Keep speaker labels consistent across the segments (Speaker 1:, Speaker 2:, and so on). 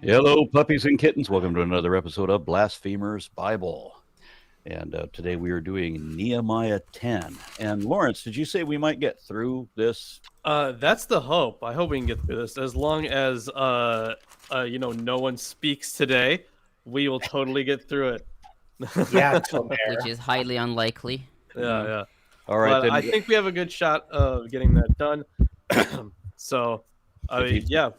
Speaker 1: Hello, puppies and kittens. Welcome to another episode of Blasphemers Bible. And today we are doing Nehemiah 10. And Lawrence, did you say we might get through this?
Speaker 2: That's the hope. I hope we can get through this. As long as no one speaks today, we will totally get through it.
Speaker 3: Yeah,
Speaker 4: which is highly unlikely.
Speaker 2: Yeah.
Speaker 1: All right.
Speaker 2: But I think we have a good shot of getting that done. So, we have.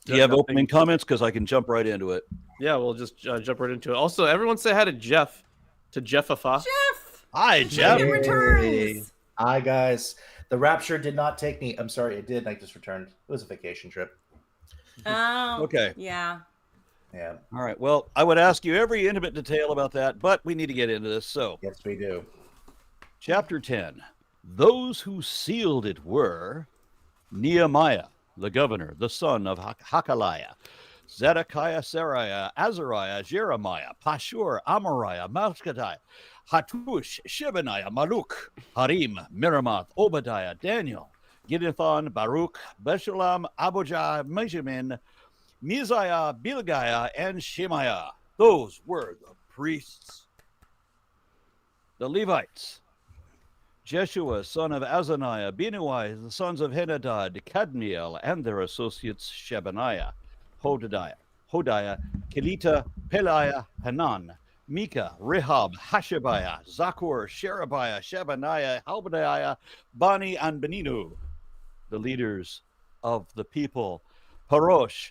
Speaker 1: Do you have opening comments? Because I can jump right into it.
Speaker 2: Yeah, we'll just jump right into it. Also, everyone say hi to Jeff. To Jeffafa.
Speaker 5: Jeff!
Speaker 1: Hi, Jeff.
Speaker 5: It returns.
Speaker 3: Hi, guys. The rapture did not take me. I'm sorry, it did. I just returned. It was a vacation trip.
Speaker 5: Oh.
Speaker 1: Okay.
Speaker 5: Yeah.
Speaker 3: Yeah.
Speaker 1: All right. Well, I would ask you every intimate detail about that, but we need to get into this. So,
Speaker 3: Yes, we do.
Speaker 1: Chapter 10. Those who sealed it were Nehemiah, the governor, the son of Hakaliah, Zedekiah, Seraiah, Azariah, Jeremiah, Pashur, Amariah, Malchadai, Hattush, Shebaniah, Maluk, Harim, Miramoth, Obadiah, Daniel, Gideon, Baruch, Beshulam, Abujah, Benjamin, Mizaiah, Bilgaiah, and Shemaiah. Those were the priests. The Levites. Jeshua, son of Azaniah, Binuai, the sons of Henadad, Kadmiel, and their associates Shebaniah, Hodiah, Kelita, Peliah, Hanan, Mika, Rehab, Hashabiah, Zakur, Sherebiah, Shebaniah, Halbadiah, Bani, and Beninu, the leaders of the people, Parosh,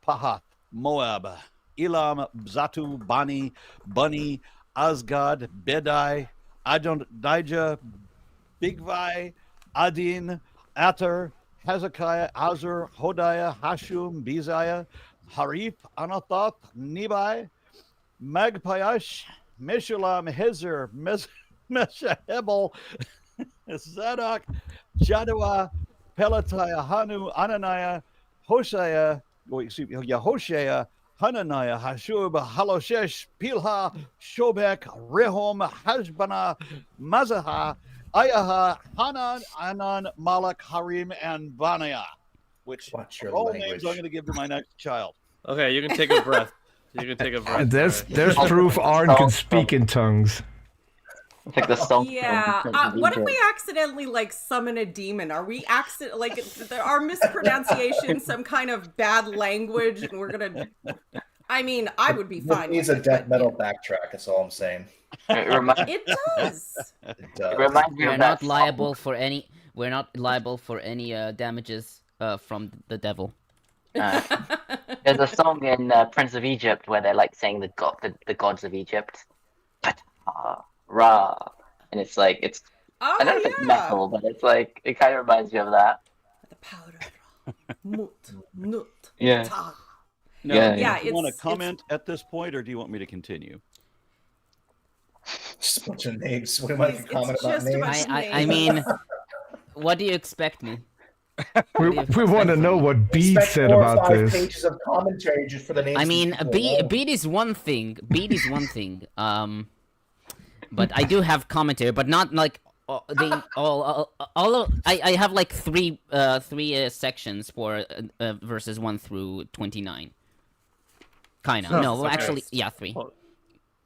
Speaker 1: Pahath, Moab, Elam, Zatu, Bani, Bunni, Asgad, Bedai, Adonijah, Bigvai, Adin, Ater, Hezekiah, Azur, Hodiah, Hashum, Biziah, Harif, Anathoth, Nebai, Magpayash, Meshulam, Hezer, Meshahebel, Zadok, Jadua, Pelatiah, Hanu, Ananiah, Hoshea, Yehoshea, Hananiah, Hashub, Haloshesh, Pilha, Shobek, Rehom, Hashbana, Mazahah, Ayaha, Hanan, Anan, Malak, Harim, and Baniah, which are all names I'm going to give to my next child.
Speaker 2: Okay, you can take a breath.
Speaker 6: There's proof Arn can speak in tongues.
Speaker 4: Like the song.
Speaker 5: Yeah. What if we accidentally summon a demon? Are we are mispronunciations some kind of bad language, and we're gonna? I mean, I would be fine.
Speaker 3: It needs a death metal backtrack. That's all I'm saying.
Speaker 5: It does.
Speaker 4: It reminds me We're of not that liable for any. We're not liable for any damages from the devil.
Speaker 7: There's a song in Prince of Egypt where they're saying the gods of Egypt, Ra, and it's I don't know if it's metal, but it's it kind of reminds me of that.
Speaker 5: The powder, mut, nut,
Speaker 7: Yeah.
Speaker 5: ta.
Speaker 1: Now,
Speaker 5: Yeah.
Speaker 1: do you want to comment at this point, or do you want me to continue?
Speaker 3: Just a bunch of names. We might comment about names.
Speaker 4: I mean, what do you expect me?
Speaker 6: We want to know what Beat said about this.
Speaker 3: Pages of commentary just for the names.
Speaker 4: I mean, Beat is one thing. But I do have commentary, but not I have three sections for verses 1 through 29. Kind of. No,
Speaker 2: okay.
Speaker 4: Actually, yeah, 3.
Speaker 2: All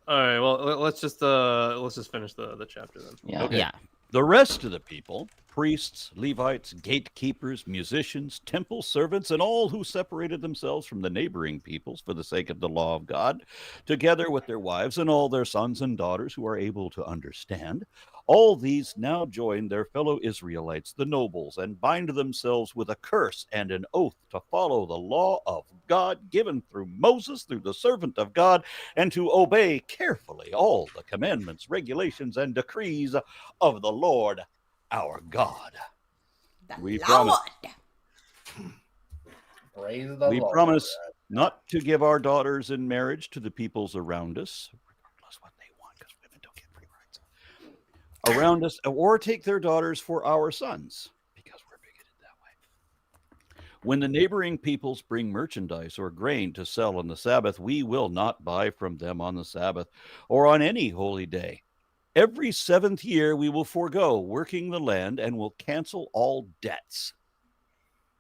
Speaker 2: right. Well, let's just finish the chapter then.
Speaker 7: Yeah.
Speaker 1: Okay.
Speaker 4: Yeah.
Speaker 1: The rest of the people, priests, Levites, gatekeepers, musicians, temple servants, and all who separated themselves from the neighboring peoples for the sake of the law of God, together with their wives and all their sons and daughters who are able to understand, all these now join their fellow Israelites, the nobles, and bind themselves with a curse and an oath to follow the law of God given through Moses, through the servant of God, and to obey carefully all the commandments, regulations, and decrees of the Lord our God. We promise not to give our daughters in marriage to the peoples around us, regardless what they want, because women don't get free rights around us, or take their daughters for our sons, because we're bigoted that way. When the neighboring peoples bring merchandise or grain to sell on the Sabbath, we will not buy from them on the Sabbath or on any holy day. Every 7th year, we will forego working the land and will cancel all debts.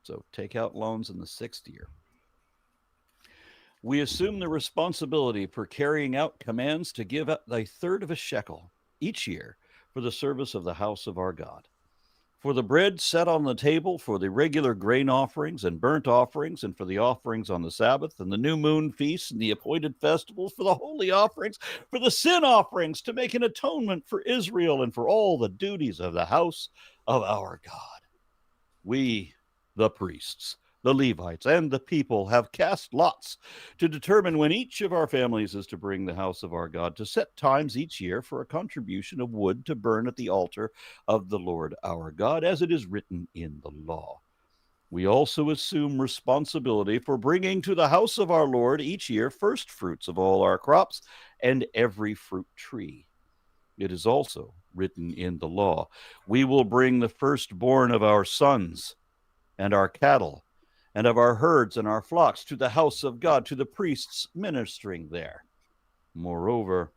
Speaker 1: So take out loans in the 6th year. We assume the responsibility for carrying out commands to give a third of a shekel each year for the service of the house of our God. For the bread set on the table, for the regular grain offerings and burnt offerings, and for the offerings on the Sabbath, and the new moon feasts, and the appointed festivals, for the holy offerings, for the sin offerings, to make an atonement for Israel, and for all the duties of the house of our God. We, the priests, the Levites, and the people have cast lots to determine when each of our families is to bring the house of our God, to set times each year for a contribution of wood to burn at the altar of the Lord our God, as it is written in the law. We also assume responsibility for bringing to the house of our Lord each year first fruits of all our crops and every fruit tree. It is also written in the law. We will bring the firstborn of our sons and our cattle and of our herds and our flocks to the house of God, to the priests ministering there. Moreover,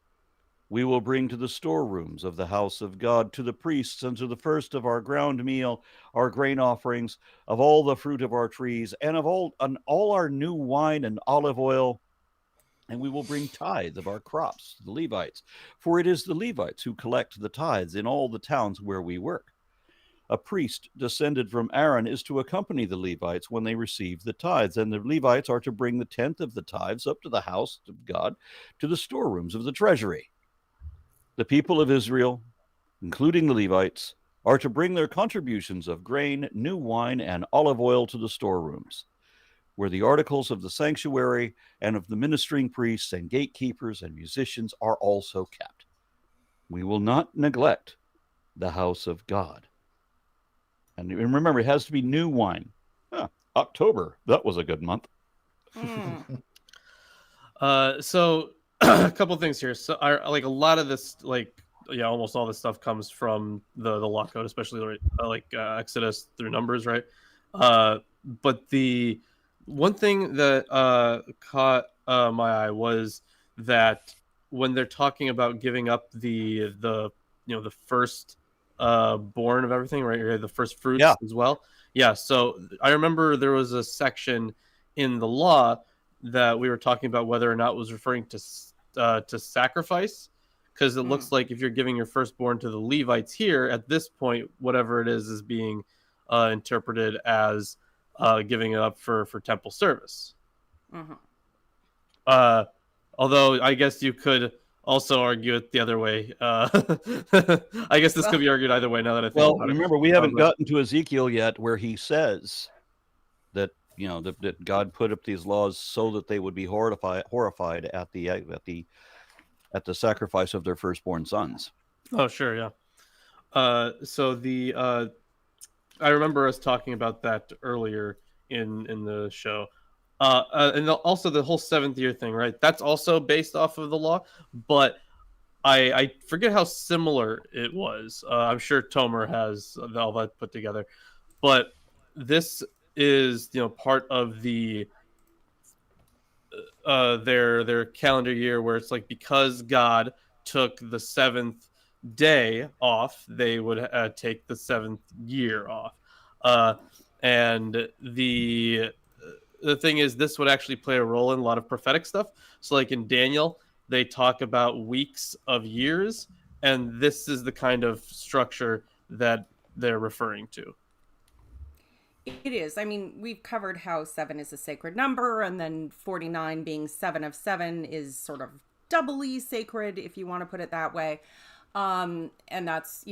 Speaker 1: we will bring to the storerooms of the house of God, to the priests, and to the first of our ground meal, our grain offerings, of all the fruit of our trees, and of all our new wine and olive oil. And we will bring tithe of our crops to the Levites, for it is the Levites who collect the tithes in all the towns where we work. A priest descended from Aaron is to accompany the Levites when they receive the tithes, and the Levites are to bring the tenth of the tithes up to the house of God, to the storerooms of the treasury. The people of Israel, including the Levites, are to bring their contributions of grain, new wine, and olive oil to the storerooms, where the articles of the sanctuary and of the ministering priests and gatekeepers and musicians are also kept. We will not neglect the house of God. And remember, it has to be new wine. October, that was a good month.
Speaker 2: So a couple things here. So, like a lot of this, almost all this stuff comes from the law code, especially Exodus through Numbers, right? But the one thing that caught my eye was that when they're talking about giving up the first born of everything, right? The first fruits as well. Yeah. So I remember there was a section in the law that we were talking about whether or not it was referring to sacrifice, because it looks like if you're giving your firstborn to the Levites here at this point, whatever it is being interpreted as giving it up for temple service. Although I guess you could also argue it the other way. I guess this could be argued either way now that I think about it.
Speaker 1: Remember, we haven't gotten to Ezekiel yet, where he says that that God put up these laws so that they would be horrified at the sacrifice of their firstborn sons.
Speaker 2: Oh, sure, yeah. So I remember us talking about that earlier in the show. And also the whole 7th year thing, right? That's also based off of the law, but I forget how similar it was. I'm sure Tomer has all that put together, but this is part of the their calendar year, where it's like because God took the 7th day off, they would take the 7th year off, and the thing is, this would actually play a role in a lot of prophetic stuff. So like in Daniel, they talk about weeks of years, and this is the kind of structure that they're referring to.
Speaker 5: It is. I mean, we've covered how 7 is a sacred number, and then 49 being 7 of 7 is sort of doubly sacred, if you want to put it that way. And that's,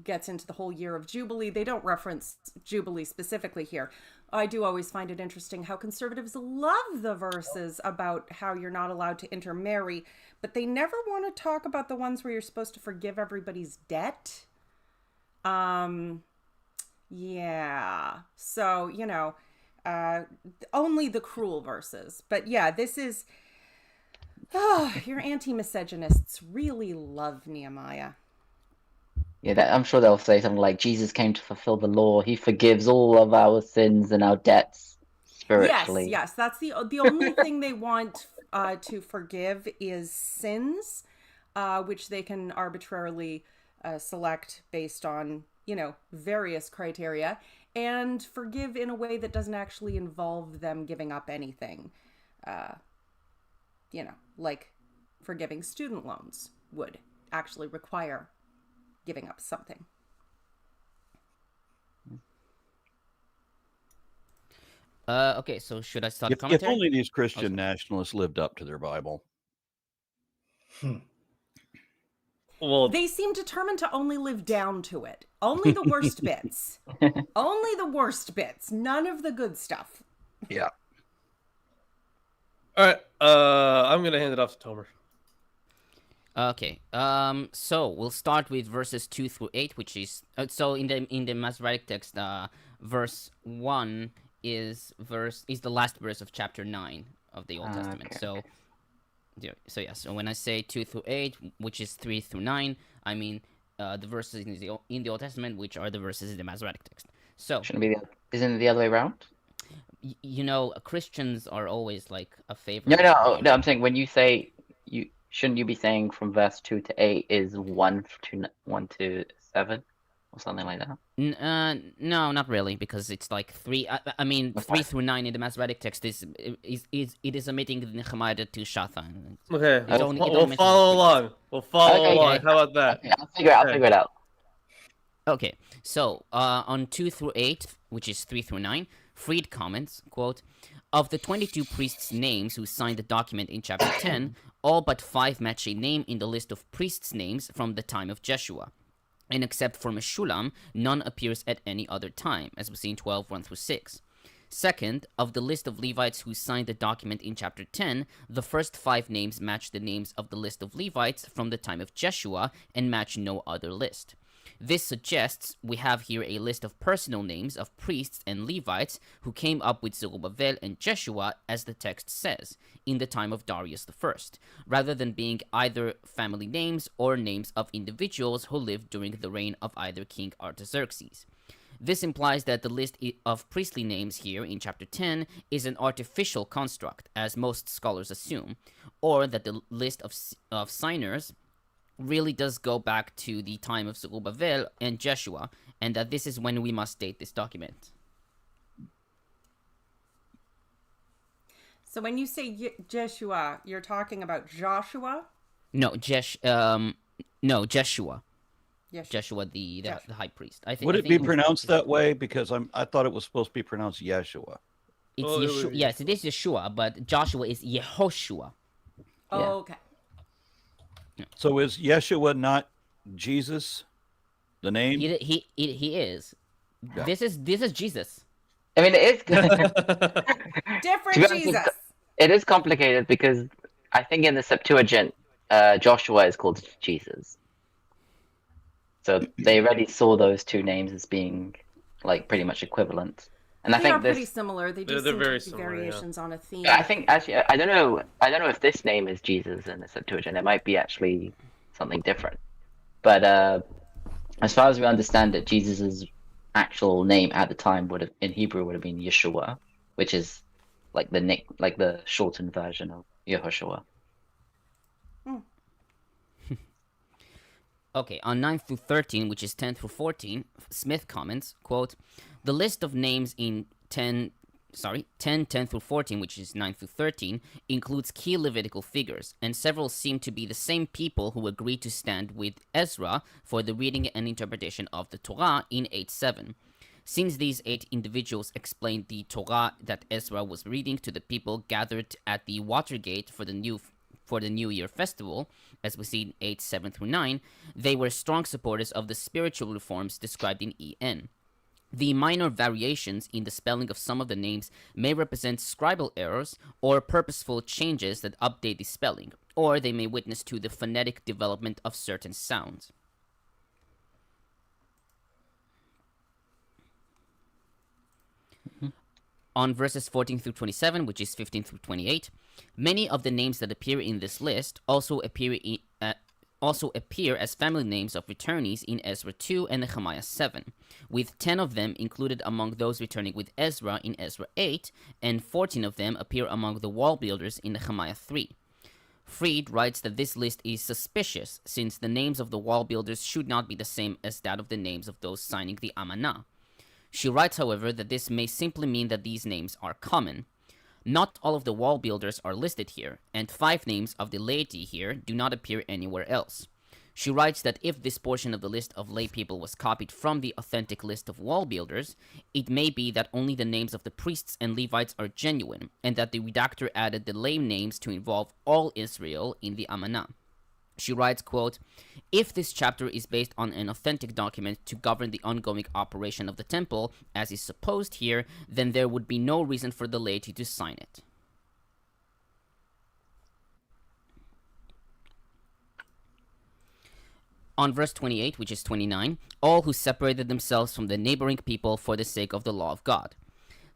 Speaker 5: gets into the whole year of Jubilee. They don't reference Jubilee specifically here. I do always find it interesting how conservatives love the verses about how you're not allowed to intermarry, but they never want to talk about the ones where you're supposed to forgive everybody's debt. Yeah. So, only the cruel verses. But yeah, this is... your anti-misogynists really love Nehemiah.
Speaker 7: Yeah, I'm sure they'll say something like, Jesus came to fulfill the law. He forgives all of our sins and our debts spiritually.
Speaker 5: Yes. That's the only thing they want to forgive is sins, which they can arbitrarily select based on, various criteria, and forgive in a way that doesn't actually involve them giving up anything. like forgiving student loans would actually require giving up something.
Speaker 4: Okay, so should I start
Speaker 1: If
Speaker 4: commentary?
Speaker 1: only these Christian nationalists lived up to their Bible.
Speaker 2: Well,
Speaker 5: They seem determined to only live down to it. Only the worst bits. Only the worst bits. None of the good stuff.
Speaker 1: Yeah.
Speaker 2: all right. I'm gonna hand it off to Tomer.
Speaker 4: Okay. So we'll start with verses 2 through 8, which is so in the Masoretic text, verse 1 is the last verse of chapter 9 of the Old Testament.
Speaker 7: Okay.
Speaker 4: So when I say 2 through 8, which is 3 through 9, I mean the verses in the Old Testament, which are the verses in the Masoretic text. So
Speaker 7: Isn't it the other way around?
Speaker 4: Christians are always like a favorite.
Speaker 7: No. I'm saying when you say shouldn't you be saying from verse 2 to 8 is 1 to 7 or something like that?
Speaker 4: No, not really, because it's like 3. I mean, 3 through 9 in the Masoretic text is omitting the Nehemiah to Shaphan.
Speaker 2: Okay,
Speaker 4: It only
Speaker 2: we'll
Speaker 4: mentions
Speaker 2: follow
Speaker 4: priests.
Speaker 2: along. We'll follow
Speaker 7: Okay.
Speaker 2: along. How about that?
Speaker 7: Okay, I'll figure it out.
Speaker 4: Okay, so on 2 through 8, which is 3 through 9, Freed comments, quote, "Of the 22 priests' names who signed the document in chapter 10, all but 5 match a name in the list of priests' names from the time of Jeshua. And except for Meshulam, none appears at any other time, as we see in 12, 1 through 6. Second, of the list of Levites who signed the document in chapter 10, the first 5 names match the names of the list of Levites from the time of Jeshua and match no other list. This suggests we have here a list of personal names of priests and Levites who came up with Zerubbabel and Jeshua, as the text says, in the time of Darius I, rather than being either family names or names of individuals who lived during the reign of either King Artaxerxes. This implies that the list of priestly names here in chapter 10 is an artificial construct, as most scholars assume, or that the list of signers really does go back to the time of Zerubbabel and Jeshua, and that this is when we must date this document.
Speaker 5: So when you say Jeshua, you're talking about Joshua?
Speaker 4: No, Jeshua.
Speaker 5: Yes.
Speaker 4: Joshua, the high priest. I think.
Speaker 1: Would
Speaker 4: I
Speaker 1: it
Speaker 4: think
Speaker 1: be pronounced that way? Because I thought it was supposed to be pronounced Yeshua.
Speaker 4: It's
Speaker 2: Oh, it
Speaker 4: Yeshua.
Speaker 2: would be
Speaker 4: Yes, it is Yeshua, but Joshua is Yehoshua.
Speaker 5: Oh,
Speaker 7: Yeah.
Speaker 5: okay.
Speaker 1: So is Yeshua not Jesus? The name?
Speaker 4: He is.
Speaker 1: Yeah.
Speaker 4: This is Jesus.
Speaker 7: I mean, it is
Speaker 5: Different
Speaker 7: To be honest,
Speaker 5: Jesus.
Speaker 7: it is complicated because I think in the Septuagint, Joshua is called Jesus. So they already saw those two names as being like pretty much equivalent. And I
Speaker 5: They
Speaker 7: think
Speaker 5: are pretty
Speaker 7: this,
Speaker 5: similar. They do
Speaker 2: They're
Speaker 5: seem
Speaker 2: very
Speaker 5: to be
Speaker 2: similar, yeah.
Speaker 5: variations on a theme.
Speaker 7: I think actually, I don't know if this name is Jesus in the Septuagint. It might be actually something different. But as far as we understand it, Jesus's actual name at the time in Hebrew would have been Yeshua, which is like the shortened version of Yehoshua.
Speaker 4: Okay, on 9 through 13, which is 10 through 14, Smith comments, quote, "The list of names in 10 through 14, which is 9 through 13, includes key Levitical figures, and several seem to be the same people who agreed to stand with Ezra for the reading and interpretation of the Torah in 8:7. Since these 8 individuals explained the Torah that Ezra was reading to the people gathered at the Watergate for the New Year festival, as we see in 8:7 through 9, they were strong supporters of the spiritual reforms described in EN. The minor variations in the spelling of some of the names may represent scribal errors or purposeful changes that update the spelling, or they may witness to the phonetic development of certain sounds." On verses 14 through 27, which is 15 through 28, many of the names that appear in this list also appear as family names of returnees in Ezra 2 and Nehemiah 7, with 10 of them included among those returning with Ezra in Ezra 8, and 14 of them appear among the wall builders in Nehemiah 3. Freed writes that this list is suspicious, since the names of the wall builders should not be the same as that of the names of those signing the Amanah. She writes, however, that this may simply mean that these names are common. Not all of the wall builders are listed here, and 5 names of the laity here do not appear anywhere else. She writes that if this portion of the list of lay people was copied from the authentic list of wall builders, it may be that only the names of the priests and Levites are genuine, and that the redactor added the lay names to involve all Israel in the Amanah. She writes, quote, "If this chapter is based on an authentic document to govern the ongoing operation of the temple, as is supposed here, then there would be no reason for the laity to sign it." On verse 28, which is 29, all who separated themselves from the neighboring people for the sake of the law of God.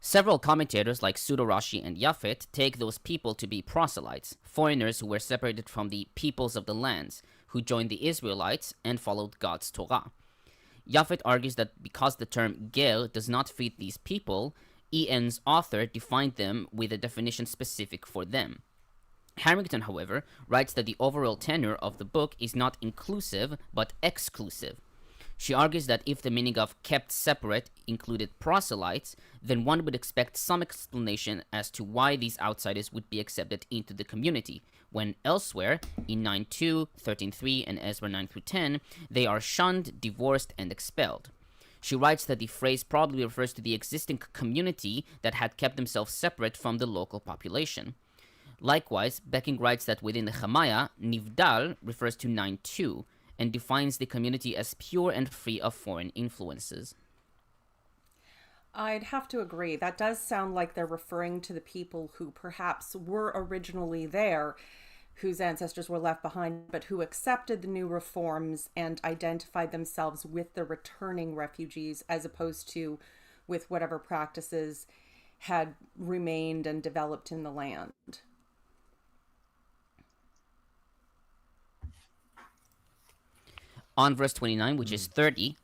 Speaker 4: Several commentators like Pseudo-Rashi and Japhet take those people to be proselytes, foreigners who were separated from the peoples of the lands, who joined the Israelites and followed God's Torah. Japhet argues that because the term ger does not fit these people, EN's author defined them with a definition specific for them. Harrington, however, writes that the overall tenor of the book is not inclusive, but exclusive. She argues that if the meaning of kept separate included proselytes, then one would expect some explanation as to why these outsiders would be accepted into the community, when elsewhere, in 9:2, 13:3, and Ezra 9-10, they are shunned, divorced, and expelled. She writes that the phrase probably refers to the existing community that had kept themselves separate from the local population. Likewise, Becking writes that within Nehemiah, Nivdal refers to 9:2 and defines the community as pure and free of foreign influences.
Speaker 5: I'd have to agree. That does sound like they're referring to the people who perhaps were originally there, whose ancestors were left behind, but who accepted the new reforms and identified themselves with the returning refugees, as opposed to with whatever practices had remained and developed in the land.
Speaker 4: On verse 29, which is 30,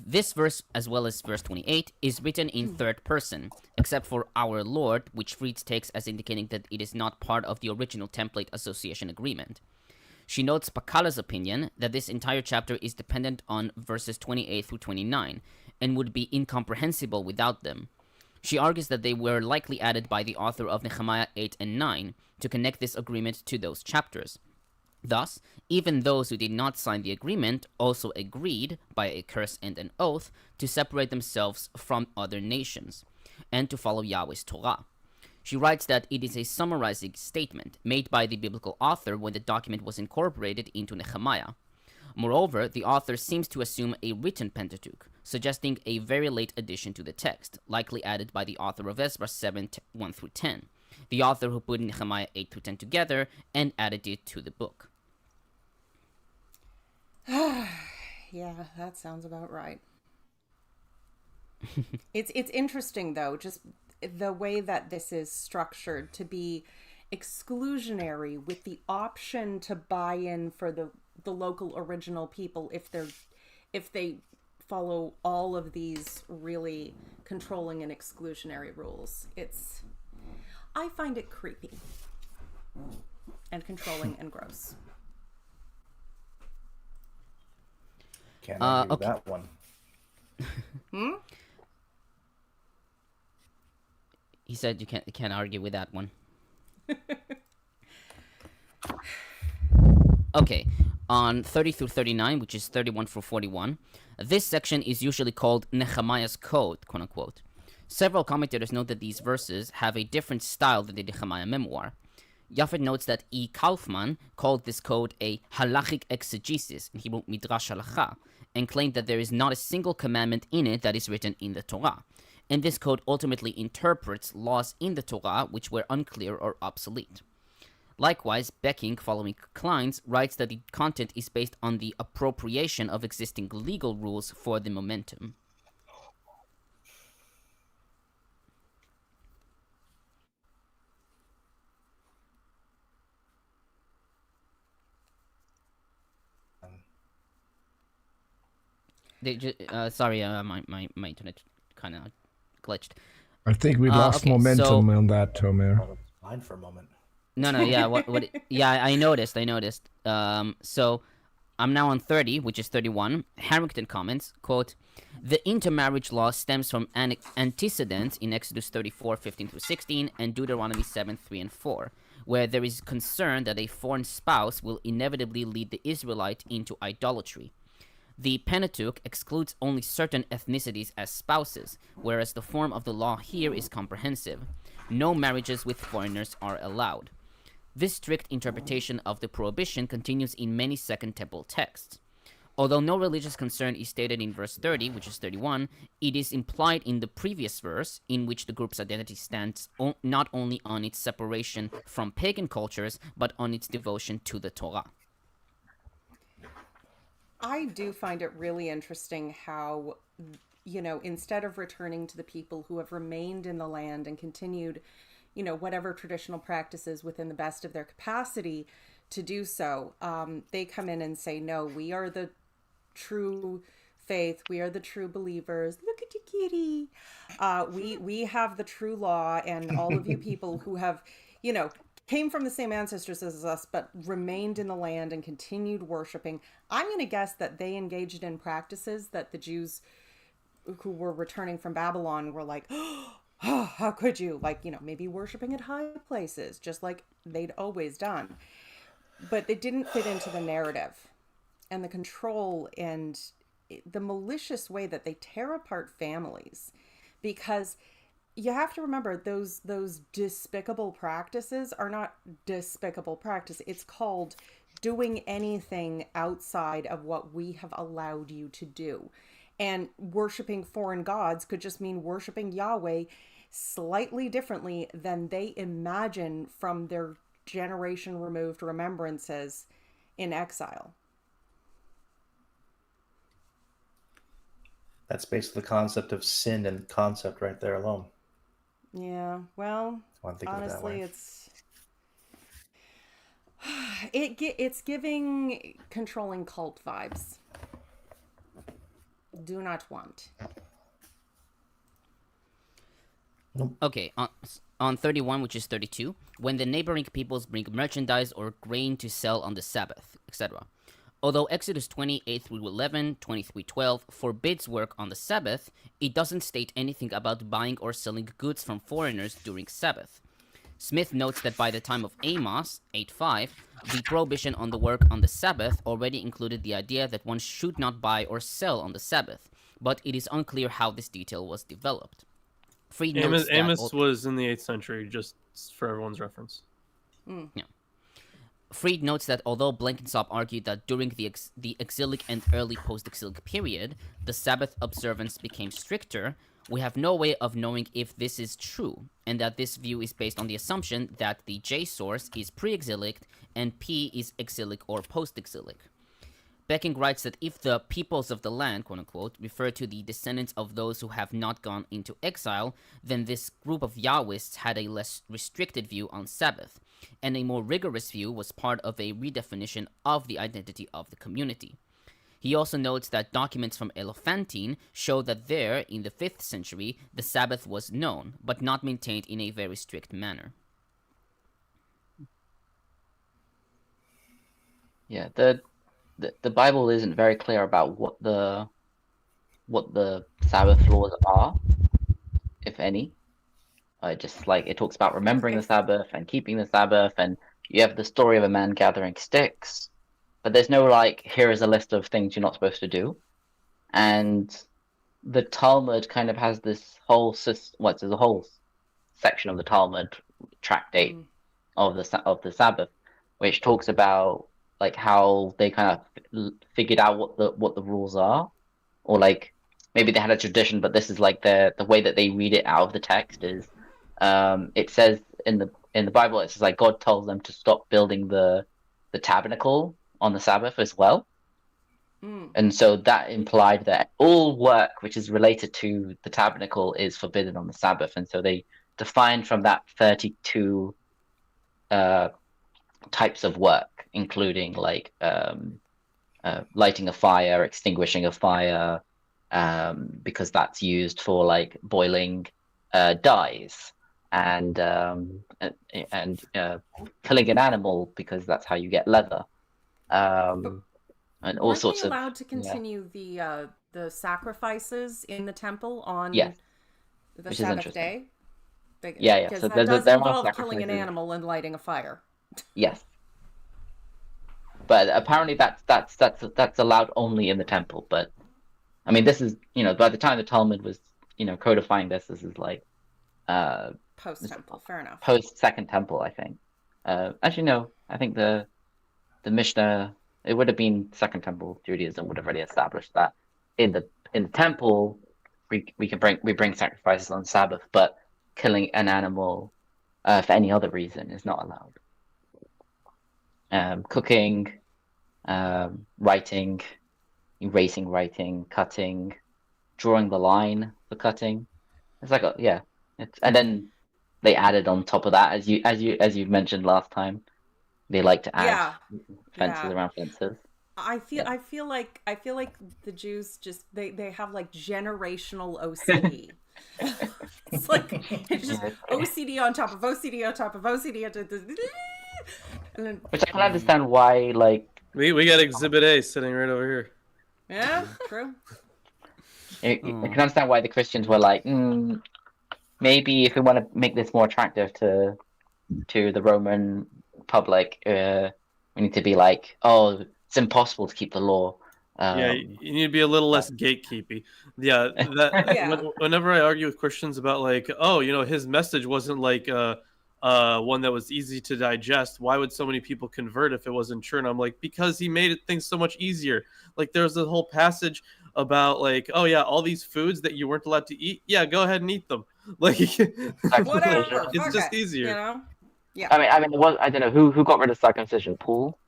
Speaker 4: this verse, as well as verse 28, is written in third person, except for our Lord, which Fritz takes as indicating that it is not part of the original template association agreement. She notes Pakala's opinion that this entire chapter is dependent on verses 28 through 29, and would be incomprehensible without them. She argues that they were likely added by the author of Nehemiah 8 and 9 to connect this agreement to those chapters. Thus, even those who did not sign the agreement also agreed, by a curse and an oath, to separate themselves from other nations, and to follow Yahweh's Torah. She writes that it is a summarizing statement made by the biblical author when the document was incorporated into Nehemiah. Moreover, the author seems to assume a written Pentateuch, suggesting a very late addition to the text, likely added by the author of Ezra 7, 1-10, the author who put Nehemiah 8-10 together and added it to the book.
Speaker 5: Yeah, that sounds about right. It's interesting, though, just the way that this is structured to be exclusionary with the option to buy in for the local original people if they follow all of these really controlling and exclusionary rules. I find it creepy and controlling and gross.
Speaker 3: Can't argue with
Speaker 4: okay.
Speaker 3: that one.
Speaker 4: He said you can't argue with that one. Okay, on 30 through 39, which is 31 through 41, this section is usually called Nehemiah's Code, quote unquote. Several commentators note that these verses have a different style than the Nehemiah memoir. Japhet notes that E. Kaufman called this code a halachic exegesis, and he wrote Midrash Halacha, and claimed that there is not a single commandment in it that is written in the Torah. And this code ultimately interprets laws in the Torah which were unclear or obsolete. Likewise, Becking, following Kleins, writes that the content is based on the appropriation of existing legal rules for the momentum. Sorry, my internet kind of glitched.
Speaker 6: I think we lost
Speaker 4: okay,
Speaker 6: momentum on that, Tomer.
Speaker 3: Oh, that's fine for a moment.
Speaker 4: No, yeah, yeah, I noticed. So I'm now on 30, which is 31. Harrington comments, quote, "The intermarriage law stems from antecedents in Exodus 34, 15 through 16, and Deuteronomy 7, 3 and 4, where there is concern that a foreign spouse will inevitably lead the Israelite into idolatry. The Pentateuch excludes only certain ethnicities as spouses, whereas the form of the law here is comprehensive. No marriages with foreigners are allowed. This strict interpretation of the prohibition continues in many Second Temple texts. Although no religious concern is stated in verse 30, which is 31, it is implied in the previous verse, in which the group's identity stands not only on its separation from pagan cultures, but on its devotion to the Torah."
Speaker 5: I do find it really interesting how, instead of returning to the people who have remained in the land and continued, whatever traditional practices within the best of their capacity to do so, they come in and say, no, we are the true faith. We are the true believers. Look at you, kitty. We have the true law, and all of you people who have, came from the same ancestors as us, but remained in the land and continued worshiping. I'm going to guess that they engaged in practices that the Jews who were returning from Babylon were like, oh, how could you? Like, maybe worshiping at high places, just like they'd always done. But it didn't fit into the narrative and the control and the malicious way that they tear apart families. Because you have to remember, those despicable practices are not despicable practice. It's called doing anything outside of what we have allowed you to do. And worshiping foreign gods could just mean worshiping Yahweh slightly differently than they imagine from their generation removed remembrances in exile.
Speaker 3: That's basically the concept of sin and concept right there alone.
Speaker 5: Yeah, well, honestly, it's giving controlling cult vibes. Do not want.
Speaker 4: Okay, on 31, which is 32, when the neighboring peoples bring merchandise or grain to sell on the Sabbath, etc. Although Exodus 28 through 11, 23:12 forbids work on the Sabbath, it doesn't state anything about buying or selling goods from foreigners during Sabbath. Smith notes that by the time of Amos 8:5, the prohibition on the work on the Sabbath already included the idea that one should not buy or sell on the Sabbath, but it is unclear how this detail was developed. Freed notes
Speaker 2: Amos was in the 8th century, just for everyone's reference.
Speaker 4: Yeah. Freed notes that although Blenkinsop argued that during the exilic and early post-exilic period, the Sabbath observance became stricter, we have no way of knowing if this is true, and that this view is based on the assumption that the J source is pre-exilic and P is exilic or post-exilic. Becking writes that if the peoples of the land, quote-unquote, refer to the descendants of those who have not gone into exile, then this group of Yahwists had a less restricted view on Sabbath, and a more rigorous view was part of a redefinition of the identity of the community. He also notes that documents from Elephantine show that there, in the 5th century, the Sabbath was known, but not maintained in a very strict manner.
Speaker 7: Yeah, the Bible isn't very clear about what the Sabbath laws are, if any. Just like it talks about remembering the Sabbath and keeping the Sabbath, and you have the story of a man gathering sticks, but there's no like, here is a list of things you're not supposed to do. And the Talmud kind of has this whole there's a whole section of the Talmud tractate of the Sabbath, which talks about like how they kind of figured out what the rules are, or like maybe they had a tradition, but this is like the way that they read it out of the text is. It says in the Bible, it says like God tells them to stop building the tabernacle on the Sabbath as well, and so that implied that all work which is related to the tabernacle is forbidden on the Sabbath, and so they defined from that 32 types of work, including like lighting a fire, extinguishing a fire, because that's used for like boiling dyes. And killing an animal because that's how you get leather. and all
Speaker 5: Weren't
Speaker 7: sorts
Speaker 5: they
Speaker 7: of.
Speaker 5: allowed to continue the sacrifices in the temple on
Speaker 7: Yes,
Speaker 5: the
Speaker 7: which is
Speaker 5: Sabbath
Speaker 7: interesting.
Speaker 5: day?
Speaker 7: Yeah.
Speaker 5: Because
Speaker 7: So
Speaker 5: that does
Speaker 7: there are
Speaker 5: involve killing an
Speaker 7: sacrifices.
Speaker 5: animal and lighting a fire.
Speaker 7: Yes, but apparently that's allowed only in the temple. But I mean, this is by the time the Talmud was codifying this is like
Speaker 5: Post-temple, fair enough.
Speaker 7: post Second Temple, I think. Actually, no, I think the Mishnah, it would have been Second Temple. Judaism would have already established that in the temple we bring sacrifices on Sabbath, but killing an animal for any other reason is not allowed. Cooking, writing, erasing writing, cutting, drawing the line for cutting. It's like and then they added on top of that, as you mentioned last time, they like to add fences around fences.
Speaker 5: I feel like the Jews just they have like generational OCD. It's just OCD on top of OCD on top of OCD. And then,
Speaker 7: Which I can understand why, like
Speaker 2: We got Exhibit A sitting right over here.
Speaker 5: yeah, true.
Speaker 7: I can understand why the Christians were like, maybe if we want to make this more attractive to the Roman public, we need to be like, oh, it's impossible to keep the law.
Speaker 2: You need to be a little less gatekeepy. Yeah, whenever I argue with Christians about like, oh, his message wasn't like one that was easy to digest. Why would so many people convert if it wasn't true? And I'm like, because he made things so much easier. Like there's a whole passage about like, oh yeah, all these foods that you weren't allowed to eat. Yeah, go ahead and eat them. Like
Speaker 5: Whatever.
Speaker 2: It's just easier.
Speaker 5: Yeah.
Speaker 7: I mean, I don't know who got rid of circumcision. Paul.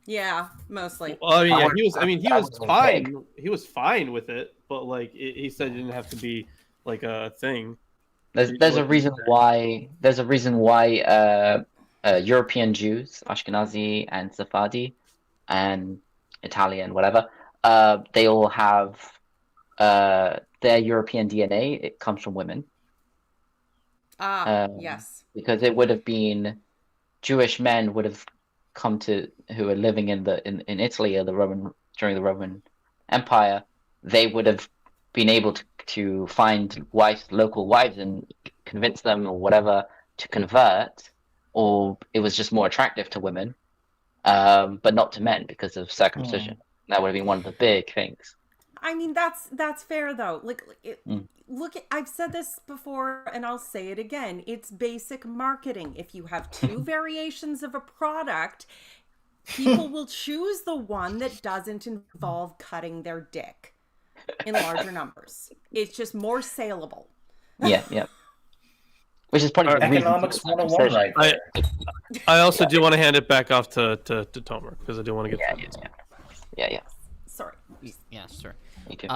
Speaker 5: Yeah, mostly.
Speaker 2: Well, he was fine. He was fine with it, but like he said, it didn't have to be like a thing.
Speaker 7: There's a reason why European Jews, Ashkenazi and Sephardi, and Italian, whatever, they all have their European DNA. It comes from women.
Speaker 5: Yes.
Speaker 7: Because it would have been Jewish men would have come who were living in Italy or during the Roman Empire. They would have been able to find local wives and convince them or whatever to convert, or it was just more attractive to women, but not to men because of circumcision. That would have been one of the big things.
Speaker 5: I mean, that's fair though. Look, I've said this before and I'll say it again. It's basic marketing. If you have two variations of a product, people will choose the one that doesn't involve cutting their dick in larger numbers. It's just more saleable.
Speaker 7: Yeah. Which is probably
Speaker 3: Economics 101 right there.
Speaker 2: I also do want to hand it back off to Tomer because I do want to get
Speaker 7: Yeah.
Speaker 5: Sorry.
Speaker 4: Yeah, sure.
Speaker 7: Me too.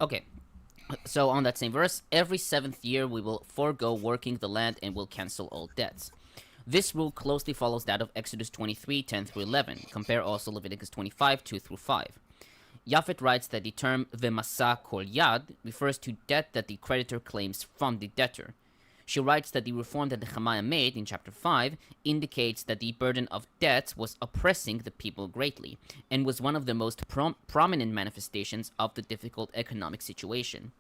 Speaker 4: Okay. So on that same verse, every 7th year we will forego working the land and will cancel all debts. This rule closely follows that of Exodus 23, 10 through 11. Compare also Leviticus 25, 2 through 5. Japhet writes that the term v'masa kol yad refers to debt that the creditor claims from the debtor. She writes that the reform that Nehemiah made in chapter 5 indicates that the burden of debts was oppressing the people greatly, and was one of the most prominent manifestations of the difficult economic situation.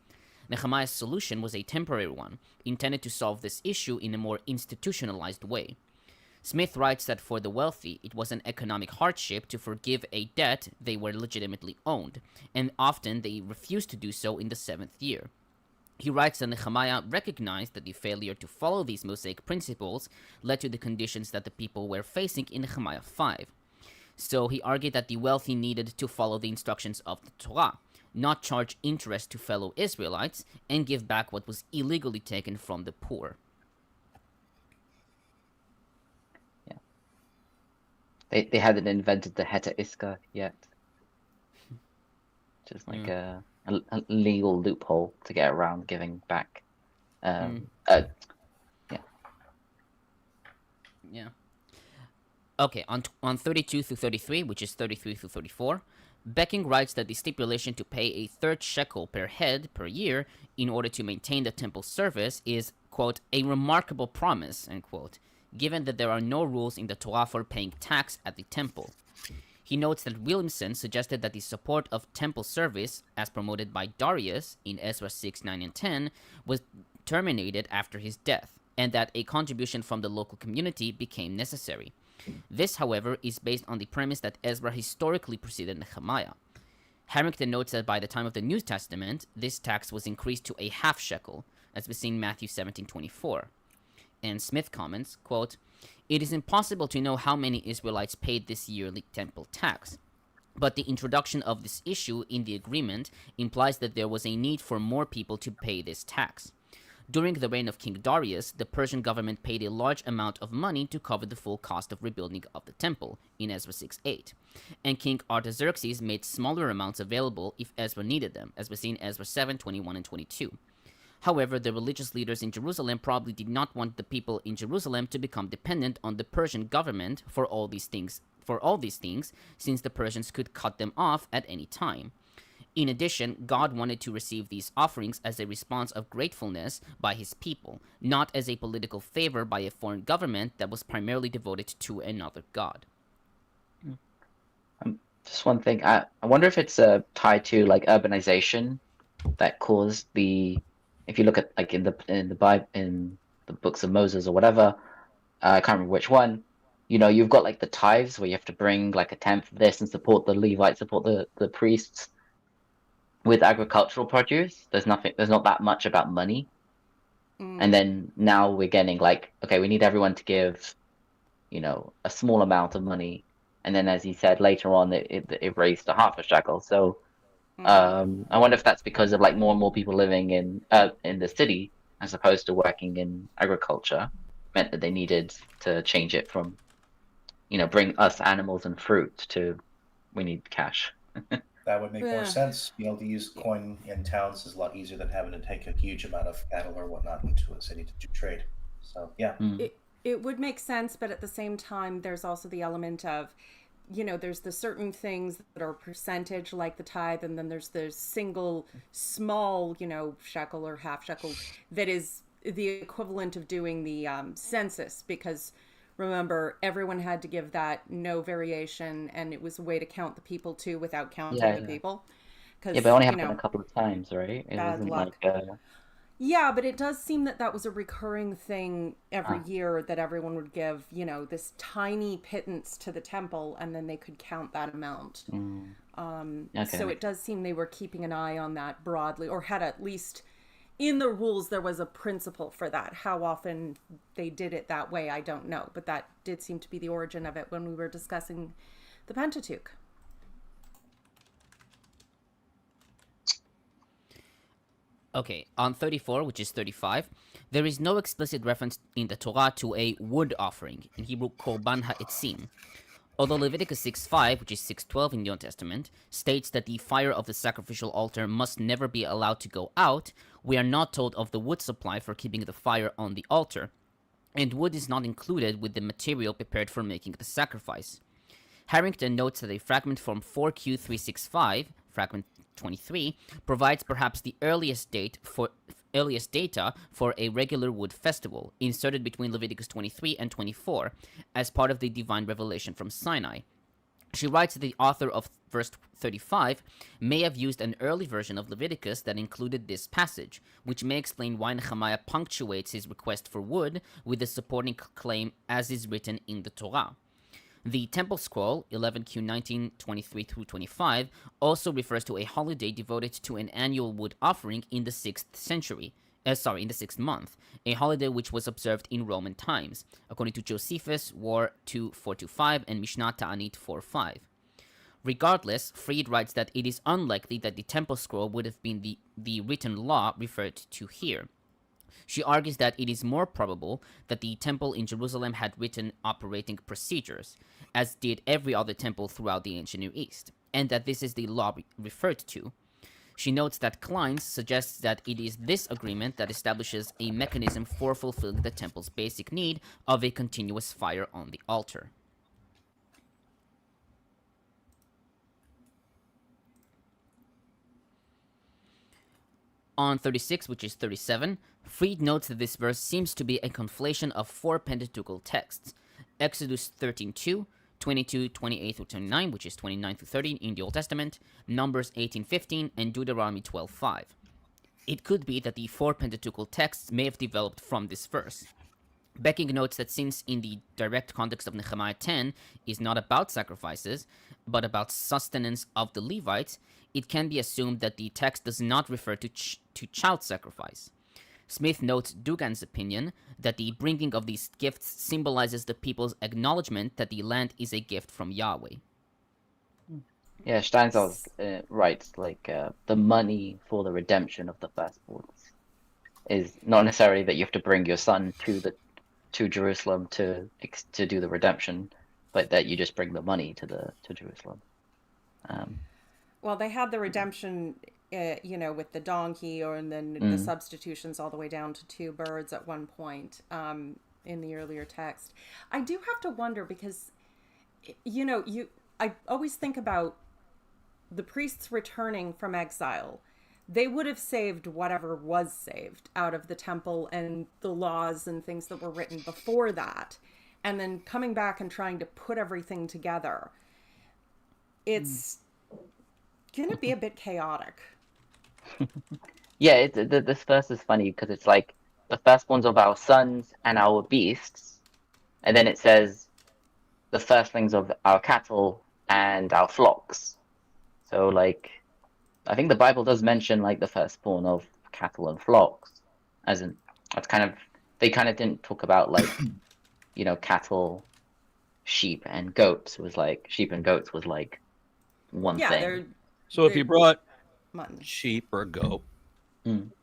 Speaker 4: Nehemiah's solution was a temporary one, intended to solve this issue in a more institutionalized way. Smith writes that for the wealthy, it was an economic hardship to forgive a debt they were legitimately owed, and often they refused to do so in the 7th year. He writes that Nehemiah recognized that the failure to follow these Mosaic principles led to the conditions that the people were facing in Nehemiah 5. So he argued that the wealthy needed to follow the instructions of the Torah, not charge interest to fellow Israelites, and give back what was illegally taken from the poor.
Speaker 7: Yeah. They hadn't invented the Heta Iska yet. Just like a legal loophole to get around giving back.
Speaker 4: Yeah. Okay, on 32 through 33, which is 33 through 34, Becking writes that the stipulation to pay a third shekel per head per year in order to maintain the temple service is, quote, a remarkable promise, end quote, given that there are no rules in the Torah for paying tax at the temple. He notes that Williamson suggested that the support of temple service, as promoted by Darius in Ezra 6, 9, and 10, was terminated after his death, and that a contribution from the local community became necessary. This, however, is based on the premise that Ezra historically preceded Nehemiah. Harrington notes that by the time of the New Testament, this tax was increased to a half shekel, as we see in Matthew 17:24. And Smith comments, quote, "It is impossible to know how many Israelites paid this yearly temple tax, but the introduction of this issue in the agreement implies that there was a need for more people to pay this tax. During the reign of King Darius, the Persian government paid a large amount of money to cover the full cost of rebuilding of the temple, in Ezra 6:8, and King Artaxerxes made smaller amounts available if Ezra needed them, as we see in Ezra 7:21 and 22. However, the religious leaders in Jerusalem probably did not want the people in Jerusalem to become dependent on the Persian government for all these things, since the Persians could cut them off at any time. In addition, God wanted to receive these offerings as a response of gratefulness by his people, not as a political favor by a foreign government that was primarily devoted to another god."
Speaker 7: Just one thing. I wonder if it's tied to like urbanization that caused the. If you look at like in the Bible, in the books of Moses or whatever, I can't remember which one. You've got like the tithes where you have to bring like a tenth of this and support the Levites, support the priests. With agricultural produce, there's not that much about money. And then now we're getting like, okay, we need everyone to give, a small amount of money. And then, as he said later on, it raised to half a shekel. So I wonder if that's because of like more and more people living in the city as opposed to working in agriculture, meant that they needed to change it from, bring us animals and fruit to we need cash.
Speaker 3: That would make more sense. To use coin in towns is a lot easier than having to take a huge amount of cattle or whatnot into a city to do trade. So, yeah.
Speaker 5: It would make sense, but at the same time, there's also the element of, there's the certain things that are percentage like the tithe, and then there's the single small, shekel or half shekel that is the equivalent of doing the census, because remember, everyone had to give that no variation, and it was a way to count the people too without counting the people.
Speaker 7: Yeah, but it only happened a couple of times, right? It
Speaker 5: bad
Speaker 7: wasn't
Speaker 5: luck.
Speaker 7: like
Speaker 5: Yeah, but it does seem that was a recurring thing every year, that everyone would give, this tiny pittance to the temple, and then they could count that amount. So it does seem they were keeping an eye on that broadly, or had at least in the rules there was a principle for that. How often they did it that way, I don't know, but that did seem to be the origin of it when we were discussing the Pentateuch.
Speaker 4: Okay, on 34, which is 35, there is no explicit reference in the Torah to a wood offering, in Hebrew korban ha'etzim. Although Leviticus 6:5, which is 6:12 in the Old Testament, states that the fire of the sacrificial altar must never be allowed to go out, we are not told of the wood supply for keeping the fire on the altar, and wood is not included with the material prepared for making the sacrifice. Harrington notes that a fragment from 4Q365, fragment 23, provides perhaps the earliest data for a regular wood festival, inserted between Leviticus 23 and 24, as part of the divine revelation from Sinai. She writes that the author of verse 35 may have used an early version of Leviticus that included this passage, which may explain why Nehemiah punctuates his request for wood with the supporting claim as is written in the Torah. The Temple Scroll, 11Q19, 23 through 25, also refers to a holiday devoted to an annual wood offering in the 6th month, a holiday which was observed in Roman times, according to Josephus, War 2:425, and Mishnah Ta'anit 4:5. Regardless, Fried writes that it is unlikely that the Temple Scroll would have been the written law referred to here. She argues that it is more probable that the temple in Jerusalem had written operating procedures, as did every other temple throughout the ancient Near East, and that this is the law referred to. She notes that Kleins suggests that it is this agreement that establishes a mechanism for fulfilling the temple's basic need of a continuous fire on the altar. On 36, which is 37, Fried notes that this verse seems to be a conflation of four Pentateuchal texts: Exodus 13:2, 22:28 through 29, which is 29 through 30 in the Old Testament, Numbers 18:15, and Deuteronomy 12:5. It could be that the four Pentateuchal texts may have developed from this verse. Becking notes that since in the direct context of Nehemiah 10 is not about sacrifices, but about sustenance of the Levites, it can be assumed that the text does not refer to child sacrifice. Smith notes Dugan's opinion that the bringing of these gifts symbolizes the people's acknowledgement that the land is a gift from Yahweh.
Speaker 7: Yeah, Steinsaltz writes like the money for the redemption of the firstborns is not necessarily that you have to bring your son to Jerusalem to do the redemption, but that you just bring the money to Jerusalem.
Speaker 5: Well, they had the redemption, with the donkey, and then the substitutions all the way down to 2 birds at one point in the earlier text. I do have to wonder because, I always think about the priests returning from exile. They would have saved whatever was saved out of the temple and the laws and things that were written before that. And then coming back and trying to put everything together. It's going to be a bit chaotic.
Speaker 7: Yeah, this verse is funny because it's like the firstborns of our sons and our beasts. And then it says the firstlings of our cattle and our flocks. So like, I think the Bible does mention like the firstborn of cattle and flocks, as in they kind of didn't talk about like, cattle, sheep and goats. It was like sheep and goats was like one thing.
Speaker 1: So if you brought
Speaker 5: mutton,
Speaker 1: sheep or goat,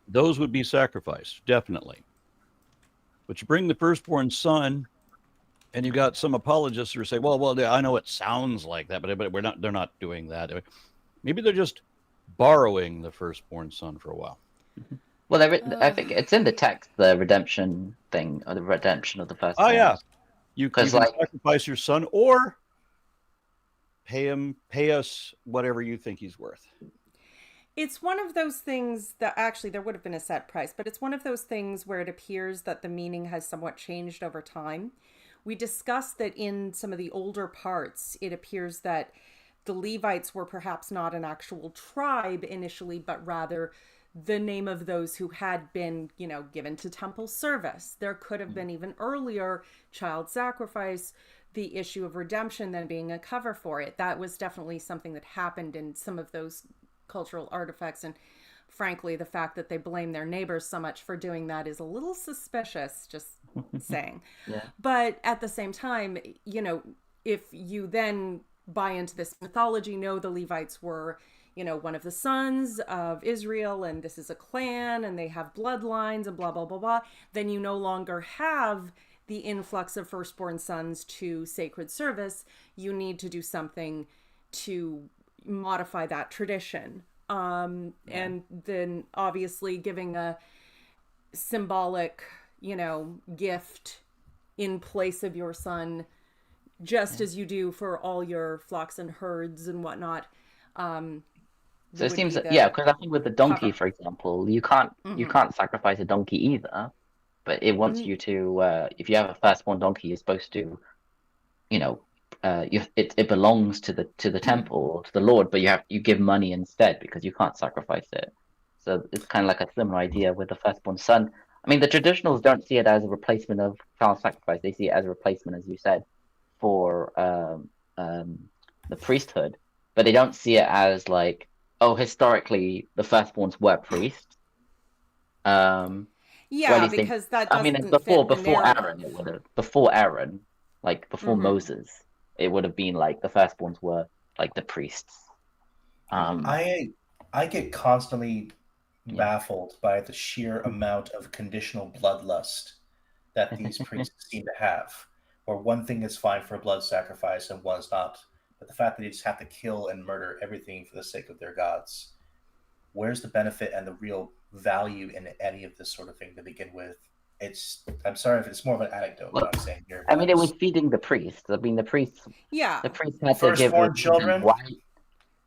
Speaker 1: those would be sacrificed, definitely. But you bring the firstborn son, and you got some apologists who say, well, I know it sounds like that, but they're not doing that. Maybe they're just borrowing the firstborn son for a while.
Speaker 7: Well, I think it's in the text, the redemption thing, or the redemption of the firstborn.
Speaker 1: Oh yeah, you can sacrifice your son or pay us whatever you think he's worth.
Speaker 5: It's one of those things that actually there would have been a set price, but it's one of those things where it appears that the meaning has somewhat changed over time. We discussed that in some of the older parts, it appears that the Levites were perhaps not an actual tribe initially, but rather the name of those who had been, given to temple service. There could have been even earlier child sacrifice, the issue of redemption then being a cover for it. That was definitely something that happened in some of those cultural artifacts. And frankly, the fact that they blame their neighbors so much for doing that is a little suspicious, just saying.
Speaker 7: Yeah.
Speaker 5: But at the same time, if you then buy into this mythology, the Levites were, one of the sons of Israel, and this is a clan, and they have bloodlines, and blah, blah, blah, blah, then you no longer have the influx of firstborn sons to sacred service. You need to do something to modify that tradition. And then obviously giving a symbolic, gift in place of your son, just as you do for all your flocks and herds and whatnot.
Speaker 7: So it seems, because I think with the donkey, for example, you can't sacrifice a donkey either, but it wants you to. If you have a firstborn donkey, you're supposed to, it belongs to the temple or to the Lord, but you give money instead because you can't sacrifice it. So it's kind of like a similar idea with the firstborn son. I mean, the traditionals don't see it as a replacement of child sacrifice; they see it as a replacement, as you said, for the priesthood, but they don't see it as like, oh, historically the firstborns were priests.
Speaker 5: Because that doesn't
Speaker 7: before Aaron, before Aaron, like before Moses, it would have been like the firstborns were like the priests.
Speaker 3: I get constantly baffled by the sheer amount of conditional bloodlust that these priests seem to have, where one thing is fine for a blood sacrifice and one's not. But the fact that they just have to kill and murder everything for the sake of their gods, where's the benefit and the real value in any of this sort of thing to begin with? I'm sorry if it's more of an anecdote, what I'm saying here.
Speaker 7: I mean, it was feeding the priests. I mean, the priests had to give
Speaker 3: firstborn children.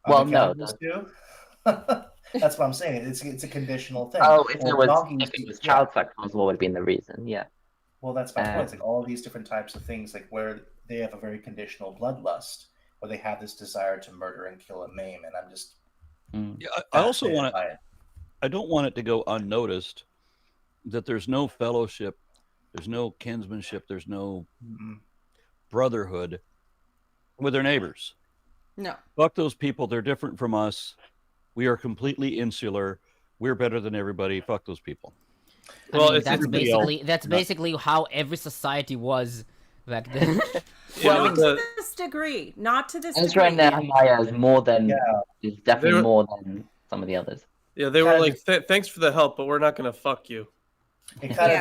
Speaker 7: Well, no.
Speaker 3: That's what I'm saying. It's a conditional thing.
Speaker 7: Oh, if it was child sacrifice, what would have been the reason? Yeah.
Speaker 3: Well, that's my point. It's like all these different types of things, like where they have a very conditional bloodlust, where they have this desire to murder and kill and maim, and I'm just
Speaker 1: Yeah, I also
Speaker 3: fascinated
Speaker 1: want to.
Speaker 3: by it.
Speaker 1: I don't want it to go unnoticed that there's no fellowship, there's no kinsmanship, there's no brotherhood with their neighbors.
Speaker 5: No.
Speaker 1: Fuck those people. They're different from us. We are completely insular. We're better than everybody. Fuck those people.
Speaker 2: Well,
Speaker 4: I mean,
Speaker 2: it's
Speaker 4: that's basically how every society was back then.
Speaker 5: Well, not to this degree. Not to this degree.
Speaker 7: Ezra-Nehemiah is more than is definitely
Speaker 2: were-
Speaker 7: more than some of the others.
Speaker 2: Yeah, they were like, thanks for the help, but we're not gonna fuck you.
Speaker 3: It kind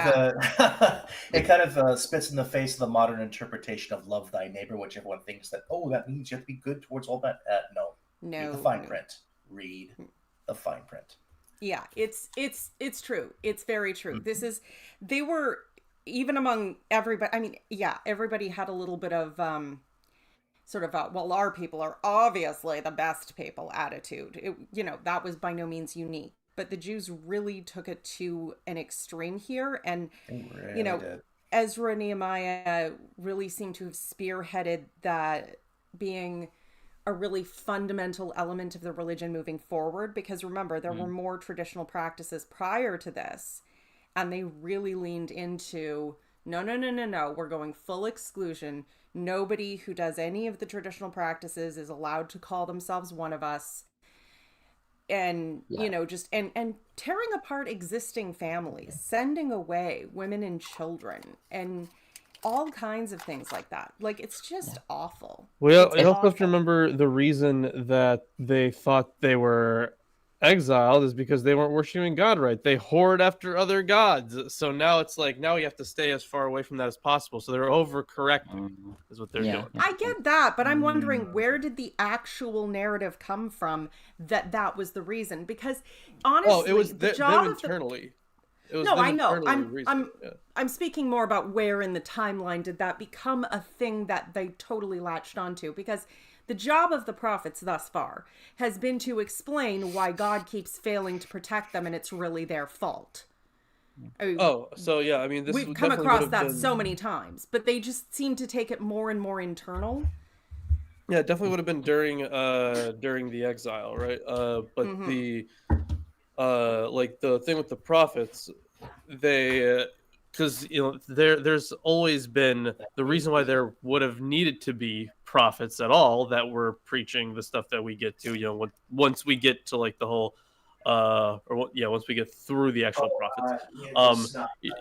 Speaker 3: of spits in the face of the modern interpretation of "love thy neighbor," which everyone thinks that that means you have to be good towards all that. No, read the fine print. Read the fine print.
Speaker 5: Yeah, it's true. It's very true. They were, even among everybody. I mean, yeah, everybody had a little bit of sort of well, our people are obviously the best people attitude. That was by no means unique. But the Jews really took it to an extreme here. And, Ezra-Nehemiah really seemed to have spearheaded that being a really fundamental element of the religion moving forward. Because remember, there were more traditional practices prior to this. And they really leaned into, no, we're going full exclusion. Nobody who does any of the traditional practices is allowed to call themselves one of us. And just and tearing apart existing families, sending away women and children, and all kinds of things like that. Like, it's just awful.
Speaker 2: Well, you also have to remember the reason that they thought they were exiled is because they weren't worshiping God right. They whored after other gods. So now it's like, now we have to stay as far away from that as possible. So they're overcorrecting is what they're doing.
Speaker 5: I get that, but I'm wondering, where did the actual narrative come from that was the reason? Because honestly,
Speaker 2: it was
Speaker 5: the job
Speaker 2: them
Speaker 5: of
Speaker 2: internally.
Speaker 5: I know. I'm speaking more about where in the timeline did that become a thing that they totally latched onto, because the job of the prophets thus far has been to explain why God keeps failing to protect them, and it's really their fault.
Speaker 2: We've
Speaker 5: come across that so many times, but they just seem to take it more and more internal.
Speaker 2: Yeah, it definitely would have been during the exile, right? But the thing with the prophets, they because there's always been the reason why there would have needed to be prophets at all that were preaching the stuff that we get to, once we get to like the whole once we get through the actual prophets,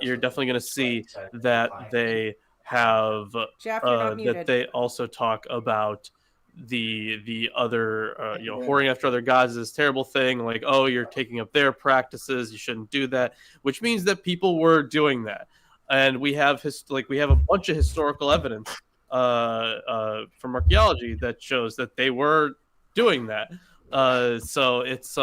Speaker 2: you're definitely going to see that they have that they also talk about the other whoring after other gods is this terrible thing, like, oh, you're taking up their practices, you shouldn't do that, which means that people were doing that. And we have a bunch of historical evidence from archaeology that shows that they were doing that. So it's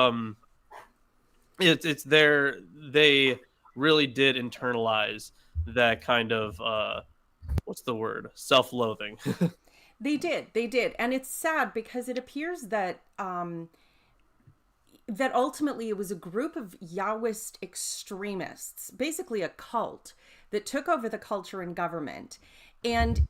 Speaker 2: they really did internalize that kind of what's the word, self-loathing.
Speaker 5: They did. And it's sad because it appears that that ultimately it was a group of Yahwist extremists, basically a cult, that took over the culture and government and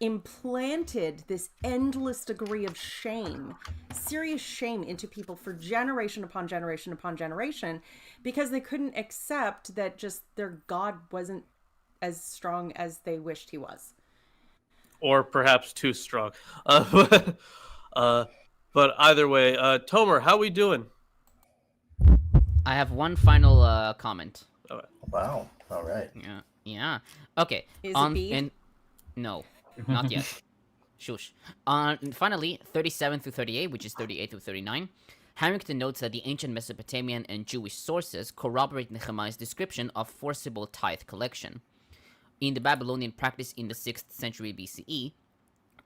Speaker 5: implanted this endless degree of shame, serious shame, into people for generation upon generation upon generation, because they couldn't accept that just their God wasn't as strong as they wished he was.
Speaker 2: Or perhaps too strong. But either way, Tomer, how we doing?
Speaker 4: I have one final comment.
Speaker 2: All right.
Speaker 3: Wow. All right.
Speaker 4: Yeah. Okay.
Speaker 5: Is it B?
Speaker 4: No, not yet. Shush. Finally, 37 through 38, which is 38 through 39. Harrington notes that the ancient Mesopotamian and Jewish sources corroborate Nehemiah's description of forcible tithe collection. In the Babylonian practice in the 6th century BCE,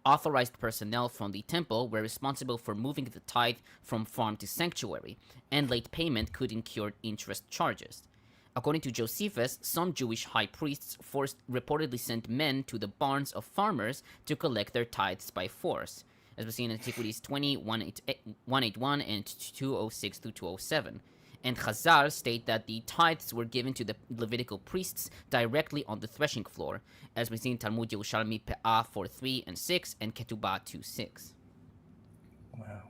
Speaker 4: authorized personnel from the temple were responsible for moving the tithe from farm to sanctuary, and late payment could incur interest charges. According to Josephus, some Jewish high priests reportedly sent men to the barns of farmers to collect their tithes by force, as we see in Antiquities 20, 181 and 206 through 207. And Chazal state that the tithes were given to the Levitical priests directly on the threshing floor, as we see in Talmud Yerushalmi Pe'ah 4:3 and 6 and Ketubah 2:6.
Speaker 3: Wow.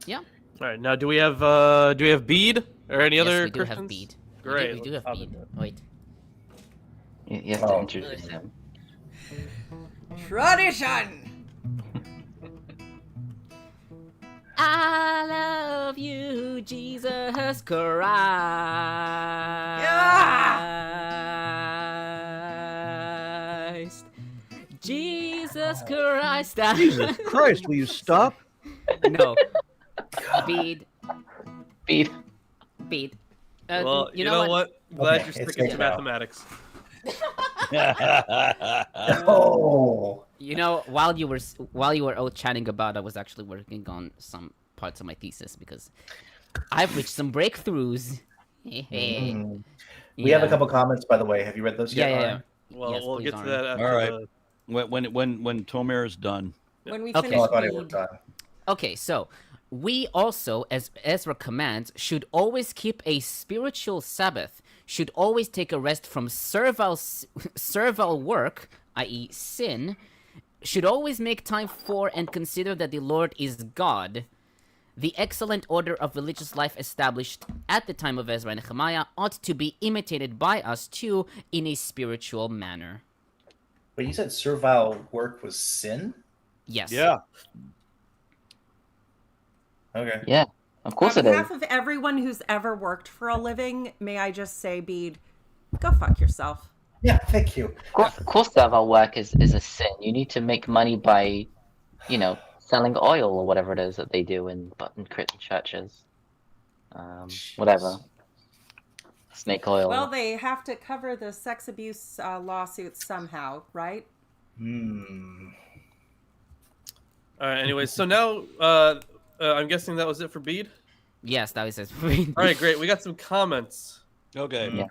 Speaker 4: Yeah.
Speaker 2: All right. Now, do we have bead or any
Speaker 4: Yes,
Speaker 2: other
Speaker 4: we do
Speaker 2: Christians?
Speaker 4: have bead.
Speaker 2: Great.
Speaker 4: We do have bead. Wait.
Speaker 7: You have to introduce him.
Speaker 5: Tradition.
Speaker 4: I love you, Jesus Christ. Jesus Christ.
Speaker 1: Jesus Christ, will you stop?
Speaker 4: No. Bead.
Speaker 7: Bead.
Speaker 4: Bead.
Speaker 2: Well, you know what? Glad
Speaker 3: Okay,
Speaker 2: you're
Speaker 3: it's
Speaker 2: sticking to
Speaker 3: good now.
Speaker 2: mathematics.
Speaker 3: Oh.
Speaker 4: You know, while you were all chatting about, I was actually working on some parts of my thesis because I've reached some breakthroughs.
Speaker 3: Mm. We have a couple comments, by the way. Have you read those yet?
Speaker 4: Yeah.
Speaker 3: Aaron?
Speaker 2: Well,
Speaker 4: Yes,
Speaker 2: we'll
Speaker 4: please,
Speaker 2: get to
Speaker 4: Aaron.
Speaker 2: that after
Speaker 1: All right.
Speaker 2: the...
Speaker 1: When Tomer is done.
Speaker 5: When we
Speaker 4: Okay.
Speaker 5: finish
Speaker 3: Oh, I thought it was
Speaker 5: bead.
Speaker 3: done.
Speaker 4: Okay, so we also, as Ezra commands, should always keep a spiritual Sabbath, should always take a rest from servile work, i.e. sin, should always make time for and consider that the Lord is God. The excellent order of religious life established at the time of Ezra and Nehemiah ought to be imitated by us too in a spiritual manner.
Speaker 3: But you said servile work was sin?
Speaker 4: Yes.
Speaker 1: Yeah.
Speaker 3: Okay.
Speaker 7: Yeah, of course
Speaker 5: On
Speaker 7: it is.
Speaker 5: behalf of everyone who's ever worked for a living, may I just say, Bede, go fuck yourself.
Speaker 3: Yeah, thank you.
Speaker 7: Of course, servile work is a sin. You need to make money by, selling oil or whatever it is that they do in Christian churches. Whatever. Snake oil.
Speaker 5: Well, they have to cover the sex abuse lawsuits somehow, right?
Speaker 3: Hmm.
Speaker 2: All right. Anyways, so now I'm guessing that was it for bead.
Speaker 4: Yes, that was it.
Speaker 2: All right, great. We got some comments.
Speaker 1: Okay.
Speaker 7: Yeah.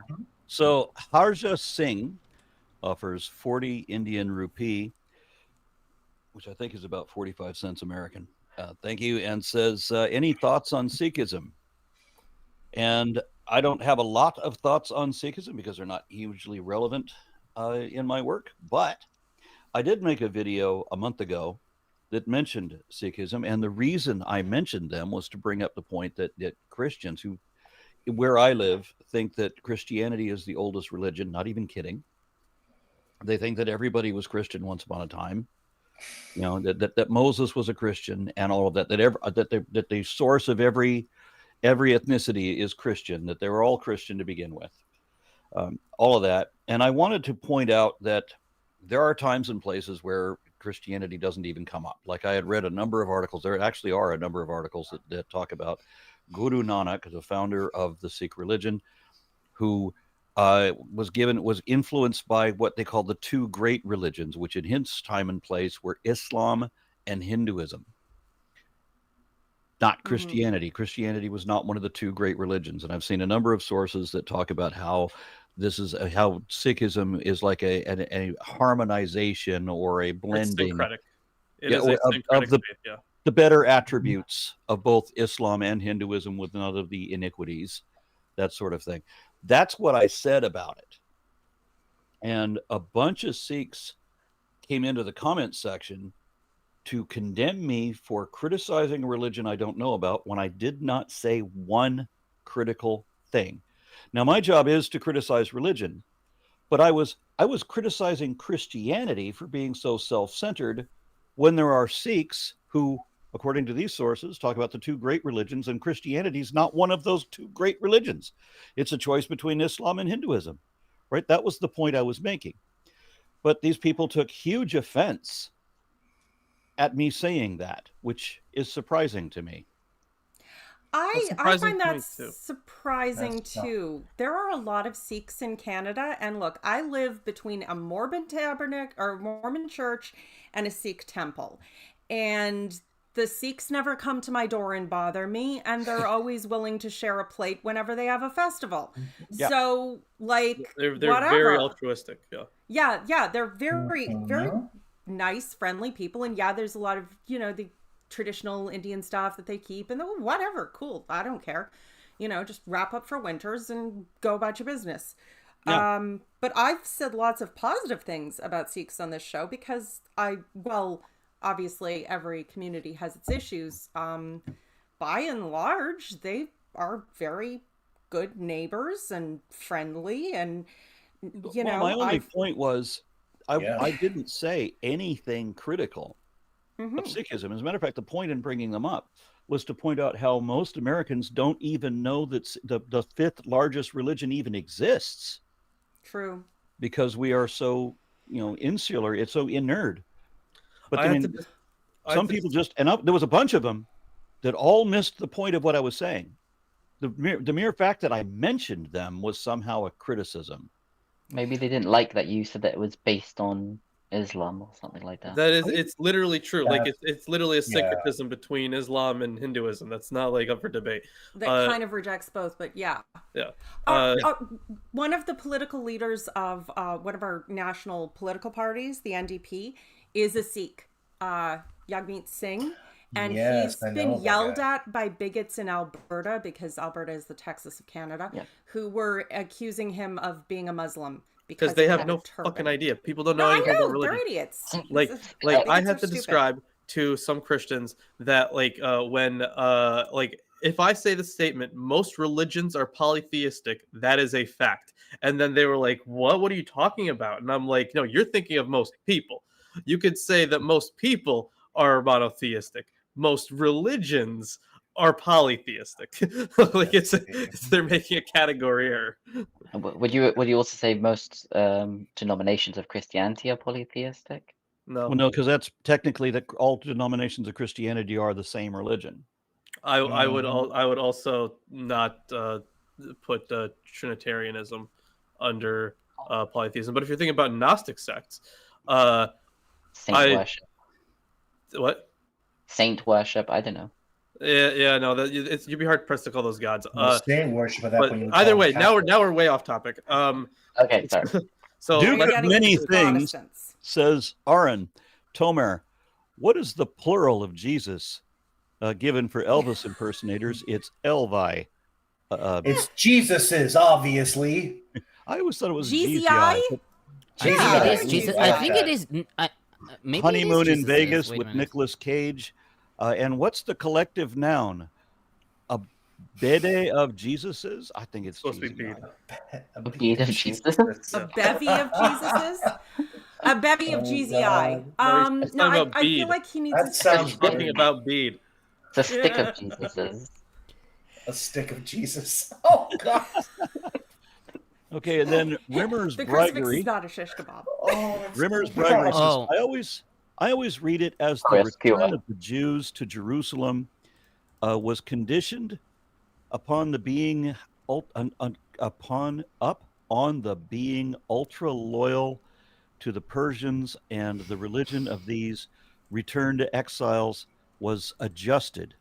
Speaker 1: So Harja Singh offers 40 Indian rupee, which I think is about 45 cents American. Thank you. And says, any thoughts on Sikhism? And I don't have a lot of thoughts on Sikhism because they're not hugely relevant in my work. But I did make a video a month ago that mentioned Sikhism. And the reason I mentioned them was to bring up the point that Christians who, where I live, think that Christianity is the oldest religion. Not even kidding. They think that everybody was Christian once upon a time. That Moses was a Christian and all of that. That the source of every ethnicity is Christian. That they were all Christian to begin with. All of that. And I wanted to point out that there are times and places where Christianity doesn't even come up. Like I had read a number of articles. There actually are a number of articles that talk about Guru Nanak, the founder of the Sikh religion, who was influenced by what they call the two great religions, which in his time and place were Islam and Hinduism, not Christianity. Christianity was not one of the two great religions. And I've seen a number of sources that talk about how how Sikhism is like a harmonization or a blending.
Speaker 2: It's syncretic. It is a syncretic faith, yeah.
Speaker 1: The better attributes of both Islam and Hinduism with none of the iniquities, that sort of thing. That's what I said about it. And a bunch of Sikhs came into the comment section to condemn me for criticizing a religion I don't know about when I did not say one critical thing. Now, my job is to criticize religion, but I was criticizing Christianity for being so self-centered when there are Sikhs who, according to these sources, talk about the two great religions, and Christianity is not one of those two great religions. It's a choice between Islam and Hinduism, right? That was the point I was making. But these people took huge offense at me saying that, which is surprising to me.
Speaker 5: I
Speaker 2: surprising
Speaker 5: find
Speaker 2: to me,
Speaker 5: that
Speaker 2: too.
Speaker 5: surprising
Speaker 3: That's tough.
Speaker 5: too. There are a lot of Sikhs in Canada, and look, I live between a Mormon tabernacle or Mormon church and a Sikh temple, and the Sikhs never come to my door and bother me, and they're always willing to share a plate whenever they have a festival.
Speaker 1: Yeah.
Speaker 5: So, like,
Speaker 2: They're
Speaker 5: whatever.
Speaker 2: very altruistic, yeah.
Speaker 5: Yeah, they're very, very nice, friendly people, and yeah, there's a lot of the traditional Indian stuff that they keep, and whatever, cool, I don't care. Just wrap up for winters and go about your business.
Speaker 1: Yeah.
Speaker 5: But I've said lots of positive things about Sikhs on this show because obviously every community has its issues. By and large, they are very good neighbors and friendly, and
Speaker 1: my only point was
Speaker 3: Yeah.
Speaker 1: I didn't say anything critical
Speaker 5: Mhm.
Speaker 1: of Sikhism. As a matter of fact, the point in bringing them up was to point out how most Americans don't even know that the fifth largest religion even exists,
Speaker 5: True.
Speaker 1: because we are so insular. It's so inert. But
Speaker 2: I
Speaker 1: I
Speaker 2: have
Speaker 1: mean,
Speaker 2: to-
Speaker 1: some people just there was a bunch of them that all missed the point of what I was saying. The mere fact that I mentioned them was somehow a criticism.
Speaker 7: Maybe they didn't like that you said that it was based on Islam or something like that.
Speaker 2: That is, it's literally true. Like
Speaker 3: That's-
Speaker 2: it's literally a
Speaker 3: yeah.
Speaker 2: syncretism between Islam and Hinduism. That's not like up for debate.
Speaker 5: That kind of rejects both, but yeah.
Speaker 2: Yeah.
Speaker 5: One of the political leaders of one of our national political parties, the NDP, is a Sikh, Jagmeet Singh. And
Speaker 3: Yes, I
Speaker 5: he's
Speaker 3: know
Speaker 5: been
Speaker 3: that
Speaker 5: yelled
Speaker 3: guy.
Speaker 5: at by bigots in Alberta, because Alberta is the Texas of Canada,
Speaker 7: Yeah.
Speaker 5: who were accusing him of being a Muslim
Speaker 2: because
Speaker 5: he
Speaker 2: they have
Speaker 5: had
Speaker 2: no
Speaker 5: a turban.
Speaker 2: fucking idea. People don't
Speaker 5: No,
Speaker 2: know
Speaker 5: I
Speaker 2: anything about
Speaker 5: know, they're
Speaker 2: religion.
Speaker 5: idiots.
Speaker 2: Like
Speaker 5: Bigots
Speaker 2: I
Speaker 5: are
Speaker 2: have to
Speaker 5: stupid.
Speaker 2: describe to some Christians that when if I say the statement most religions are polytheistic, that is a fact. And then they were like, what are you talking about? And I'm like, no, you're thinking of most people. You could say that most people are monotheistic. Most religions are polytheistic. Like they're making a category error.
Speaker 7: And would you also say most denominations of Christianity are polytheistic?
Speaker 2: No,
Speaker 1: Well, no, because that's technically that all denominations of Christianity are the same religion.
Speaker 2: I would
Speaker 3: Mhm.
Speaker 2: I would also not put Trinitarianism under polytheism. But if you're thinking about Gnostic sects,
Speaker 7: Saint worship.
Speaker 2: What?
Speaker 7: Saint worship. I don't know.
Speaker 2: Yeah, no, you'd be hard pressed to call those gods.
Speaker 3: Saint worship at that
Speaker 2: But
Speaker 3: point. you would
Speaker 2: either
Speaker 3: call
Speaker 2: way,
Speaker 3: them
Speaker 2: now we're way off topic.
Speaker 7: Okay, sorry.
Speaker 2: So
Speaker 1: Duke
Speaker 5: We're
Speaker 1: of
Speaker 5: getting
Speaker 1: many
Speaker 5: into
Speaker 1: things
Speaker 5: Protestants.
Speaker 1: says Aaron Tomer. What is the plural of Jesus? Given for Elvis impersonators, it's Elvi.
Speaker 3: It's Jesus's, obviously.
Speaker 1: I always thought it was
Speaker 5: GZI?
Speaker 1: GZI. but
Speaker 4: I think
Speaker 5: Yeah,
Speaker 4: it is
Speaker 3: I
Speaker 4: Jesus.
Speaker 3: like
Speaker 4: I think
Speaker 3: that.
Speaker 4: it is. Maybe
Speaker 1: Honeymoon
Speaker 4: it is
Speaker 1: in
Speaker 4: Jesus's.
Speaker 1: Vegas
Speaker 4: Wait a
Speaker 1: with
Speaker 4: minute.
Speaker 1: Nicolas Cage. And what's the collective noun? A bede of Jesus's? I think it's
Speaker 2: supposed to be
Speaker 1: GZI.
Speaker 2: bead.
Speaker 3: A
Speaker 7: bead of Jesus?
Speaker 5: A bevy of Jesuses? A bevy of
Speaker 3: Oh,
Speaker 5: GZI.
Speaker 3: God.
Speaker 2: No, he's
Speaker 5: No,
Speaker 2: talking about
Speaker 5: I feel
Speaker 2: bead.
Speaker 5: like he needs
Speaker 3: That
Speaker 5: to
Speaker 3: sounds
Speaker 5: switch
Speaker 2: Talking
Speaker 3: Bead.
Speaker 2: about bead.
Speaker 7: It's a stick of Jesus's.
Speaker 3: A stick of Jesus. Oh, God.
Speaker 1: Okay, and then Rimmer's
Speaker 5: The crucifix
Speaker 1: bribery.
Speaker 5: is not a shish kebab.
Speaker 3: Oh, that's
Speaker 1: Rimmer's
Speaker 3: so
Speaker 1: bribery
Speaker 3: bad.
Speaker 1: says,
Speaker 4: Oh.
Speaker 1: I always read it as
Speaker 7: Oh,
Speaker 1: the
Speaker 7: yes,
Speaker 1: return
Speaker 7: Kira.
Speaker 1: of the Jews to Jerusalem was conditioned upon the being being ultra loyal to the Persians, and the religion of these returned exiles was adjusted.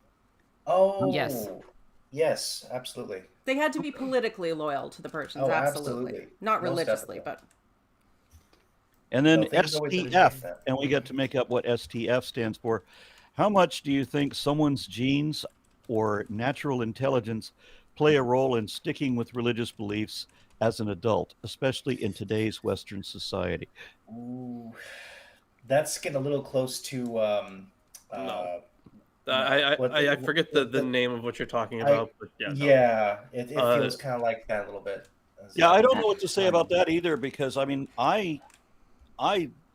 Speaker 3: Oh,
Speaker 4: Yes.
Speaker 3: Yes, absolutely.
Speaker 5: They had to be politically loyal to the Persians,
Speaker 3: Oh,
Speaker 5: absolutely.
Speaker 3: absolutely.
Speaker 5: Not
Speaker 3: Most
Speaker 5: religiously,
Speaker 3: definitely.
Speaker 1: And then
Speaker 3: No, things always didn't
Speaker 1: STF,
Speaker 3: change that.
Speaker 1: and we get to make up what STF stands for. How much do you think someone's genes or natural intelligence play a role in sticking with religious beliefs as an adult, especially in today's Western society?
Speaker 3: Ooh, that's getting a little close to.
Speaker 2: No.
Speaker 3: What the-
Speaker 2: I forget
Speaker 3: what
Speaker 2: the
Speaker 3: the-
Speaker 2: name of what you're talking about, but yeah. no.
Speaker 3: Yeah, it
Speaker 2: Uh,
Speaker 3: feels kind of like that a little bit.
Speaker 1: Yeah, I don't know what to say about that either, because I mean, I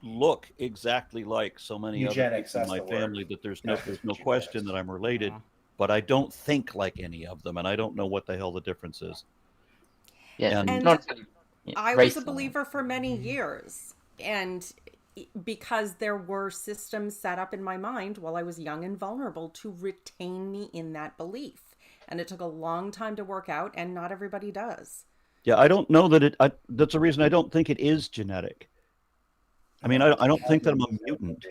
Speaker 1: look exactly like so many
Speaker 3: Eugenics,
Speaker 1: other people in
Speaker 3: that's
Speaker 1: my
Speaker 3: the word.
Speaker 1: family that there's no
Speaker 3: Eugenics.
Speaker 1: question that I'm related, but I don't think like any of them, and I don't know what the hell the difference is.
Speaker 7: Yeah,
Speaker 1: And-
Speaker 7: not
Speaker 5: I
Speaker 7: race
Speaker 5: was a
Speaker 7: or-
Speaker 5: believer for many years, and because there were systems set up in my mind while I was young and vulnerable to retain me in that belief, and it took a long time to work out, and not everybody does.
Speaker 1: Yeah, I don't know that that's the reason I don't think it is genetic. I mean, I don't think that I'm a mutant.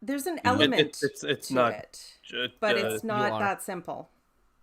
Speaker 5: There's an
Speaker 1: You know,
Speaker 5: element
Speaker 2: it's
Speaker 5: to
Speaker 2: not
Speaker 5: it,
Speaker 2: ju-
Speaker 5: but
Speaker 2: uh,
Speaker 5: it's not
Speaker 4: are.
Speaker 5: that simple.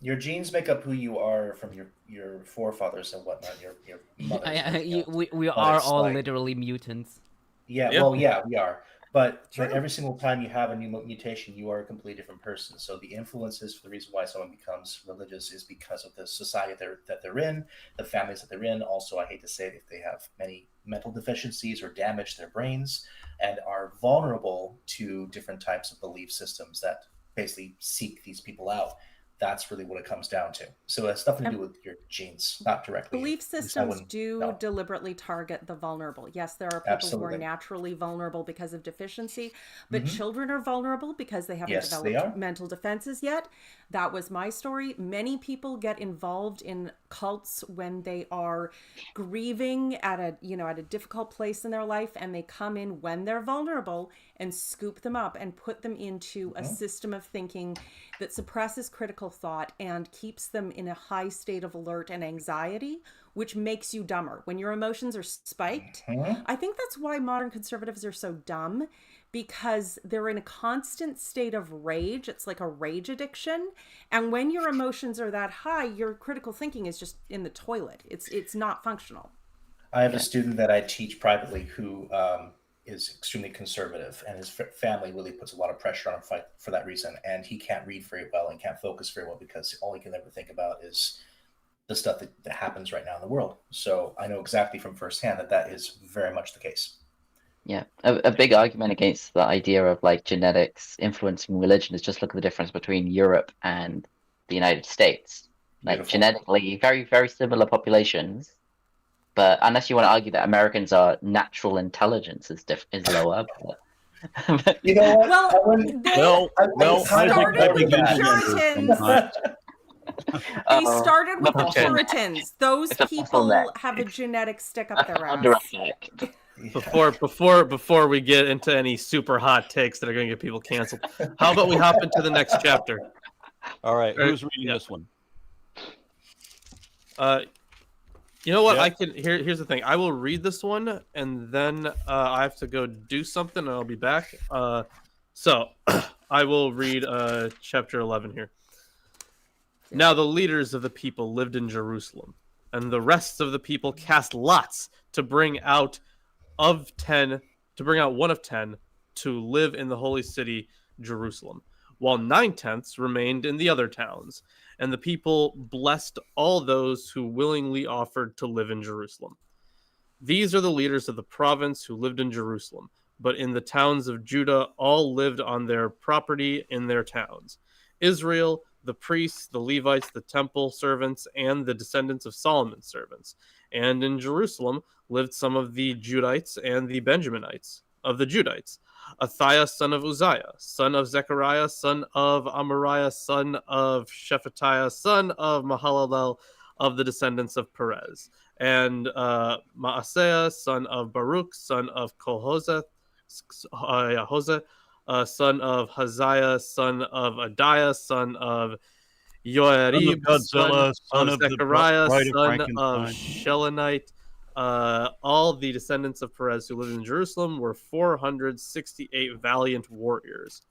Speaker 3: Your genes make up who you are from your forefathers and whatnot. Your mothers.
Speaker 4: We are
Speaker 3: it's
Speaker 4: all
Speaker 3: like-
Speaker 4: literally mutants.
Speaker 3: Yeah,
Speaker 2: Yeah.
Speaker 3: well, yeah, we are. But every single time you have a new mutation, you are a completely different person. So the influences for the reason why someone becomes religious is because of the society that they're in, the families that they're in. Also, I hate to say it, if they have many mental deficiencies or damage their brains and are vulnerable to different types of belief systems that basically seek these people out. That's really what it comes down to. So it has nothing to do with your genes, not directly.
Speaker 5: Belief systems do deliberately target the vulnerable. Yes, there are people who are naturally vulnerable because of deficiency, but children are vulnerable because they haven't developed mental defenses yet. That was my story. Many people get involved in cults when they are grieving at a difficult place in their life, and they come in when they're vulnerable and scoop them up and put them into a system of thinking that suppresses critical thought and keeps them in a high state of alert and anxiety, which makes you dumber. When your emotions are spiked, I think that's why modern conservatives are so dumb, because they're in a constant state of rage. It's like a rage addiction. And when your emotions are that high, your critical thinking is just in the toilet. It's not functional.
Speaker 3: I have a student that I teach privately who is extremely conservative, and his family really puts a lot of pressure on him for that reason. And he can't read very well and can't focus very well because all he can ever think about is the stuff that happens right now in the world. So I know exactly from firsthand that is very much the case.
Speaker 7: Yeah, a big argument against the idea of like genetics influencing religion is just look at the difference between Europe and the United States. Like
Speaker 3: Beautiful.
Speaker 7: Genetically, very, very similar populations. But unless you want to argue that Americans are natural intelligence is lower. But...
Speaker 3: You know what?
Speaker 5: They started with the Puritans. They started with the Puritans. Those people have a genetic stick up their ass.
Speaker 2: Before we get into any super hot takes that are going to get people canceled, how about we hop into the next chapter?
Speaker 1: All right, who's reading this one?
Speaker 2: You know what? I can. Here's the thing. I will read this one, and then I have to go do something, and I'll be back. So I will read chapter 11 here. Now the leaders of the people lived in Jerusalem, and the rest of the people cast lots to bring out one of 10 to live in the holy city, Jerusalem, while 9/10 remained in the other towns. And the people blessed all those who willingly offered to live in Jerusalem. These are the leaders of the province who lived in Jerusalem, but in the towns of Judah all lived on their property in their towns. Israel, the priests, the Levites, the temple servants, and the descendants of Solomon's servants. And in Jerusalem lived some of the Judites and the Benjaminites of the Judites. Athiah, son of Uzziah, son of Zechariah, son of Amariah, son of Shephatiah, son of Mahalalel, of the descendants of Perez. And Maaseiah, son of Baruch, son of Hoseh, son of Haziah, son of Adiah, son of Yoarib, son of Zechariah, son of Shelonite. All the descendants of Perez who lived in Jerusalem were 468 valiant warriors.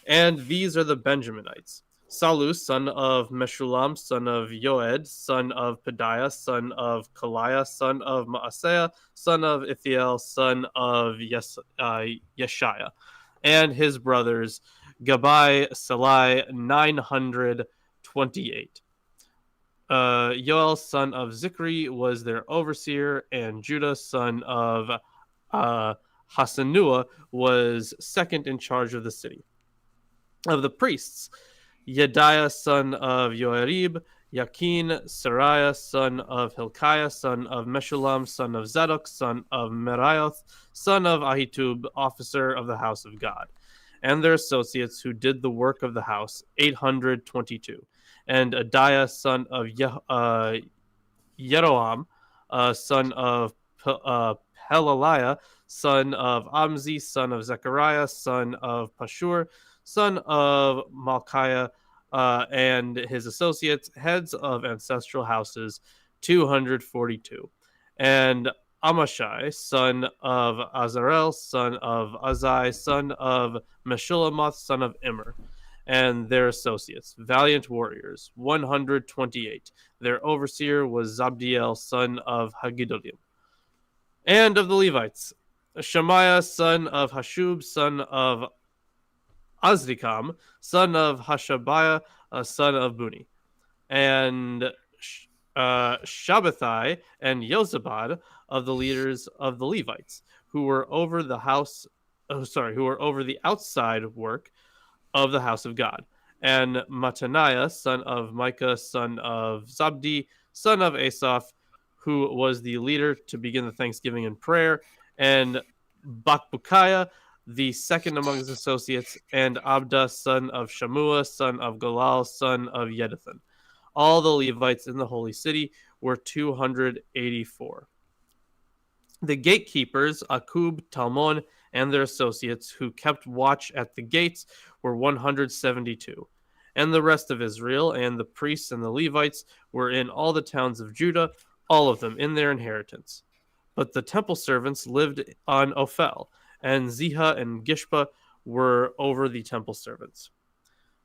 Speaker 2: And these are the Benjaminites. Salus, son of Meshulam, son of Yoed, son of Pedaiah, son of Kaliah, son of Maaseiah, son of Ithiel, son of Yeshaiah, and his brothers, Gabai, Salai, 928. Yoel, son of Zikri, was their overseer, and Judah, son of Hasanua, was second in charge of the city. Of the priests, Yediah, son of Yoarib, Yakin, Sariah, son of Hilkiah, son of Meshulam, son of Zadok, son of Meraioth, son of Ahituv, officer of the house of God, and their associates who did the work of the house, 822. And Adiah, son of Yeroham, son of Pelaliah, son of Amzi, son of Zechariah, son of Pashur, son of Malchiah, and his associates, heads of ancestral houses, 242. And Amashai, son of Azarel, son of Azai, son of Meshulamoth, son of Immer, and their associates, valiant warriors, 128. Their overseer was Zabdiel, son of Hagidolim. And of the Levites, Shemaiah, son of Hashub, son of Azrikam, son of Hashabiah, son of Buni, and Shabbathai and Yozabad of the leaders of the Levites, who were over the outside work of the house of God, and Mattaniah, son of Micah, son of Zabdi, son of Asaph, who was the leader to begin the thanksgiving and prayer, and Bakbukiah, the second among his associates, and Abda, son of Shamua, son of Galal, son of Yeduthan. All the Levites in the holy city were 284. The gatekeepers, Akub, Talmon, and their associates who kept watch at the gates were 172. And the rest of Israel and the priests and the Levites were in all the towns of Judah, all of them in their inheritance. But the temple servants lived on Ophel, and Ziha and Gishpa were over the temple servants.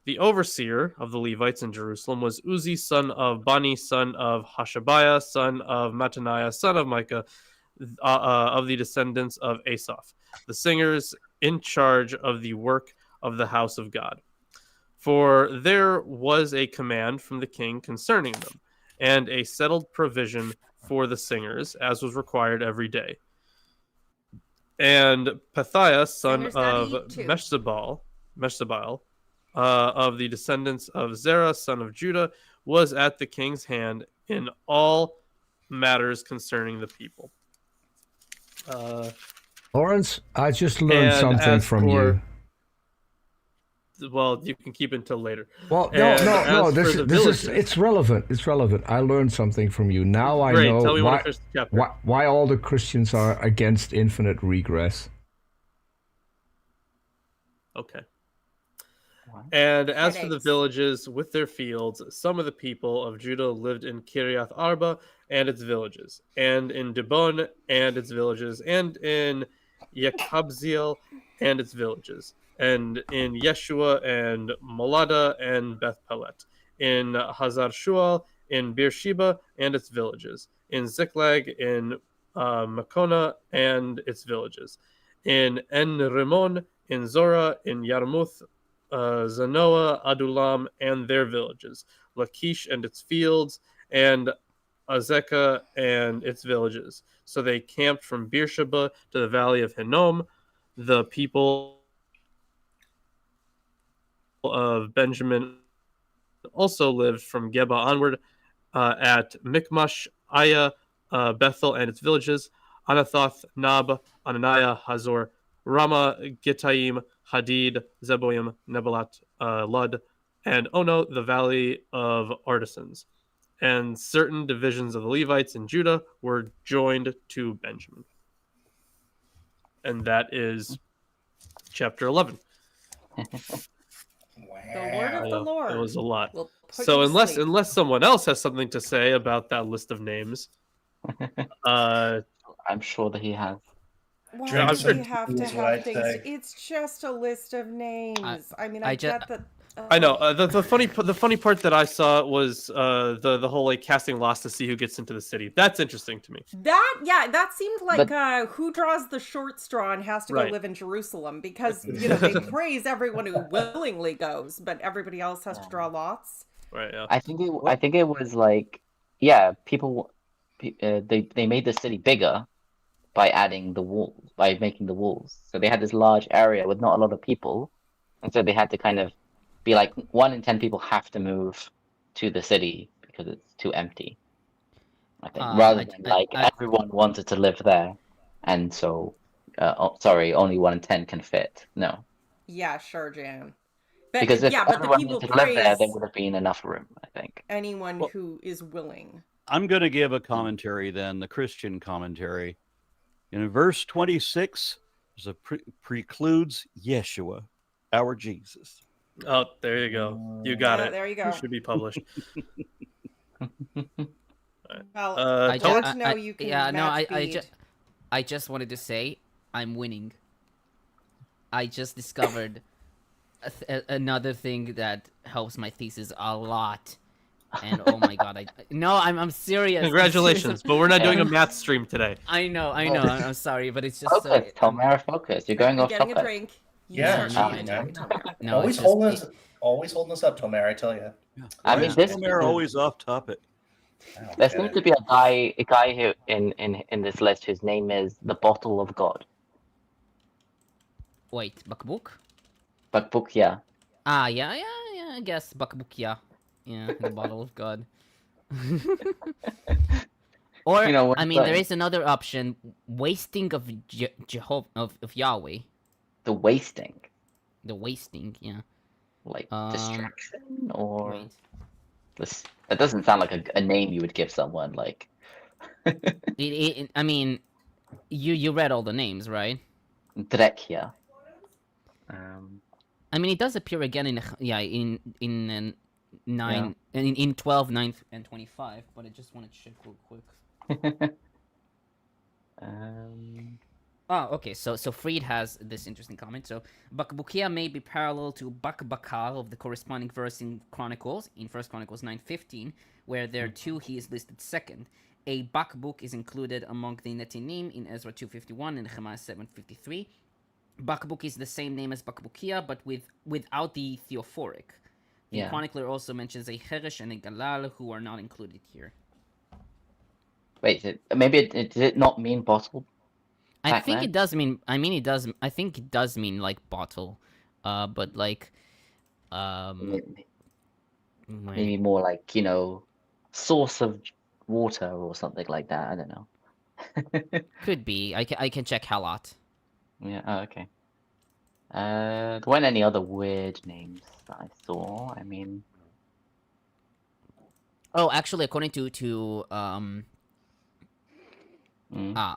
Speaker 2: The overseer of the Levites in Jerusalem was Uzi, son of Bani, son of Hashabiah, son of Mattaniah, son of Micah, of the descendants of Asaph, the singers in charge of the work of the house of God. For there was a command from the king concerning them, and a settled provision for the singers, as was required every day. And Pethiah, son
Speaker 5: Singers gotta
Speaker 2: of
Speaker 5: eat too.
Speaker 2: Meshzabal, of the descendants of Zerah, son of Judah, was at the king's hand in all matters concerning the people.
Speaker 6: Lawrence, I just learned
Speaker 2: And
Speaker 6: something
Speaker 2: as
Speaker 6: from
Speaker 2: for-
Speaker 6: you.
Speaker 2: Well, you can keep it until later.
Speaker 6: Well,
Speaker 2: And
Speaker 6: no.
Speaker 2: as
Speaker 6: This
Speaker 2: for the
Speaker 6: is
Speaker 2: villages-
Speaker 6: it's relevant. It's relevant. I learned something from you. Now I
Speaker 2: Great,
Speaker 6: know
Speaker 2: tell me when I finish the chapter.
Speaker 6: why all the Christians are against infinite regress.
Speaker 2: Okay. And as for the
Speaker 5: Headaches.
Speaker 2: villages with their fields, some of the people of Judah lived in Kiriath Arba and its villages, and in Dibon and its villages, and in Yekabziel and its villages, and in Yeshua and Molada and Beth Pelet, in Hazar Shual, in Beersheba and its villages, in Ziklag, in Makona and its villages, in En Rimon, in Zorah, in Yarmuth, Zanoah, Adulam, and their villages, Lachish and its fields, and Azekah and its villages. So they camped from Beersheba to the valley of Hinnom. The people of Benjamin also lived from Geba onward at Michmash, Aya, Bethel and its villages, Anathoth, Nab, Ananiah, Hazor, Rama, Gittaim, Hadid, Zeboim, Nebalat, Lud, and Ono, the valley of artisans. And certain divisions of the Levites in Judah were joined to Benjamin. And that is chapter 11.
Speaker 5: The word of the Lord.
Speaker 2: That was a lot.
Speaker 5: will put
Speaker 2: So
Speaker 5: you to sleep.
Speaker 2: unless someone else has something to say about that list of names,
Speaker 7: I'm sure that he has.
Speaker 5: Why
Speaker 3: Drink
Speaker 5: do we
Speaker 2: some
Speaker 5: have
Speaker 3: tea
Speaker 5: to
Speaker 3: is what
Speaker 5: have
Speaker 3: I'd
Speaker 5: things?
Speaker 3: say.
Speaker 5: It's just a list of names. I mean,
Speaker 4: I
Speaker 5: I
Speaker 4: ju-
Speaker 5: get that.
Speaker 2: I know the funny part that I saw was the whole like casting lots to see who gets into the city. That's interesting to me.
Speaker 5: That seemed like
Speaker 7: But-
Speaker 5: who draws the short straw and has to
Speaker 2: Right.
Speaker 5: go live in Jerusalem, because they praise everyone who willingly goes, but everybody else has to draw lots.
Speaker 2: Right? Yeah.
Speaker 7: I think it was like, people, they made the city bigger by adding the walls, by making the walls. So they had this large area with not a lot of people, and so they had to kind of be like 1 in 10 people have to move to the city because it's too empty. I think rather than everyone wanted to live there, and so only 1 in 10 can fit. No,
Speaker 5: Yeah, sure, Jan. But,
Speaker 7: because if
Speaker 5: but the
Speaker 7: everyone
Speaker 5: people
Speaker 7: wanted to live there, there
Speaker 5: praise
Speaker 7: would have been enough room. I think.
Speaker 5: anyone
Speaker 1: Well-
Speaker 5: who is willing.
Speaker 1: I'm going to give a commentary then, the Christian commentary. In verse 26, there's a precludes Yeshua, our Jesus.
Speaker 2: Oh, there you go. You got
Speaker 5: Yeah,
Speaker 2: it.
Speaker 5: there you go.
Speaker 2: It should be published.
Speaker 5: Well,
Speaker 2: I
Speaker 5: glad
Speaker 2: ju-
Speaker 5: to know you can
Speaker 4: I just wanted to say I'm winning. I just discovered another thing that helps my thesis a lot. And oh my god, I'm serious.
Speaker 2: Congratulations, but we're not doing a math stream today.
Speaker 4: I know. I'm sorry, but it's just
Speaker 7: Focus, Tomer, focus. You're going off
Speaker 5: Getting
Speaker 7: topic.
Speaker 5: a drink. You
Speaker 3: Yeah,
Speaker 5: start
Speaker 3: geez,
Speaker 5: getting a
Speaker 3: man.
Speaker 5: drink, Tomer.
Speaker 4: No,
Speaker 3: always holding us up, Tomer. I tell you.
Speaker 7: I
Speaker 1: Why
Speaker 7: mean,
Speaker 1: is
Speaker 7: this
Speaker 1: Homer
Speaker 7: is-
Speaker 1: always off topic.
Speaker 7: There seems to be a guy who in this list whose name is the Bottle of God.
Speaker 4: Wait, Bakbuk?
Speaker 7: Bakbuk, yeah.
Speaker 4: Ah, yeah, I guess Bakbuk, yeah. Yeah, the bottle of God. Or,
Speaker 7: You know what
Speaker 4: I
Speaker 7: I'm
Speaker 4: mean, there
Speaker 7: saying?
Speaker 4: is another option, wasting of Jehovah, of Yahweh.
Speaker 7: The wasting,
Speaker 4: The wasting, yeah.
Speaker 7: like
Speaker 4: Um,
Speaker 7: distraction, or
Speaker 4: Wait.
Speaker 7: this. That doesn't sound like a name you would give someone. Like,
Speaker 4: I mean, you read all the names, right?
Speaker 7: Drekia.
Speaker 4: I mean, it does appear again in 9, in 12, 9, and 25, but I just want to check real quick. Oh, okay. So Fried has this interesting comment. So Bakbukia may be parallel to Bakbakar of the corresponding verse in Chronicles, in 1 Chronicles 9:15, where there too he is listed second. A Bakbuk is included among the Netinim in Ezra 2:51 and Nehemiah 7:53. Bakbuk is the same name as Bakbukia, but without the theophoric. The
Speaker 7: Yeah.
Speaker 4: chronicler also mentions a Heresh and a Galal who are not included here.
Speaker 7: Wait, did it not mean bottle?
Speaker 4: I
Speaker 7: Back
Speaker 4: think
Speaker 7: then?
Speaker 4: it does mean. I mean, it does. I think it does mean like bottle, but like,
Speaker 7: Maybe more like, source of water or something like that. I don't know.
Speaker 4: could be. I can check Halat.
Speaker 7: Yeah. Oh, okay. There weren't any other weird names that I saw. I mean,
Speaker 4: Oh, actually, according to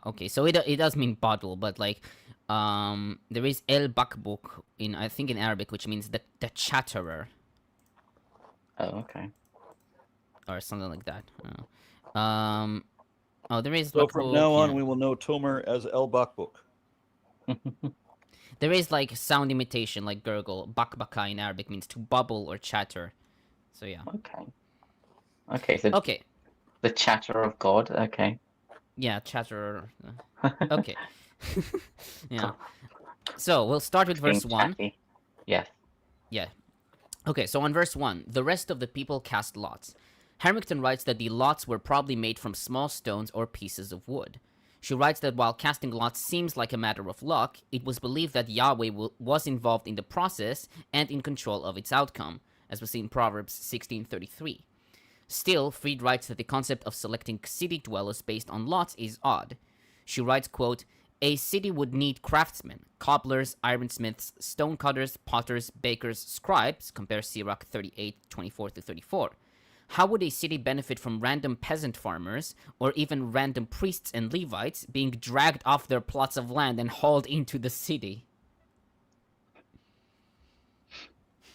Speaker 4: okay, so it does mean bottle, but like, there is El Bakbuk in, I think, in Arabic, which means the chatterer
Speaker 7: oh, okay.
Speaker 4: or something like that. Oh, there is.
Speaker 1: So from now on,
Speaker 4: yeah.
Speaker 1: we will know Tomer as El Bakbuk.
Speaker 4: There is like sound imitation, like gurgle. Bakbaka in Arabic means to bubble or chatter. So yeah.
Speaker 7: Okay. Okay. So
Speaker 4: Okay.
Speaker 7: the chatter of God. Okay.
Speaker 4: Yeah, chatter. Okay. Yeah. So we'll start with verse
Speaker 7: Being
Speaker 4: 1.
Speaker 7: chatty. Yes.
Speaker 4: Yeah. Okay, so on verse 1, the rest of the people cast lots. Harrington writes that the lots were probably made from small stones or pieces of wood. She writes that while casting lots seems like a matter of luck, it was believed that Yahweh was involved in the process and in control of its outcome, as we see in Proverbs 16:33. Still, Fried writes that the concept of selecting city dwellers based on lots is odd. She writes, quote, "A city would need craftsmen, cobblers, ironsmiths, stonecutters, potters, bakers, scribes," compare Sirach 38:24-34. How would a city benefit from random peasant farmers, or even random priests and Levites being dragged off their plots of land and hauled into the city?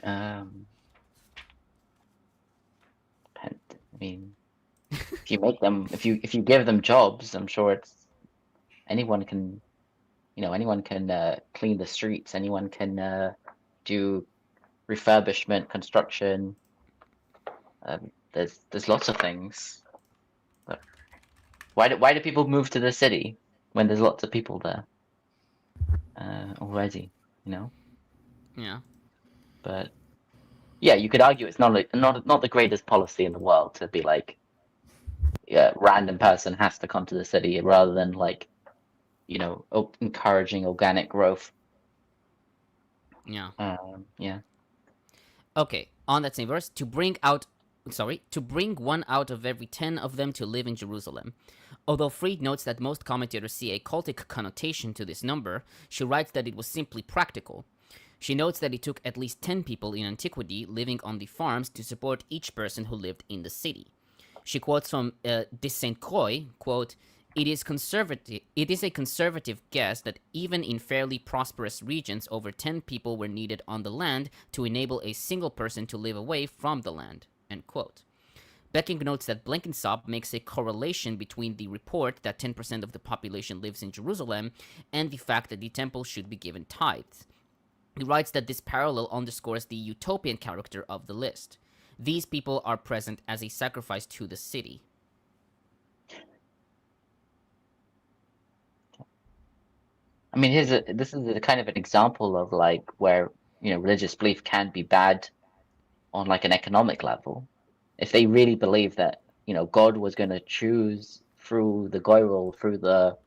Speaker 7: I mean, if you make them, if you give them jobs, I'm sure it's anyone can, clean the streets. Anyone can do refurbishment, construction. There's lots of things. But why do people move to the city when there's lots of people there already?
Speaker 4: Yeah.
Speaker 7: But yeah, you could argue it's not the greatest policy in the world to be like, yeah, random person has to come to the city rather than like, encouraging organic growth.
Speaker 4: Yeah.
Speaker 7: Yeah.
Speaker 4: Okay, on that same verse, to bring one out of every 10 of them to live in Jerusalem. Although Fried notes that most commentators see a cultic connotation to this number, she writes that it was simply practical. She notes that it took at least 10 people in antiquity living on the farms to support each person who lived in the city. She quotes from de Saint Croix, quote, It is a conservative guess that even in fairly prosperous regions, over 10 people were needed on the land to enable a single person to live away from the land," end quote. Becking notes that Blenkinsop makes a correlation between the report that 10% of the population lives in Jerusalem and the fact that the temple should be given tithes. He writes that this parallel underscores the utopian character of the list. These people are present as a sacrifice to the city.
Speaker 7: I mean, this is a kind of an example of like where religious belief can be bad on like an economic level. If they really believe that God was going to choose through the goyrel, through the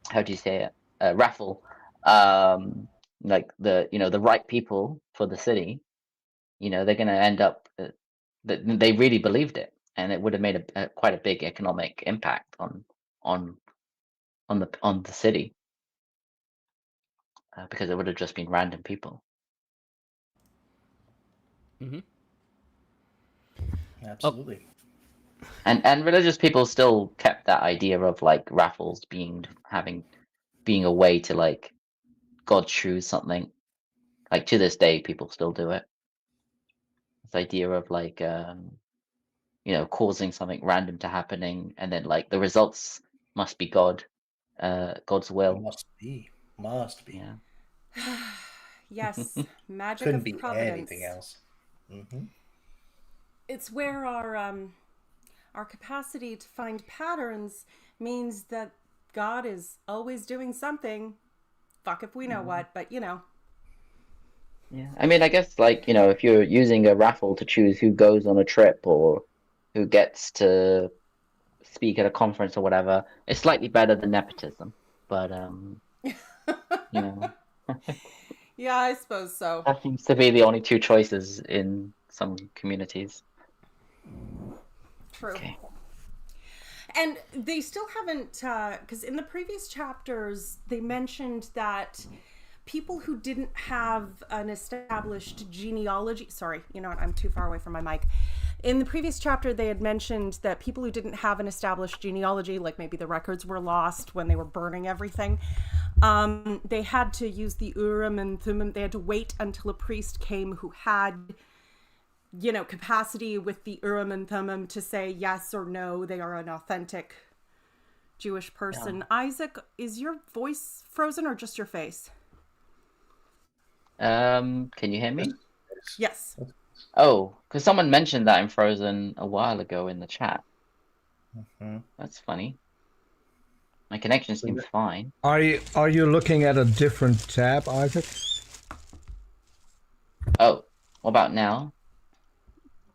Speaker 7: how do you say it, raffle, like the right people for the city, they're going to end up that they really believed it, and it would have made quite a big economic impact on the city, because it would have just been random people.
Speaker 4: Mm-hmm.
Speaker 3: Absolutely.
Speaker 7: And religious people still kept that idea of like raffles being a way to like God choose something. Like to this day, people still do it. This idea of like causing something random to happening, and then like the results must be God's will.
Speaker 3: Must be.
Speaker 7: Yeah.
Speaker 5: Yes, magic
Speaker 3: Couldn't
Speaker 5: of
Speaker 3: be
Speaker 5: providence.
Speaker 3: anything else. Mm-hmm.
Speaker 5: It's where our capacity to find patterns means that God is always doing something. Fuck if we know what, but
Speaker 7: Yeah. I mean, I guess like, if you're using a raffle to choose who goes on a trip or who gets to speak at a conference or whatever, it's slightly better than nepotism. But
Speaker 5: yeah, I suppose so.
Speaker 7: that seems to be the only two choices in some communities.
Speaker 5: True.
Speaker 7: Okay.
Speaker 5: And they still haven't, because in the previous chapters, they mentioned that people who didn't have an established genealogy, sorry, you know what, I'm too far away from my mic. In the previous chapter, they had mentioned that people who didn't have an established genealogy, like maybe the records were lost when they were burning everything, they had to use the Urim and Thummim. They had to wait until a priest came who had capacity with the Urim and Thummim to say yes or no, they are an authentic Jewish person. Yeah. Isaac, is your voice frozen or just your face?
Speaker 7: Can you hear me?
Speaker 5: Yes.
Speaker 7: Oh, because someone mentioned that I'm frozen a while ago in the chat.
Speaker 3: Mm-hmm.
Speaker 7: That's funny. My connection seems fine.
Speaker 6: Are you looking at a different tab, Isaac?
Speaker 7: Oh, what about now?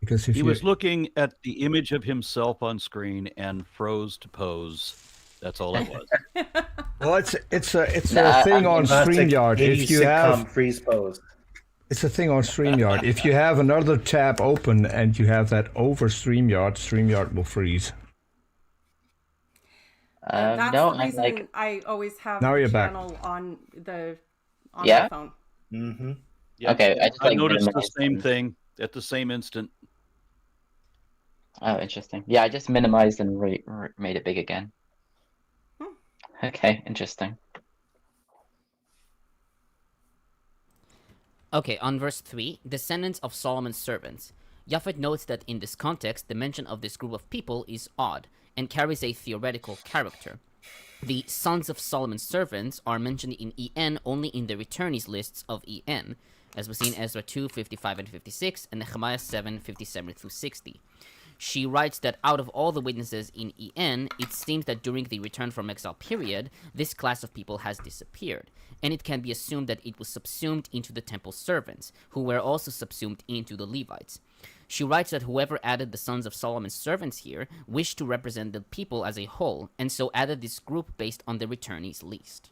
Speaker 6: Because if
Speaker 1: he was looking at the image of himself on screen and froze to pose. That's all it was.
Speaker 6: Well, it's a thing on StreamYard. If you have
Speaker 3: freeze pose.
Speaker 6: It's a thing on StreamYard. If you have another tab open and you have that over StreamYard, StreamYard will freeze.
Speaker 5: That's
Speaker 7: no,
Speaker 5: the reason I always have
Speaker 6: now
Speaker 5: the channel on my phone.
Speaker 3: Mm-hmm.
Speaker 1: Yep.
Speaker 7: Okay,
Speaker 1: I noticed the same thing at the same instant.
Speaker 7: Oh, interesting. Yeah, I just minimized and made it big again. Okay, interesting.
Speaker 4: Okay, on verse 3, descendants of Solomon's servants. Japhet notes that in this context, the mention of this group of people is odd and carries a theoretical character. The sons of Solomon's servants are mentioned in EN only in the returnees lists of EN, as was seen in Ezra 2, 55 and 56, and Nehemiah 7, 57 through 60. She writes that out of all the witnesses in EN, it seems that during the return from exile period, this class of people has disappeared, and it can be assumed that it was subsumed into the temple servants, who were also subsumed into the Levites. She writes that whoever added the sons of Solomon's servants here wished to represent the people as a whole, and so added this group based on the returnees list.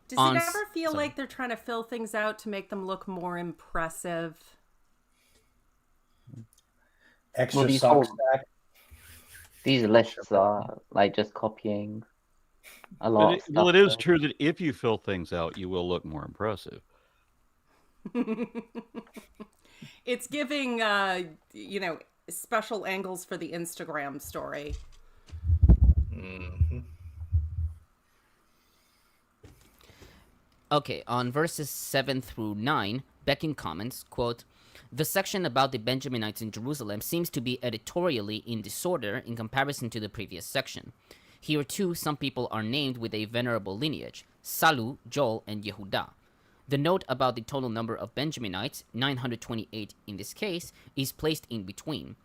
Speaker 5: Does it ever feel like they're trying to fill things out to make them look more impressive?
Speaker 3: Extra sock stack.
Speaker 7: These lists are like just copying a lot of stuff.
Speaker 1: Well, it is true that if you fill things out, you will look more impressive.
Speaker 5: It's giving, special angles for the Instagram story.
Speaker 3: Mm-hmm.
Speaker 4: Okay, on verses 7 through 9, Becking comments, quote, "The section about the Benjaminites in Jerusalem seems to be editorially in disorder in comparison to the previous section. Here, too, some people are named with a venerable lineage, Salu, Joel, and Yehudah. The note about the total number of Benjaminites, 928 in this case, is placed in between.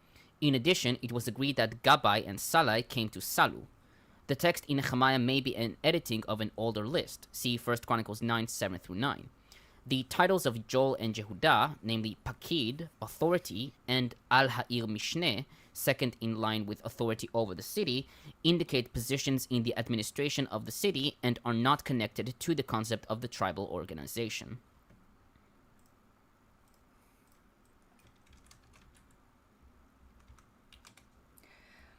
Speaker 4: In addition, it was agreed that Gabbai and Salai came to Salu. The text in Nehemiah may be an editing of an older list. See 1 Chronicles 9, 7-9. The titles of Joel and Yehudah, namely Pakid, authority, and Al-Ha'ir Mishneh, second in line with authority over the city, indicate positions in the administration of the city and are not connected to the concept of the tribal organization.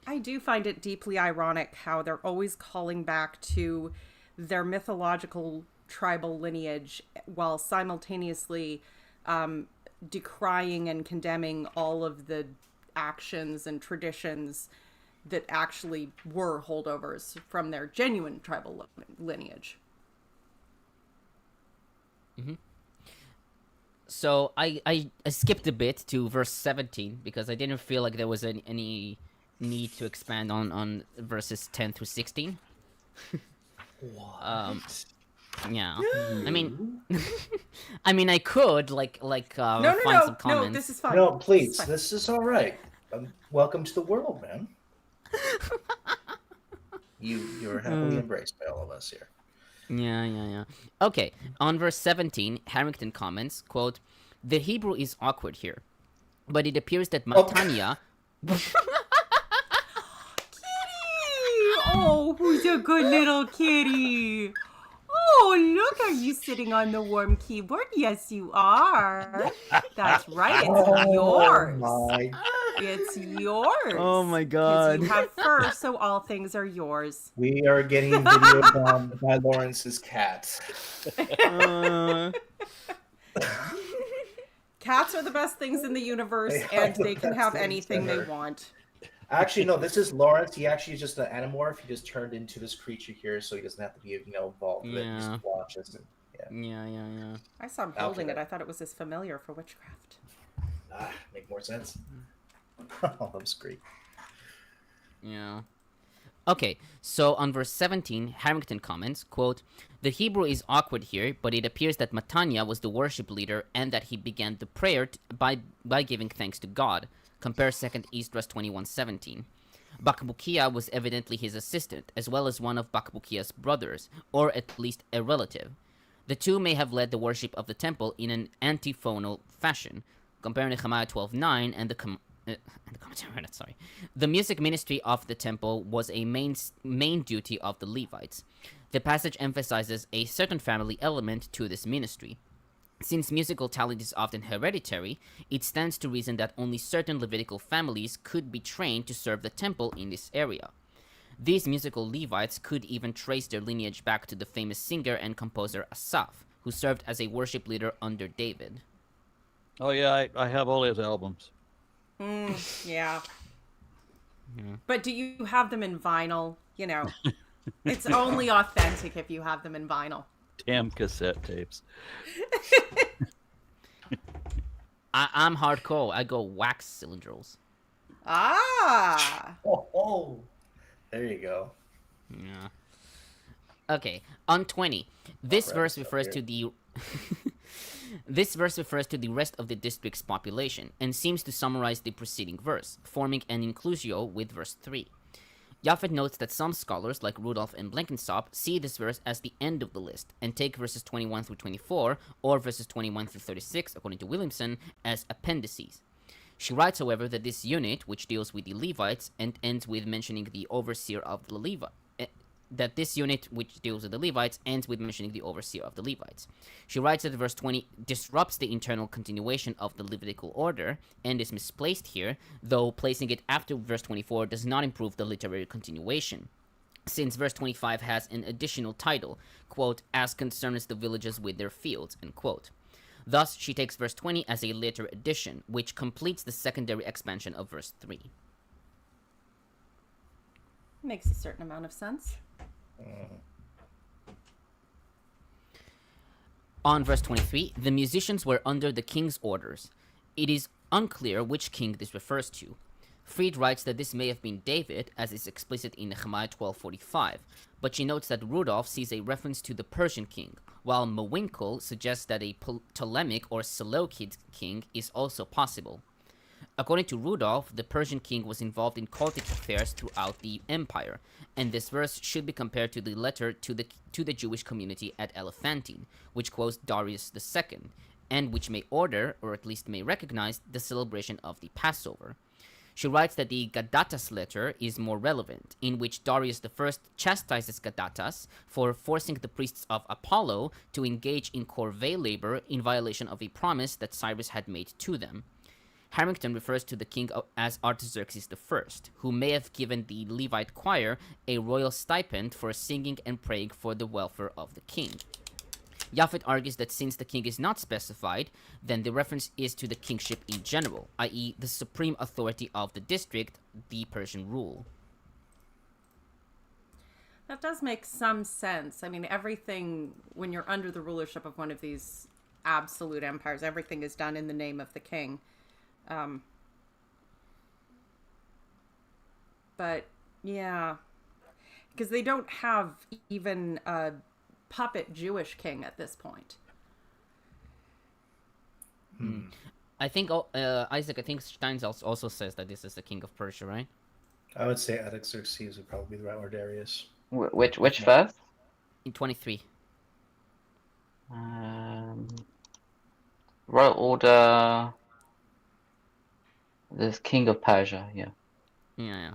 Speaker 5: I do find it deeply ironic how they're always calling back to their mythological tribal lineage while simultaneously decrying and condemning all of the actions and traditions that actually were holdovers from their genuine tribal lineage.
Speaker 4: Mm-hmm. So I skipped a bit to verse 17 because I didn't feel like there was any need to expand on verses 10 through 16.
Speaker 3: What?
Speaker 4: Yeah. I mean I could find some comments.
Speaker 5: No, this is fine.
Speaker 3: No, please. This is all right. Welcome to the world, man. You're happily embraced by all of us here.
Speaker 4: Yeah. Okay, on verse 17, Harrington comments, quote, "The Hebrew is awkward here, but it appears that Matanya..."
Speaker 5: Oh, who's a good little kitty? Oh, look, are you sitting on the warm keyboard? Yes, you are. That's right, it's yours.
Speaker 3: My.
Speaker 5: It's yours.
Speaker 4: Oh my
Speaker 5: 'Cause
Speaker 4: god.
Speaker 5: you have fur, so all things are yours.
Speaker 3: We are getting video bombed by Lawrence's cat.
Speaker 5: Cats are the best things in the universe, and they can have anything they want.
Speaker 3: Actually, no, this is Lawrence. He actually is just an anamorph. He just turned into this creature here, so he doesn't have to be, involved with it. He
Speaker 4: Yeah.
Speaker 3: just watches and
Speaker 4: Yeah.
Speaker 5: I saw him holding it. I thought it was his familiar for witchcraft.
Speaker 3: Make more sense. Oh, that was great.
Speaker 4: Yeah. Okay, so on verse 17, Harrington comments, quote, "The Hebrew is awkward here, but it appears that Matanya was the worship leader and that he began the prayer by giving thanks to God. Compare 2nd Esdras 21:17. Bakbukia was evidently his assistant, as well as one of Bakbukia's brothers, or at least a relative. The two may have led the worship of the temple in an antiphonal fashion. Compare Nehemiah 12:9 and the commentary. Sorry. The music ministry of the temple was a main duty of the Levites. The passage emphasizes a certain family element to this ministry. Since musical talent is often hereditary, it stands to reason that only certain Levitical families could be trained to serve the temple in this area. These musical Levites could even trace their lineage back to the famous singer and composer Asaph, who served as a worship leader under David."
Speaker 1: Oh yeah, I have all his albums.
Speaker 5: Yeah. But do you have them in vinyl? It's only authentic if you have them in vinyl.
Speaker 1: Damn cassette tapes.
Speaker 4: I'm hardcore. I go wax cylinders.
Speaker 5: Ah.
Speaker 3: Oh, there you go.
Speaker 4: Yeah. Okay, on 20. This verse refers to the This verse refers to the rest of the district's population and seems to summarize the preceding verse, forming an inclusio with verse 3. Japhet notes that some scholars, like Rudolph and Blenkinsop, see this verse as the end of the list and take verses 21 through 24 or verses 21 through 36, according to Williamson, as appendices. She writes, however, that this unit, which deals with the Levites and ends with mentioning the overseer of the Levites, ends with mentioning the overseer of the Levites. She writes that verse 20 disrupts the internal continuation of the Levitical order and is misplaced here, though placing it after verse 24 does not improve the literary continuation, since verse 25 has an additional title, quote, "as concerns the villages with their fields," end quote. Thus, she takes verse 20 as a later addition, which completes the secondary expansion of verse 3.
Speaker 5: Makes a certain amount of sense.
Speaker 4: On verse 23, the musicians were under the king's orders. It is unclear which king this refers to. Fried writes that this may have been David, as is explicit in Nehemiah 12:45, but she notes that Rudolph sees a reference to the Persian king, while Mowinkel suggests that a Ptolemaic or Seleucid king is also possible. According to Rudolph, the Persian king was involved in cultic affairs throughout the empire, and this verse should be compared to the letter to the Jewish community at Elephantine, which quotes Darius II, and which may order, or at least may recognize, the celebration of the Passover. She writes that the Gadatas letter is more relevant, in which Darius I chastises Gadatas for forcing the priests of Apollo to engage in corvée labor in violation of a promise that Cyrus had made to them. Harrington refers to the king as Artaxerxes I, who may have given the Levite choir a royal stipend for singing and praying for the welfare of the king. Japhet argues that since the king is not specified, then the reference is to the kingship in general, i.e. the supreme authority of the district, the Persian rule.
Speaker 5: That does make some sense. I mean, everything, when you're under the rulership of one of these absolute empires, everything is done in the name of the king. But, yeah. Because they don't have even a puppet Jewish king at this point.
Speaker 4: I think, Isaac, I think Steinsaltz also says that this is the king of Persia, right?
Speaker 3: I would say Artaxerxes would probably be the right word, Darius.
Speaker 7: Which verse?
Speaker 4: In 23.
Speaker 7: Royal order. This king of Persia, yeah.
Speaker 4: Yeah.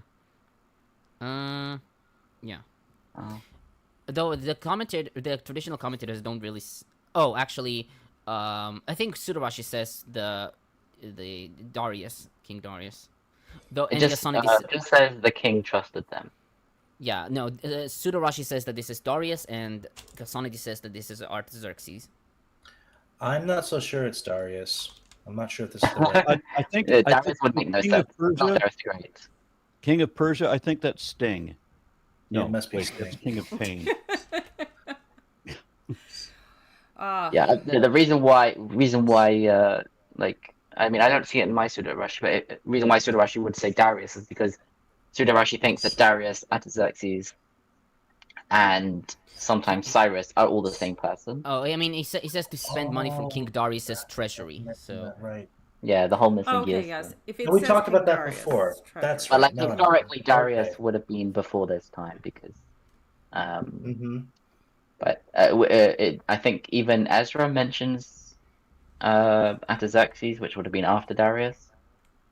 Speaker 4: Yeah.
Speaker 7: Oh.
Speaker 4: Though the traditional commentators don't really. Actually, I think Sudarashi says the Darius, King Darius. Though
Speaker 7: It just says the king trusted them.
Speaker 4: Yeah, no. Sudarashi says that this is Darius, and Gassanidi says that this is Artaxerxes.
Speaker 3: I'm not so sure it's Darius. I'm not sure if this is the right.
Speaker 1: I think
Speaker 7: Darius would make no
Speaker 1: King
Speaker 7: sense.
Speaker 1: of Persia.
Speaker 7: Not Darius the Great.
Speaker 1: King of Persia, I think that's Sting. No,
Speaker 3: it must be
Speaker 1: wait,
Speaker 3: Sting.
Speaker 1: that's King of Pain.
Speaker 7: Yeah, the reason why, like, I mean, I don't see it in my Sudarashi, but the reason why Sudarashi would say Darius is because Sudarashi thinks that Darius, Artaxerxes, and sometimes Cyrus are all the same person.
Speaker 4: Oh, I mean, he says to spend money from King Darius's treasury. So
Speaker 3: Right.
Speaker 7: Yeah, the whole missing
Speaker 5: Okay,
Speaker 7: years.
Speaker 5: yes. If it
Speaker 3: We
Speaker 5: says
Speaker 3: talked
Speaker 5: King
Speaker 3: about that
Speaker 5: Darius,
Speaker 3: before.
Speaker 5: treasure.
Speaker 3: That's
Speaker 7: But like
Speaker 3: right. No,
Speaker 7: historically, Darius
Speaker 3: Okay.
Speaker 7: would have been before this time because,
Speaker 3: Mm-hmm.
Speaker 7: but I think even Ezra mentions Artaxerxes, which would have been after Darius.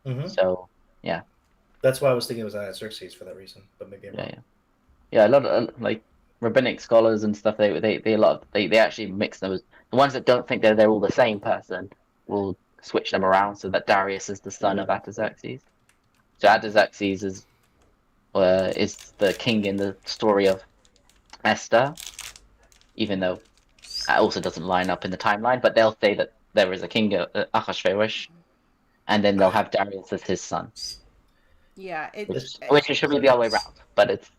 Speaker 3: Mm-hmm.
Speaker 7: So yeah,
Speaker 3: That's why I was thinking it was Artaxerxes for that reason, but maybe I'm wrong.
Speaker 7: yeah. A lot of like rabbinic scholars and stuff. They actually mix those. The ones that don't think that they're all the same person will switch them around so that Darius is the son of Artaxerxes. So Artaxerxes is the king in the story of Esther, even though that also doesn't line up in the timeline. But they'll say that there is a king, Ahasuerus, and then they'll have Darius as his son,
Speaker 5: Yeah,
Speaker 7: which should be the other way around. But it's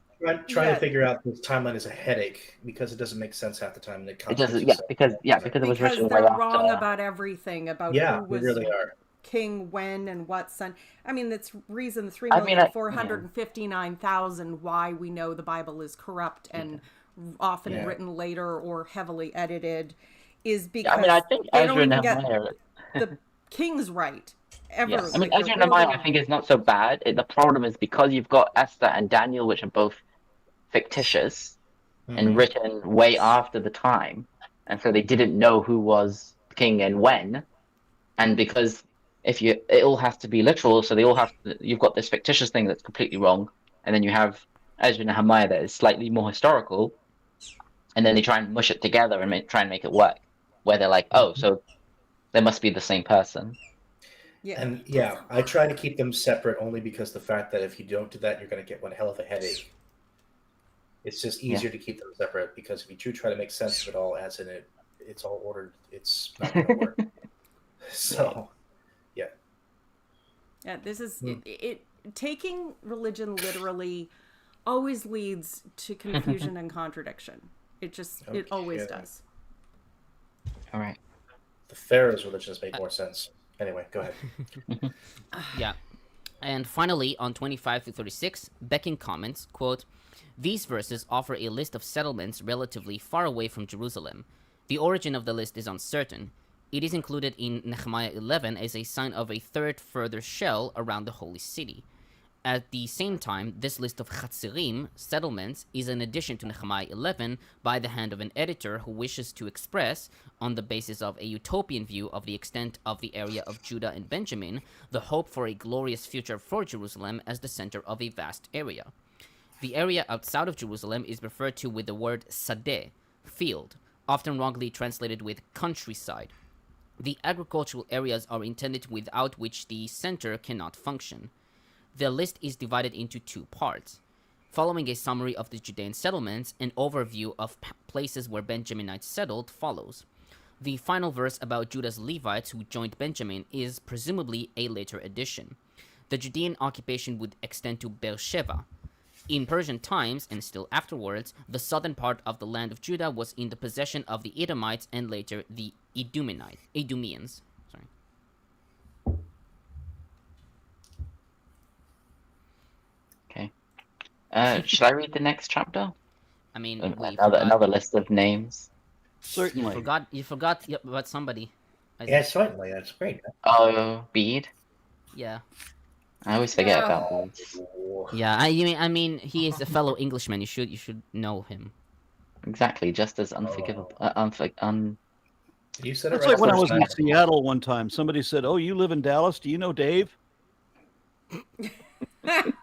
Speaker 3: Trying to figure out this timeline is a headache because it doesn't make sense half the time. And
Speaker 7: it doesn't. Yeah, because it was written way
Speaker 5: they're
Speaker 7: after.
Speaker 5: wrong about everything, about
Speaker 3: Yeah,
Speaker 5: who
Speaker 3: we
Speaker 5: was
Speaker 3: really are.
Speaker 5: king when and what son. I mean, that's reason
Speaker 7: I mean,
Speaker 5: 3,459,000 why we know the Bible is corrupt and often
Speaker 3: Yeah.
Speaker 5: written later or heavily edited is because
Speaker 7: I mean, I think
Speaker 5: they don't even get
Speaker 7: Ezra-Nehemiah.
Speaker 5: the king's right ever.
Speaker 7: Yeah. I mean,
Speaker 5: Like,
Speaker 7: Ezra-Nehemiah,
Speaker 5: really-
Speaker 7: I think, is not so bad. The problem is because you've got Esther and Daniel, which are both fictitious and written way after the time, and so they didn't know who was king and when. And because it all has to be literal, so you've got this fictitious thing that's completely wrong, and then you have Ezra-Nehemiah that is slightly more historical, and then they try and mush it together and try and make it work, where they're like, oh, so they must be the same person.
Speaker 5: Yeah.
Speaker 3: And yeah, I try to keep them separate only because the fact that if you don't do that, you're going to get one hell of a headache. It's just easier to keep them separate because if you do try to make sense of it all as in it's all ordered, it's not going to work. So, yeah.
Speaker 5: Yeah, this is it. Taking religion literally always leads to confusion and contradiction. It always
Speaker 3: Okay.
Speaker 5: does.
Speaker 7: All right.
Speaker 3: The Pharaoh's religions make more sense. Anyway, go ahead.
Speaker 4: yeah. And finally, on 25 to 36, Becking comments, quote, "These verses offer a list of settlements relatively far away from Jerusalem. The origin of the list is uncertain. It is included in Nehemiah 11 as a sign of a third further shell around the holy city. At the same time, this list of Chatzerim, settlements, is an addition to Nehemiah 11 by the hand of an editor who wishes to express, on the basis of a utopian view of the extent of the area of Judah and Benjamin, the hope for a glorious future for Jerusalem as the center of a vast area. The area outside of Jerusalem is referred to with the word sadeh, field, often wrongly translated with countryside. The agricultural areas are intended without which the center cannot function. The list is divided into two parts. Following a summary of the Judean settlements, an overview of places where Benjaminites settled follows. The final verse about Judah's Levites who joined Benjamin is presumably a later addition. The Judean occupation would extend to Beersheba. In Persian times, and still afterwards, the southern part of the land of Judah was in the possession of the Edomites and later the Idumeans.
Speaker 7: Okay. Should I read the next chapter?
Speaker 4: I mean,
Speaker 7: Another list of names.
Speaker 1: Certainly.
Speaker 4: You forgot about somebody.
Speaker 3: Yeah, certainly. That's great.
Speaker 7: Oh, Bede.
Speaker 4: Yeah.
Speaker 7: I always forget about these.
Speaker 4: Yeah, I mean, he is a fellow Englishman. You should know him.
Speaker 7: Exactly, just as unforgivable.
Speaker 3: You said it
Speaker 1: That's
Speaker 3: right
Speaker 1: like when I
Speaker 3: the
Speaker 1: was
Speaker 3: first
Speaker 1: in
Speaker 3: time.
Speaker 1: Seattle one time. Somebody said, "Oh, you live in Dallas? Do you know Dave?"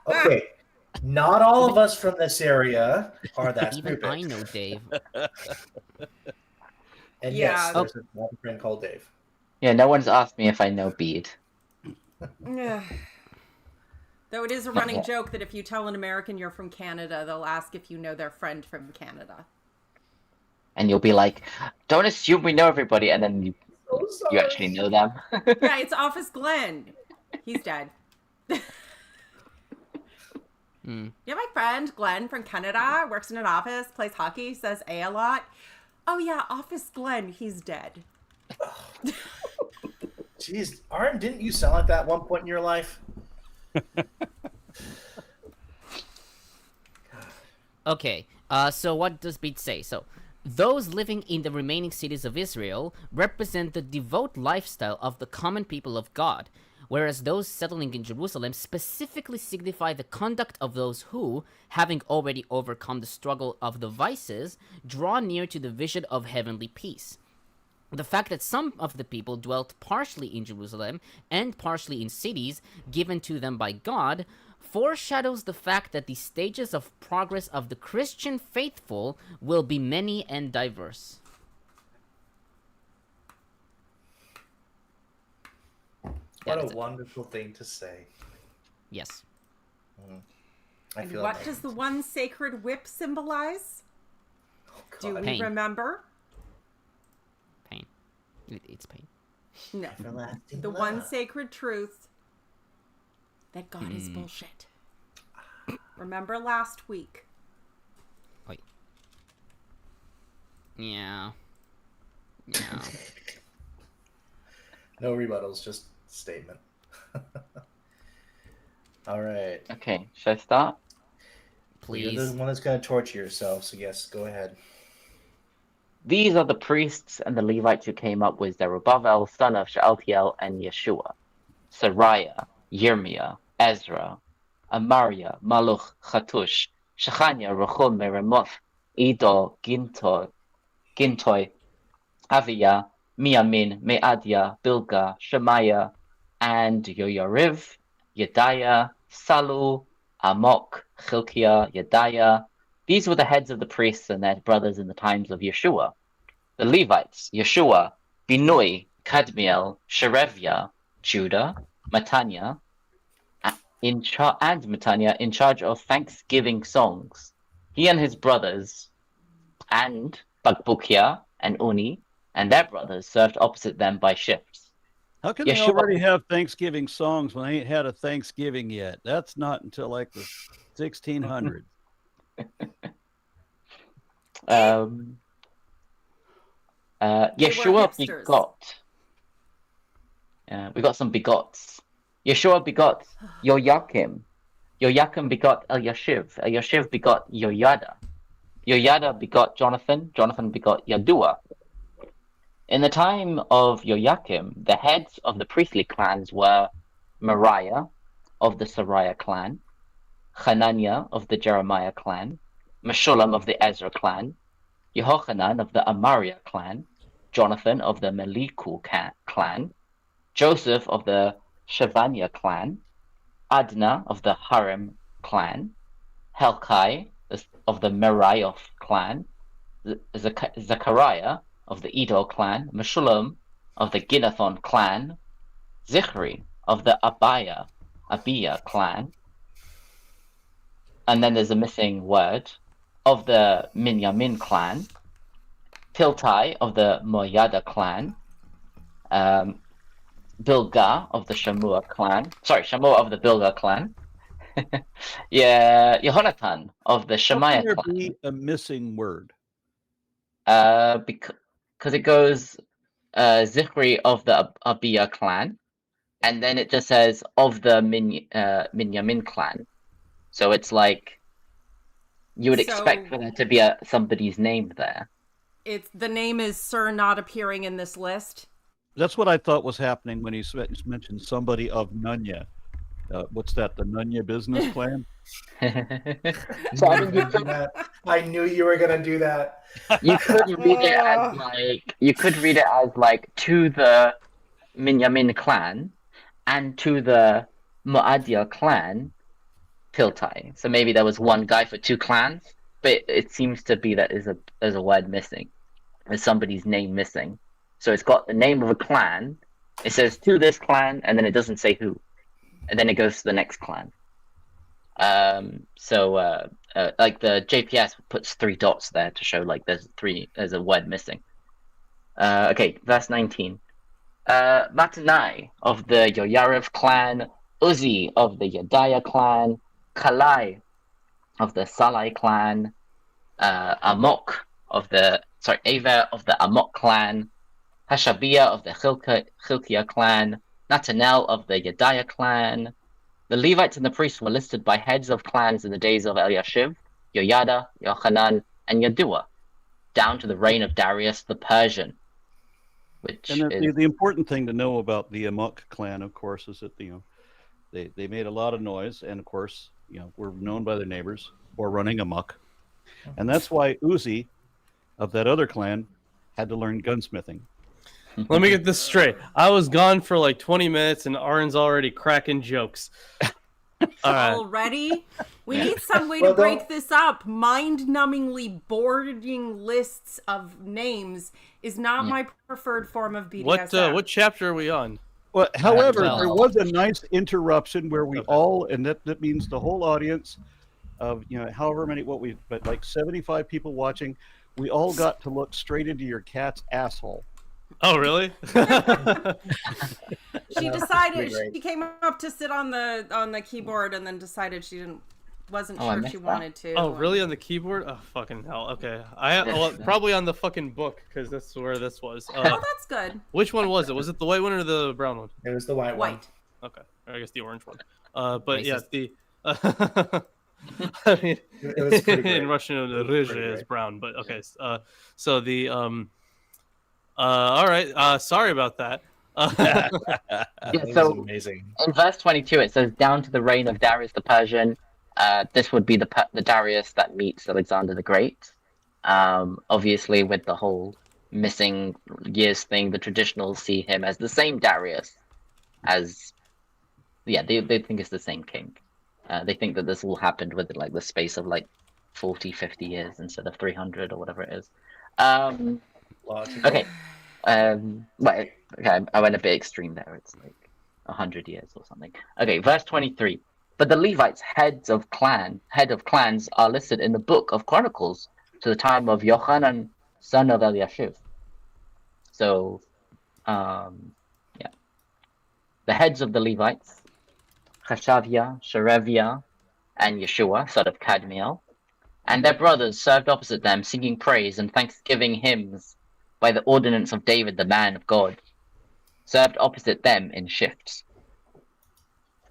Speaker 3: Okay, not all of us from this area are that
Speaker 4: Even
Speaker 3: stupid.
Speaker 4: I know Dave.
Speaker 3: And
Speaker 5: Yeah.
Speaker 3: yes, there's one friend called Dave.
Speaker 7: Yeah, no one's asked me if I know Bede.
Speaker 5: Yeah. Though it is a running joke that if you tell an American you're from Canada, they'll ask if you know their friend from Canada.
Speaker 7: And you'll be like, don't assume we know everybody, and then you actually know them.
Speaker 5: Yeah, it's Office Glenn. He's dead. Yeah, my friend Glenn from Canada works in an office, plays hockey, says a lot. Oh yeah, Office Glenn, he's dead.
Speaker 3: Jeez, Arn, didn't you sound like that at one point in your life?
Speaker 4: Okay, so what does Bede say? So, those living in the remaining cities of Israel represent the devout lifestyle of the common people of God, whereas those settling in Jerusalem specifically signify the conduct of those who, having already overcome the struggle of the vices, draw near to the vision of heavenly peace. The fact that some of the people dwelt partially in Jerusalem and partially in cities given to them by God foreshadows the fact that the stages of progress of the Christian faithful will be many and diverse.
Speaker 3: What a wonderful thing to say.
Speaker 4: Yes.
Speaker 5: And what does the one sacred whip symbolize?
Speaker 3: Oh,
Speaker 5: Do we
Speaker 4: Pain.
Speaker 5: remember?
Speaker 4: Pain. It's pain.
Speaker 5: No.
Speaker 3: Everlasting
Speaker 5: The
Speaker 3: love.
Speaker 5: one sacred truth that God is bullshit. Remember last week?
Speaker 4: Wait. Yeah. Yeah.
Speaker 3: No rebuttals, just statement. All right.
Speaker 7: Okay, should I start?
Speaker 4: Please.
Speaker 3: You're the one that's going to torture yourself, so yes, go ahead.
Speaker 7: These are the priests and the Levites who came up with Zerubbabel, son of Shealtiel, and Yeshua, Sariah, Yirmiah, Ezra, Amariah, Maluch, Chatush, Shechania, Rechum, Meremoth, Edo, Gintoi, Aviyah, Miamin, Meadiah, Bilgah, Shemaiah, and Yoyariv, Yediah, Salu, Amok, Chilkiah, Yediah. These were the heads of the priests and their brothers in the times of Yeshua. The Levites, Yeshua, Binui, Kadmiel, Shereviah, Judah, Mataniah, in charge of thanksgiving songs. He and his brothers, and Bakbukia and Uni, and their brothers served opposite them by shifts.
Speaker 1: How can they already have Thanksgiving songs when they ain't had a Thanksgiving yet? That's not until like the 1600s.
Speaker 5: They were
Speaker 7: Yeshua
Speaker 5: hipsters.
Speaker 7: begot. We got some begots. Yeshua begot Yoyakim. Yoyakim begot Eliashiv. Eliashiv begot Yoyada. Yoyada begot Jonathan. Jonathan begot Yadua. In the time of Yoyakim, the heads of the priestly clans were Mariah of the Sariah clan, Hananiah of the Jeremiah clan, Meshullam of the Ezra clan, Yehochanan of the Amariah clan, Jonathan of the Meliku clan, Joseph of the Shavania clan, Adna of the Harim clan, Helkai of the Merioth clan, Zechariah of the Edo clan, Meshullam of the Ginnethon clan, Zichri of the Abia clan, and then there's a missing word, of the Minyamin clan, Tiltai of the Moyada clan, Bilgah of the Shamua clan, Shamua of the Bilgah clan, Yehonatan of the Shemaiah
Speaker 1: How can
Speaker 7: clan.
Speaker 1: there be a missing word?
Speaker 7: Because it goes Zichri of the Abia clan, and then it just says of the Minyamin clan. So it's like you would expect for there to be somebody's name there.
Speaker 5: The name is Sir not appearing in this list.
Speaker 1: That's what I thought was happening when he mentioned somebody of Nunya. What's that? The Nunya business plan?
Speaker 7: So I mean,
Speaker 3: I knew you were gonna do that.
Speaker 7: you could read it as like to the Minyamin clan and to the Moadia clan, Tiltai. So maybe there was one guy for two clans, but it seems to be that there's a word missing. There's somebody's name missing. So it's got the name of a clan. It says to this clan, and then it doesn't say who. And then it goes to the next clan. Like the JPS puts 3 dots there to show like there's a word missing. Okay, verse 19. Matanai of the Yoyariv clan, Uzi of the Yediah clan, Kalai of the Salai clan, Aver of the Amok clan, Hashabiah of the Chilkiah clan, Natanel of the Yediah clan. The Levites and the priests were listed by heads of clans in the days of Eliashiv, Yoyada, Yochanan, and Yadua, down to the reign of Darius the Persian.
Speaker 1: The important thing to know about the Amok clan, of course, is that they made a lot of noise, and of course, were known by their neighbors for running amok, and that's why Uzi of that other clan had to learn gunsmithing.
Speaker 2: Let me get this straight. I was gone for like 20 minutes, and Aaron's already cracking jokes.
Speaker 5: Already? We need some way to break this up. Mind-numbingly boring lists of names is not my preferred form of BDSM.
Speaker 2: What chapter are we on?
Speaker 1: Well, however, there was a nice interruption where we all, and that means the whole audience of however many but like 75 people watching, we all got to look straight into your cat's asshole.
Speaker 2: Oh, really?
Speaker 5: She decided she came up to sit on the keyboard and then decided she wasn't sure she wanted to.
Speaker 2: Oh, really? On the keyboard? Oh, fucking hell. Okay. Probably on the fucking book, because that's where this was.
Speaker 5: Oh, that's good.
Speaker 2: Which one was it? Was it the white one or the brown one?
Speaker 3: It was the white one.
Speaker 2: Okay. Or I guess the orange one. But
Speaker 4: Racist.
Speaker 2: yeah, the...
Speaker 3: I mean, it was pretty great.
Speaker 2: In Russian, the ruzhe is brown, but okay. So the... all right. Sorry about that.
Speaker 7: So
Speaker 3: amazing.
Speaker 7: In verse 22, it says, down to the reign of Darius the Persian. This would be the Darius that meets Alexander the Great. Obviously, with the whole missing years thing, the traditionals see him as the same Darius as... Yeah, they think it's the same king. They think that this all happened within like the space of like 40, 50 years instead of 300 or whatever it is. Okay. I went a bit extreme there. It's like 100 years or something. Okay, verse 23. But the Levites, head of clans, are listed in the book of Chronicles to the time of Yochanan, son of Eliashiv. So, the heads of the Levites, Chashavia, Shereviah, and Yeshua, son of Kadmiel, and their brothers served opposite them, singing praise and thanksgiving hymns by the ordinance of David, the man of God, served opposite them in shifts.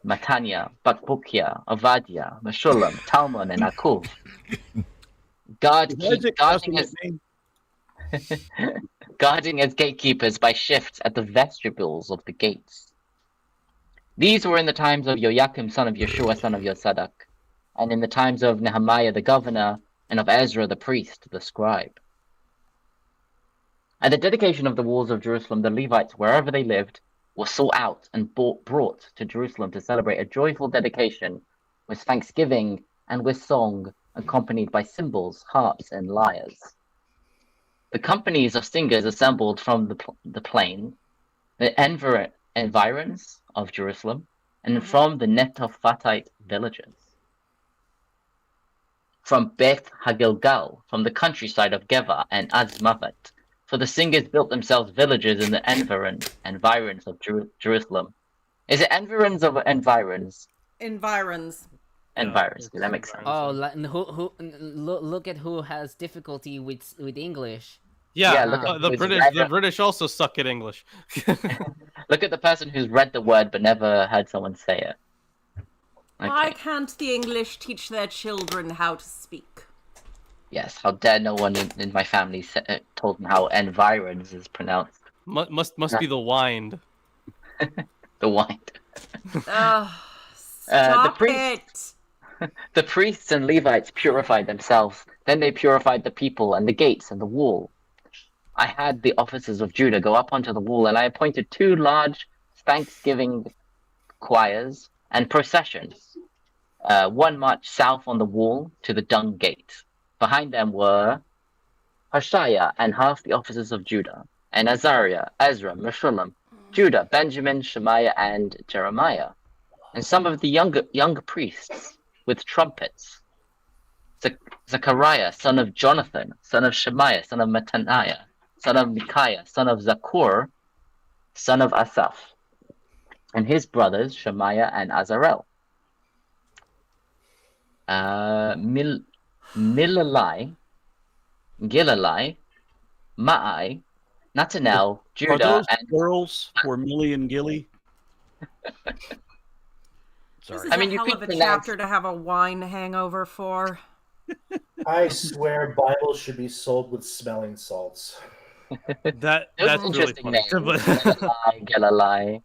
Speaker 7: Matanya, Bakbukia, Ovadia, Meshulam, Talmon, and Akub. Guarding as gatekeepers by shifts at the vestibules of the gates. These were in the times of Yoakim, son of Yeshua, son of Yosadak, and in the times of Nehemiah the governor, and of Ezra the priest, the scribe. At the dedication of the walls of Jerusalem, the Levites, wherever they lived, were sought out and brought to Jerusalem to celebrate a joyful dedication with thanksgiving and with song, accompanied by cymbals, harps, and lyres. The companies of singers assembled from the plain, the environs of Jerusalem, and from the Netophatite villages. From Beth Hagilgal, from the countryside of Geva and Azmavet, for the singers built themselves villages in the environs of Jerusalem. Is it environs or environs?
Speaker 5: Environs.
Speaker 7: Environs. That makes sense.
Speaker 4: Oh, look at who has difficulty with English.
Speaker 2: Yeah,
Speaker 7: look at
Speaker 2: the British also suck at English.
Speaker 7: Look at the person who's read the word but never heard someone say it. Okay.
Speaker 5: Why can't the English teach their children how to speak?
Speaker 7: Yes, how dare no one in my family told them how environs is pronounced.
Speaker 2: Must be the wind.
Speaker 7: The wind.
Speaker 5: Stop it!
Speaker 7: The priests and Levites purified themselves. Then they purified the people and the gates and the wall. I had the officers of Judah go up onto the wall, and I appointed 2 large thanksgiving choirs and processions. One marched south on the wall to the dung gate. Behind them were Hoshea and half the officers of Judah, and Azariah, Ezra, Meshulam, Judah, Benjamin, Shemaiah, and Jeremiah, and some of the younger priests with trumpets. Zechariah, son of Jonathan, son of Shemaiah, son of Mattaniah, son of Micaiah, son of Zakur, son of Asaph, and his brothers Shemaiah and Azarel. Milalai, Gilalai, Ma'ai, Natanel, Judah,
Speaker 1: Are those
Speaker 7: and
Speaker 1: girls for Millie and Gilly?
Speaker 5: This
Speaker 1: Sorry.
Speaker 5: is
Speaker 7: I mean,
Speaker 5: a
Speaker 7: you
Speaker 5: hell
Speaker 7: could
Speaker 5: of a
Speaker 7: pronounce-
Speaker 5: chapter to have a wine hangover for.
Speaker 3: I swear Bibles should be sold with smelling salts.
Speaker 2: That's
Speaker 7: Those
Speaker 2: really
Speaker 7: interesting
Speaker 2: funny.
Speaker 7: names. Gilalai.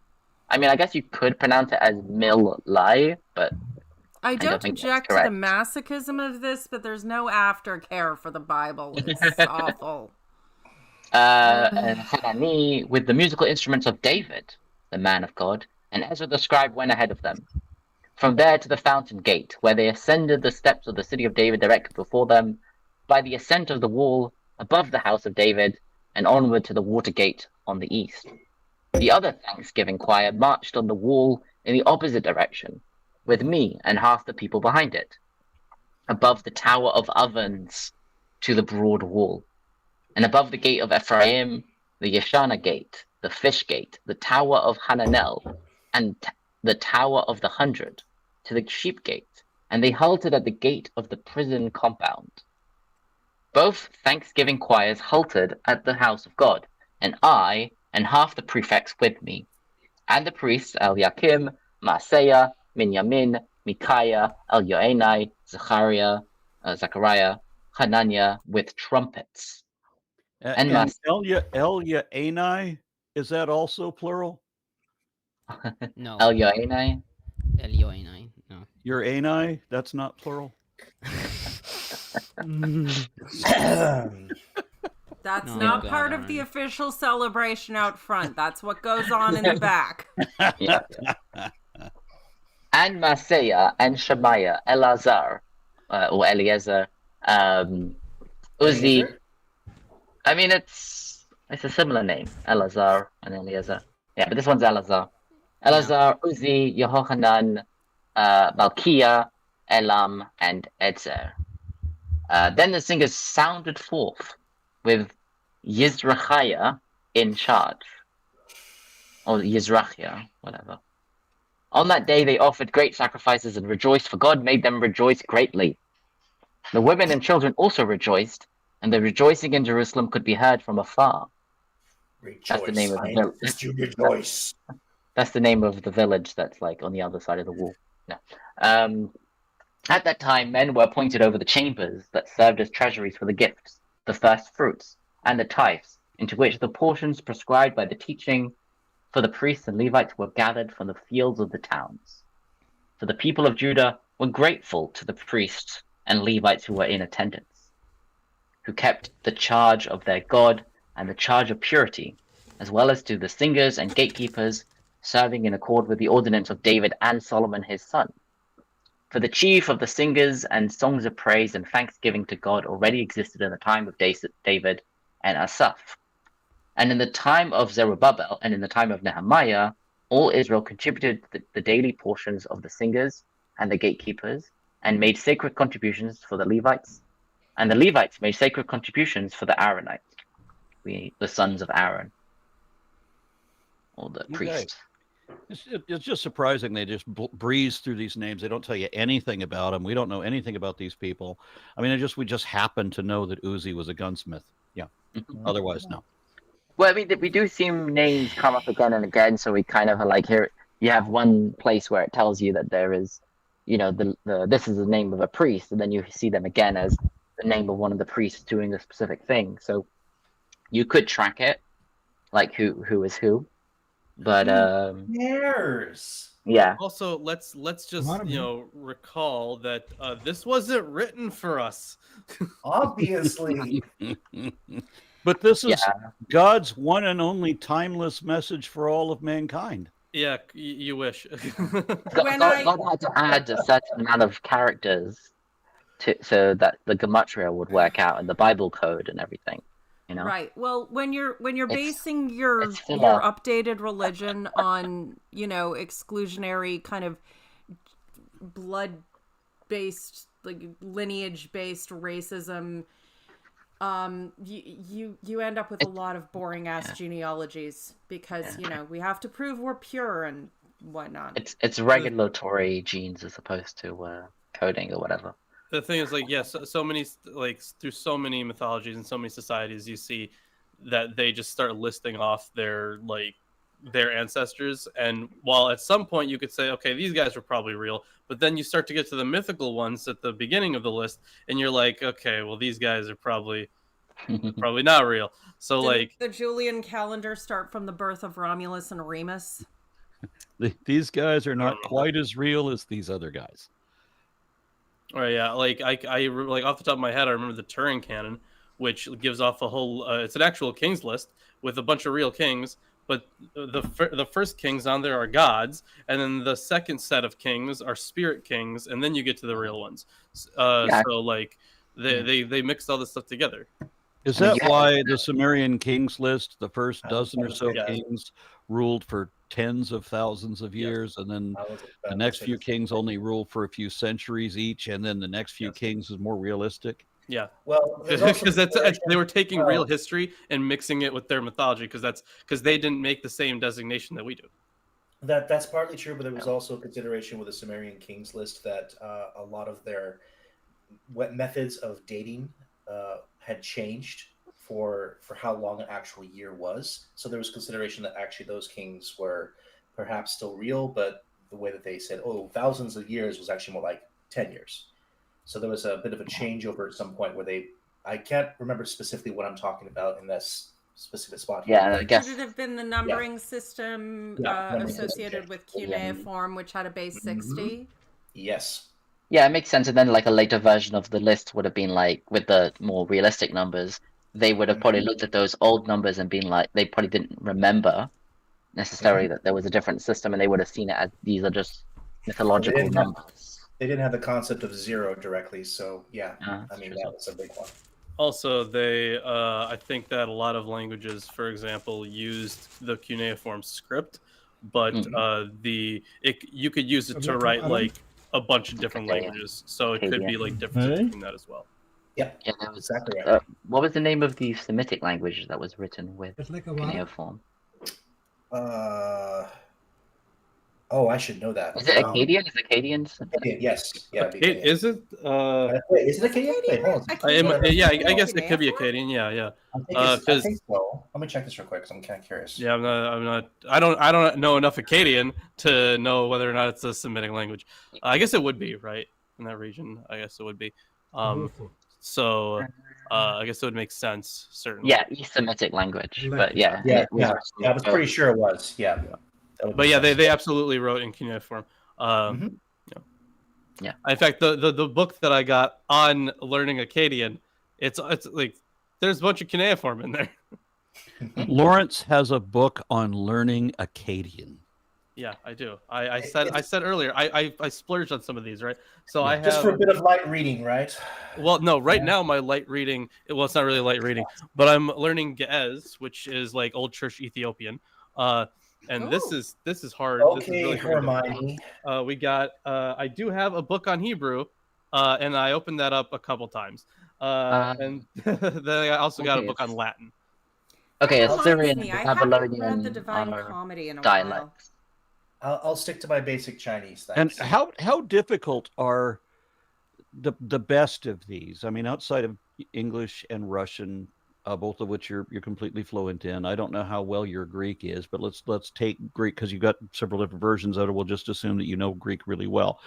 Speaker 7: I mean, I guess you could pronounce it as Milai, but
Speaker 5: I don't
Speaker 7: think that's
Speaker 5: object to the
Speaker 7: correct.
Speaker 5: masochism of this, but there's no aftercare for the Bible. It's awful.
Speaker 7: And Hanani with the musical instruments of David, the man of God, and Ezra the scribe went ahead of them. From there to the fountain gate, where they ascended the steps of the city of David directly before them, by the ascent of the wall above the house of David, and onward to the water gate on the east. The other thanksgiving choir marched on the wall in the opposite direction, with me and half the people behind it, above the tower of ovens to the broad wall, and above the gate of Ephraim, the Yeshana gate, the fish gate, the tower of Hananel, and the tower of the 100, to the sheep gate, and they halted at the gate of the prison compound. Both thanksgiving choirs halted at the house of God, and I and half the prefects with me, and the priests Eliakim, Maaseiah, Minyamin, Micaiah, Elyoenai, Zechariah, Hananiah with trumpets.
Speaker 1: And Elyaenai, is that also plural?
Speaker 4: No.
Speaker 7: Elyoenai.
Speaker 4: Elyoenai. No.
Speaker 1: Your Anai, that's not plural?
Speaker 5: That's
Speaker 4: No,
Speaker 5: not
Speaker 4: God,
Speaker 5: part of
Speaker 4: Aaron.
Speaker 5: the official celebration out front. That's what goes on in the back.
Speaker 7: Yeah. And Maaseiah and Shemaiah, Elazar, or Eliezer, Uzi. I mean, it's a similar name, Elazar and Eliezer. Yeah, but this one's Elazar. Elazar, Uzi, Yehohanan, Malkiah, Elam, and Edzer. Then the singers sounded forth with Yisrachiah in charge. Or Yisrachia, whatever. On that day they offered great sacrifices and rejoiced, for God made them rejoice greatly. The women and children also rejoiced, and the rejoicing in Jerusalem could be heard from afar.
Speaker 3: Rejoice.
Speaker 7: That's the name of the
Speaker 3: I
Speaker 7: village.
Speaker 3: insist you rejoice.
Speaker 7: That's the name of the village that's like on the other side of the wall. No. At that time, men were appointed over the chambers that served as treasuries for the gifts, the first fruits, and the tithes, into which the portions prescribed by the teaching for the priests and Levites were gathered from the fields of the towns. For the people of Judah were grateful to the priests and Levites who were in attendance, who kept the charge of their God and the charge of purity, as well as to the singers and gatekeepers, serving in accord with the ordinance of David and Solomon his son. For the chief of the singers and songs of praise and thanksgiving to God already existed in the time of David and Asaph. And in the time of Zerubbabel and in the time of Nehemiah, all Israel contributed the daily portions of the singers and the gatekeepers, and made sacred contributions for the Levites. And the Levites made sacred contributions for the Aaronites, the sons of Aaron, or the priests.
Speaker 1: It's just surprising they just breeze through these names. They don't tell you anything about them. We don't know anything about these people. I mean, we just happen to know that Uzi was a gunsmith. Yeah. Otherwise, no.
Speaker 7: Well, I mean, we do see names come up again and again, so we kind of are like, here you have one place where it tells you that there is, you know, this is the name of a priest, and then you see them again as the name of one of the priests doing a specific thing. So you could track it, like who is who. But
Speaker 3: cares?
Speaker 7: Yeah.
Speaker 2: Also, let's just recall that this wasn't written for us.
Speaker 3: Obviously.
Speaker 1: But this is God's one and only timeless message for all of mankind.
Speaker 2: Yeah, you wish.
Speaker 7: God had to add a certain amount of characters so that the gematria would work out and the Bible code and everything. You know?
Speaker 5: Right. Well, when you're basing your updated religion on, exclusionary kind of blood-based, like lineage-based racism, you end up with a lot of boring ass genealogies because we have to prove we're pure and whatnot.
Speaker 7: It's regulatory genes as opposed to coding or whatever.
Speaker 2: The thing is, like, yes, so many, like, through so many mythologies and so many societies, you see that they just start listing off their ancestors. And while at some point you could say, okay, these guys were probably real, but then you start to get to the mythical ones at the beginning of the list, and you're like, okay, well, these guys are probably not real. So,
Speaker 5: Did the Julian calendar start from the birth of Romulus and Remus?
Speaker 1: These guys are not quite as real as these other guys.
Speaker 2: All right, yeah, like I like off the top of my head, I remember the Turin canon, which gives off a whole. It's an actual kings list with a bunch of real kings, but the first kings on there are gods, and then the second set of kings are spirit kings, and then you get to the real ones. So like they mixed all this stuff together.
Speaker 1: Is that why the Sumerian kings list, the first dozen or so kings, ruled for tens of thousands of years, and then the next few kings only rule for a few centuries each, and then the next few kings is more realistic?
Speaker 2: Yeah,
Speaker 3: well,
Speaker 2: because they were taking real history and mixing it with their mythology, because they didn't make the same designation that we do.
Speaker 3: That's partly true, but there was also a consideration with the Sumerian kings list that a lot of their methods of dating had changed for how long an actual year was. So there was consideration that actually those kings were perhaps still real, but the way that they said, thousands of years was actually more like 10 years. So there was a bit of a changeover at some point where I can't remember specifically what I'm talking about in this specific spot here.
Speaker 7: Yeah, I guess.
Speaker 5: Could it have been the numbering system associated with cuneiform, which had a base 60?
Speaker 3: Yes.
Speaker 7: Yeah, it makes sense. And then like a later version of the list would have been like with the more realistic numbers, they would have probably looked at those old numbers and been like, they probably didn't remember necessarily that there was a different system, and they would have seen it as these are just mythological numbers.
Speaker 3: They didn't have the concept of zero directly, so that was a big one. Also,
Speaker 2: I think that a lot of languages, for example, used the cuneiform script, but you could use it to write like a bunch of different languages, so it could be like different between that as well.
Speaker 3: Yeah,
Speaker 7: that was
Speaker 3: exactly right.
Speaker 7: What was the name of the Semitic language that was written with cuneiform?
Speaker 3: Oh, I should know that.
Speaker 7: Is it Akkadian? Is Akkadians?
Speaker 3: Akkadian, yes. Yeah. it'd be
Speaker 2: It,
Speaker 3: Akkadian.
Speaker 2: is it?
Speaker 3: Wait, is it Akkadian? Wait, hold on.
Speaker 2: I guess it could be Akkadian. Yeah.
Speaker 3: I think so. Let me check this real quick because I'm kind of curious.
Speaker 2: Yeah, I don't know enough Akkadian to know whether or not it's a Semitic language. I guess it would be, right? In that region, I guess it would be. So I guess it would make sense, certainly.
Speaker 7: Yeah, East Semitic language. But yeah.
Speaker 3: I was pretty sure it was. Yeah.
Speaker 2: But yeah, they absolutely wrote in cuneiform.
Speaker 7: Yeah.
Speaker 2: In fact, the book that I got on learning Akkadian, it's like there's a bunch of cuneiform in there.
Speaker 1: Lawrence has a book on learning Akkadian.
Speaker 2: Yeah, I do. I said earlier, I splurged on some of these, right? So I have
Speaker 3: just for a bit of light reading, right?
Speaker 2: Well, no, right now my light reading, well, it's not really light reading, but I'm learning Ge'ez, which is like Old Church Ethiopian. And this is hard.
Speaker 3: Okay,
Speaker 2: this is really
Speaker 3: Hermione.
Speaker 2: we got I do have a book on Hebrew, and I opened that up a couple times. And then I also got a book on Latin.
Speaker 7: Okay,
Speaker 5: That
Speaker 7: Assyrian,
Speaker 5: reminds me, I haven't read the
Speaker 7: Babylonian
Speaker 5: Divine
Speaker 7: are
Speaker 5: Comedy in a
Speaker 7: dialects.
Speaker 3: I'll stick to my basic Chinese.
Speaker 1: And
Speaker 3: Thanks.
Speaker 1: how difficult are the best of these? I mean, outside of English and Russian, both of which you're completely fluent in. I don't know how well your Greek is, but let's take Greek because you've got several different versions of it. We'll just assume that you know Greek really well.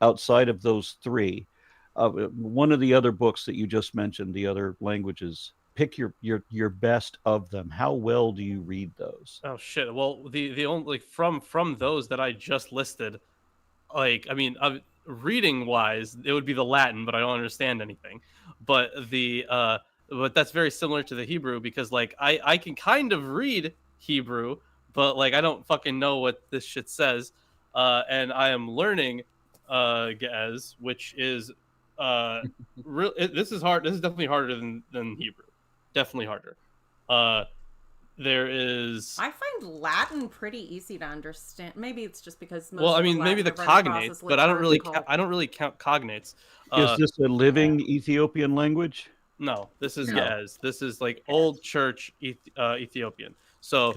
Speaker 1: Outside of those three, one of the other books that you just mentioned, the other languages, pick your best of them. How well do you read those?
Speaker 2: Oh shit! Well, the only from those that I just listed, like I mean, reading wise, it would be the Latin, but I don't understand anything. But but that's very similar to the Hebrew because like I can kind of read Hebrew, but like I don't fucking know what this shit says. And I am learning Ge'ez, which is this is hard. This is definitely harder than Hebrew. Definitely harder. There is.
Speaker 5: I find Latin pretty easy to understand. Maybe it's just because.
Speaker 2: Well, I mean, maybe the cognates, but I don't really count cognates.
Speaker 1: Is this a living Ethiopian language?
Speaker 2: No, this is
Speaker 7: No.
Speaker 2: Ge'ez. This is like Old Church Ethiopian. So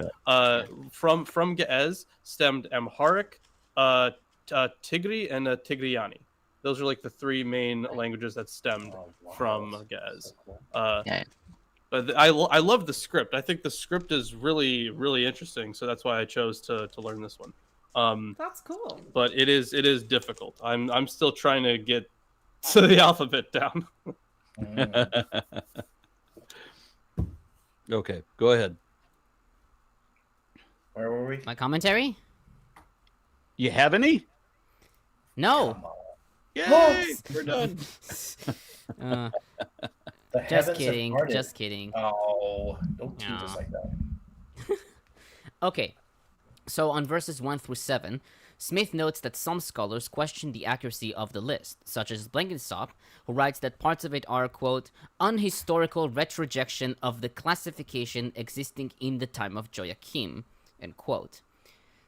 Speaker 2: from Ge'ez stemmed Amharic, Tigri, and Tigriani. Those are like the three main languages that stemmed from Ge'ez. But I love the script. I think the script is really, really interesting. So that's why I chose to learn this one.
Speaker 5: That's cool.
Speaker 2: But it is difficult. I'm still trying to get to the alphabet down.
Speaker 1: Okay, go ahead.
Speaker 3: Where were we?
Speaker 4: My commentary?
Speaker 1: You have any?
Speaker 4: No.
Speaker 1: Yay! We're done.
Speaker 3: The
Speaker 4: Just
Speaker 3: heavens have
Speaker 4: kidding.
Speaker 3: parted.
Speaker 4: Just kidding.
Speaker 3: Oh, don't tease us
Speaker 4: Aw.
Speaker 3: like that.
Speaker 4: Okay, so on verses 1 through 7, Smith notes that some scholars question the accuracy of the list, such as Blenkinsop, who writes that parts of it are, quote, unhistorical retrojection of the classification existing in the time of Joachim, end quote.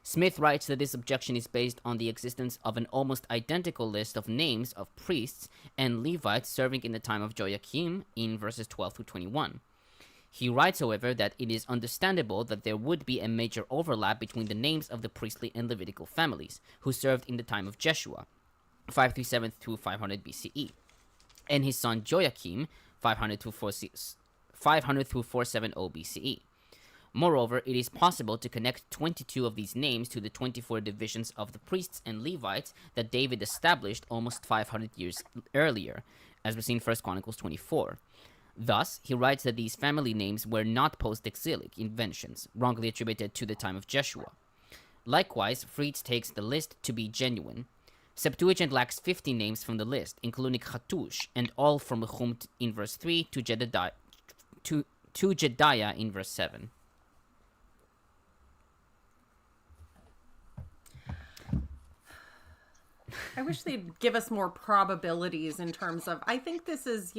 Speaker 4: Smith writes that this objection is based on the existence of an almost identical list of names of priests and Levites serving in the time of Joachim in verses 12 through 21. He writes, however, that it is understandable that there would be a major overlap between the names of the priestly and Levitical families who served in the time of Jeshua, 537 through 500 BCE, and his son Joachim, 500 through 470 BCE. Moreover, it is possible to connect 22 of these names to the 24 divisions of the priests and Levites that David established almost 500 years earlier, as we see in 1 Chronicles 24. Thus, he writes that these family names were not post-exilic inventions, wrongly attributed to the time of Jeshua. Likewise, Fritz takes the list to be genuine. Septuagint lacks 50 names from the list, including Hattush, and all from Rechumt in verse 3 to Jedaiah in verse 7.
Speaker 5: I wish they'd give us more probabilities in terms of, I think this is,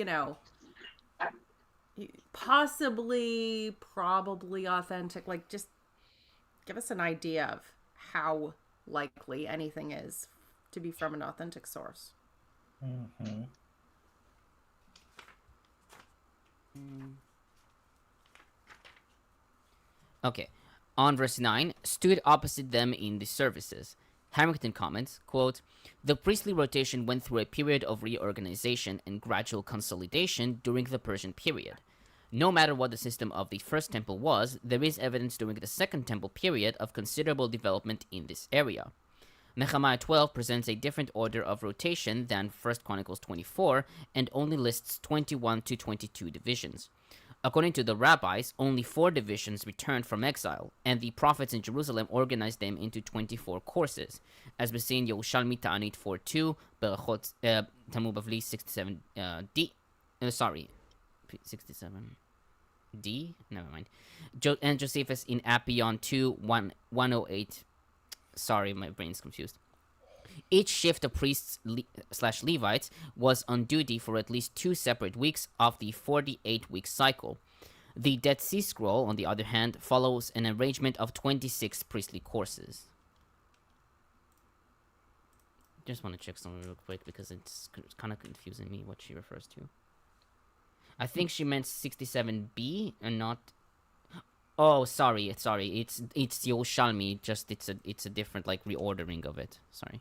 Speaker 5: possibly, probably authentic. Like, just give us an idea of how likely anything is to be from an authentic source.
Speaker 3: Mm-hmm.
Speaker 4: Okay. On verse 9, stood opposite them in the services. Harrington comments, quote, "The priestly rotation went through a period of reorganization and gradual consolidation during the Persian period. No matter what the system of the First Temple was, there is evidence during the Second Temple period of considerable development in this area. Nehemiah 12 presents a different order of rotation than 1 Chronicles 24 and only lists 21 to 22 divisions. According to the rabbis, only 4 divisions returned from exile, and the prophets in Jerusalem organized them into 24 courses, as we see in Yerushalmi Ta'anit 4.2, Berachot Talmud Bavli 67D, 67D, never mind, and Josephus in Appion 2.108. Sorry, my brain's confused. Each shift of priests / Levites was on duty for at least 2 separate weeks of the 48-week cycle. The Dead Sea Scroll, on the other hand, follows an arrangement of 26 priestly courses." Just want to check something real quick because it's kind of confusing me what she refers to. I think she meant 67B and not... Oh, sorry. It's Yerushalmi, just it's a different like reordering of it. Sorry.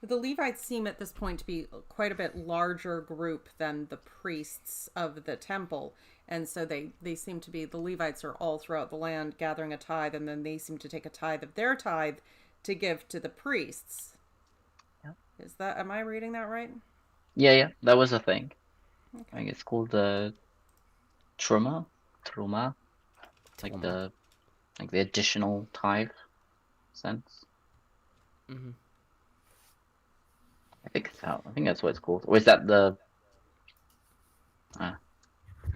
Speaker 5: The Levites seem at this point to be quite a bit larger group than the priests of the temple. And so they seem to be, the Levites are all throughout the land gathering a tithe, and then they seem to take a tithe of their tithe to give to the priests.
Speaker 7: Yeah.
Speaker 5: Am I reading that right?
Speaker 7: Yeah, that was a thing.
Speaker 5: Okay.
Speaker 7: I think it's called the Truma. Like the additional tithe sense.
Speaker 4: Mm-hmm.
Speaker 7: I think that's what it's called. Or is that the...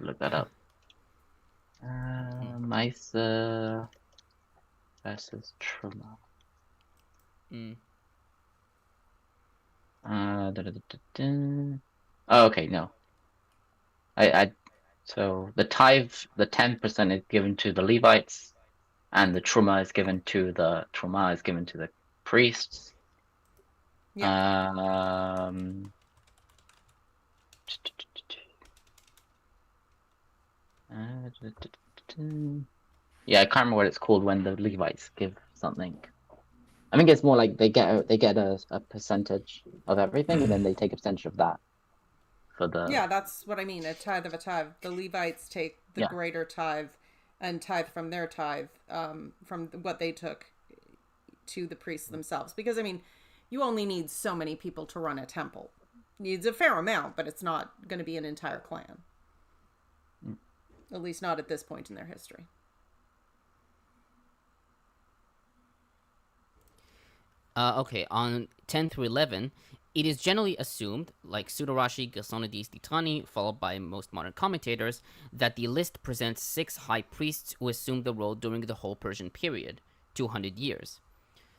Speaker 7: look that up. Misa versus Truma. Oh, okay, no. So the tithe, the 10% is given to the Levites, and the Truma is given to the priests.
Speaker 5: Yeah.
Speaker 7: Yeah, I can't remember what it's called when the Levites give something. I think it's more like they get a percentage of everything, and then they take a percentage of that for the...
Speaker 5: Yeah, that's what I mean, a tithe of a tithe. The Levites take the greater tithe and tithe from their tithe, from what they took to the priests themselves. Because, I mean, you only need so many people to run a temple. It needs a fair amount, but it's not going to be an entire clan. At least not at this point in their history.
Speaker 4: Okay, on 10 through 11, it is generally assumed, like Pseudo-Rashi, Gersonides, Ditrani, followed by most modern commentators, that the list presents 6 high priests who assumed the role during the whole Persian period, 200 years.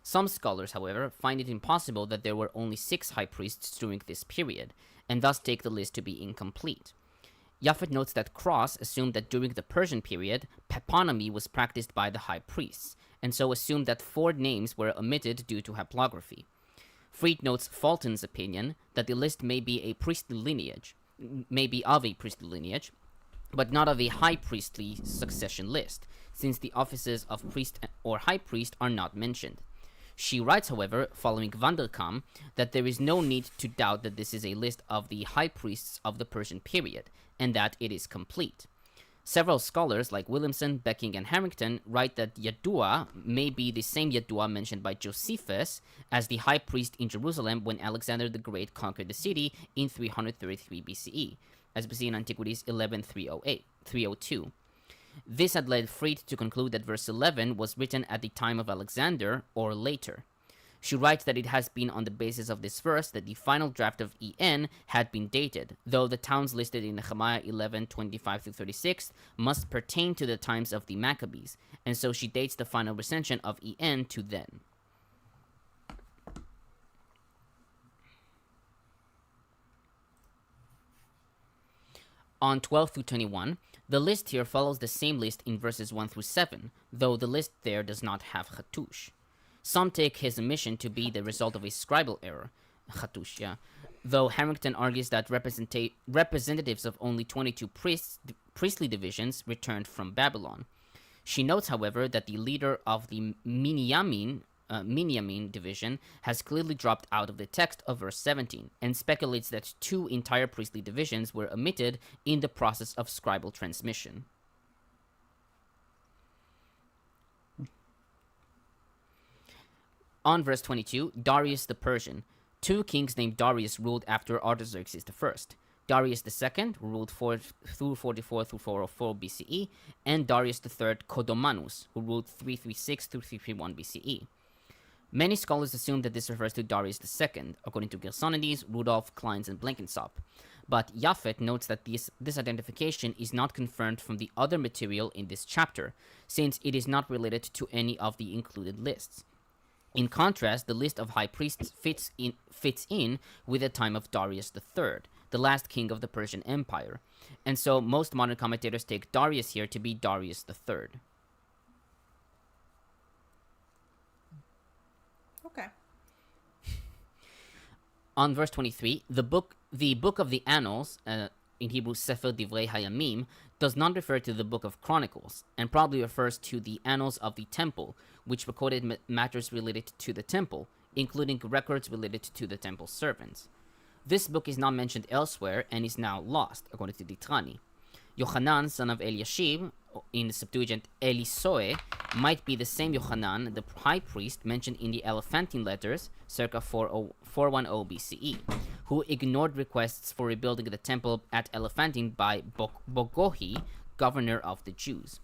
Speaker 4: Some scholars, however, find it impossible that there were only 6 high priests during this period, and thus take the list to be incomplete. Japhet notes that Cross assumed that during the Persian period, paeponymy was practiced by the high priests, and so assumed that 4 names were omitted due to haplography. Fried notes Fulton's opinion that the list may be of a priestly lineage, but not of a high priestly succession list, since the offices of priest or high priest are not mentioned. She writes, however, following Vanderkam, that there is no need to doubt that this is a list of the high priests of the Persian period, and that it is complete. Several scholars, like Williamson, Becking, and Harrington, write that Yadua may be the same Yadua mentioned by Josephus as the high priest in Jerusalem when Alexander the Great conquered the city in 333 BCE, as we see in Antiquities 11:302. This had led Fried to conclude that verse 11 was written at the time of Alexander or later. She writes that it has been on the basis of this verse that the final draft of En had been dated, though the towns listed in Nehemiah 11:25-36 must pertain to the times of the Maccabees, and so she dates the final recension of En to then. On 12-21, the list here follows the same list in verses 1-7, though the list there does not have Hattush. Some take his omission to be the result of a scribal error, Hattush, though Harrington argues that representatives of only 22 priestly divisions returned from Babylon. She notes, however, that the leader of the Minyamin Minyamin division has clearly dropped out of the text of verse 17 and speculates that 2 entire priestly divisions were omitted in the process of scribal transmission. On verse 22, Darius the Persian. 2 kings named Darius ruled after Artaxerxes I. Darius II, who ruled 244 through 404 BCE, and Darius III Kodomanus, who ruled 336 through 331 BCE. Many scholars assume that this refers to Darius II, according to Gersonides, Rudolph, Kleins, and Blenkinsop. But Japhet notes that this identification is not confirmed from the other material in this chapter, since it is not related to any of the included lists. In contrast, the list of high priests fits in with the time of Darius III, the last king of the Persian Empire, and so most modern commentators take Darius here to be Darius III.
Speaker 5: Okay.
Speaker 4: On verse 23, the book of the Annals, in Hebrew Sefer Divrei Hayamim, does not refer to the book of Chronicles, and probably refers to the Annals of the Temple, which recorded matters related to the temple, including records related to the temple servants. This book is not mentioned elsewhere and is now lost, according to Ditrani. Yochanan, son of Eliashib, in the Septuagint Elisoe, might be the same Yochanan, the high priest mentioned in the Elephantine letters, circa 410 BCE, who ignored requests for rebuilding the temple at Elephantine by Bogohi, governor of the Jews.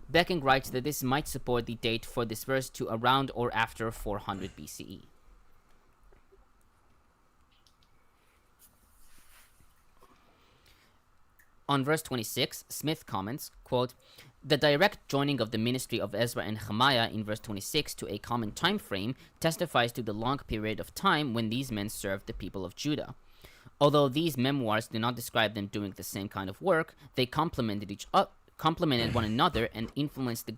Speaker 4: Becking writes that this might support the date for this verse to around or after 400 BCE. On verse 26, Smith comments, quote, "The direct joining of the ministry of Ezra and Nehemiah in verse 26 to a common time frame testifies to the long period of time when these men served the people of Judah. Although these memoirs do not describe them doing the same kind of work, they complemented one another and influenced the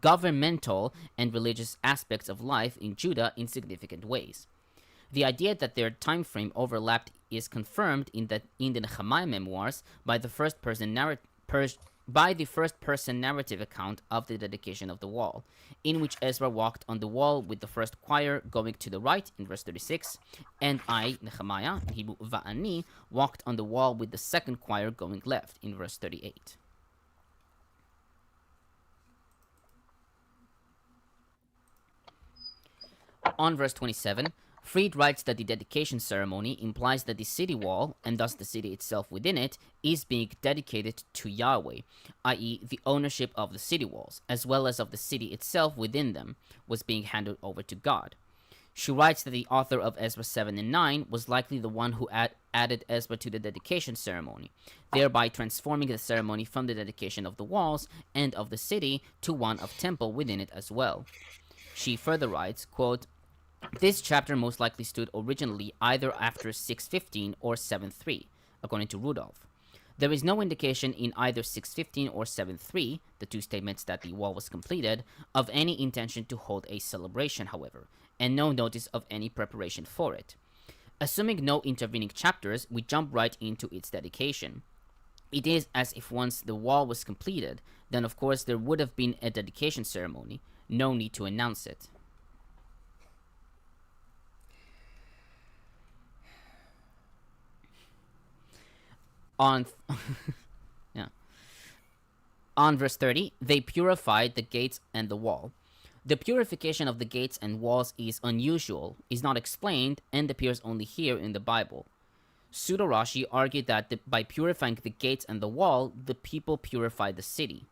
Speaker 4: governmental and religious aspects of life in Judah in significant ways. The idea that their time frame overlapped is confirmed in the Nehemiah memoirs by the first person narrative account of the dedication of the wall, in which Ezra walked on the wall with the first choir going to the right in verse 36, and I, Nehemiah, in Hebrew Va'ani, walked on the wall with the second choir going left in verse 38. On verse 27, Fried writes that the dedication ceremony implies that the city wall, and thus the city itself within it, is being dedicated to Yahweh, i.e. the ownership of the city walls, as well as of the city itself within them, was being handed over to God. She writes that the author of Ezra 7 and 9 was likely the one who added Ezra to the dedication ceremony, thereby transforming the ceremony from the dedication of the walls and of the city to one of temple within it as well. She further writes, quote, "This chapter most likely stood originally either after 615 or 73, according to Rudolph. There is no indication in either 615 or 73, the two statements that the wall was completed, of any intention to hold a celebration, however, and no notice of any preparation for it. Assuming no intervening chapters, we jump right into its dedication. It is as if once the wall was completed, then of course there would have been a dedication ceremony, no need to announce it." On verse 30, they purified the gates and the wall. The purification of the gates and walls is unusual, is not explained, and appears only here in the Bible. Pseudo-Rashi argued that by purifying the gates and the wall, the people purified the city.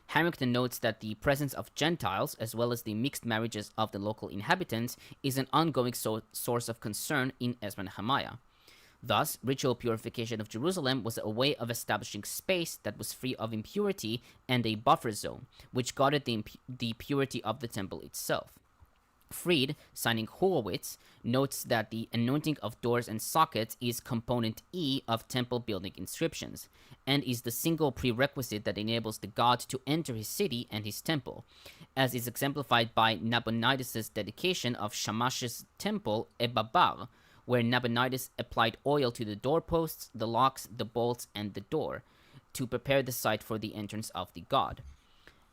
Speaker 4: Harrington notes that the presence of Gentiles, as well as the mixed marriages of the local inhabitants, is an ongoing source of concern in Ezra-Nehemiah. Thus, ritual purification of Jerusalem was a way of establishing space that was free of impurity and a buffer zone, which guarded the purity of the temple itself. Fried, citing Horowitz, notes that the anointing of doors and sockets is component E of temple building inscriptions, and is the single prerequisite that enables the god to enter his city and his temple, as is exemplified by Nabonidus' dedication of Shamash's temple Ebabar, where Nabonidus applied oil to the doorposts, the locks, the bolts, and the door, to prepare the site for the entrance of the god.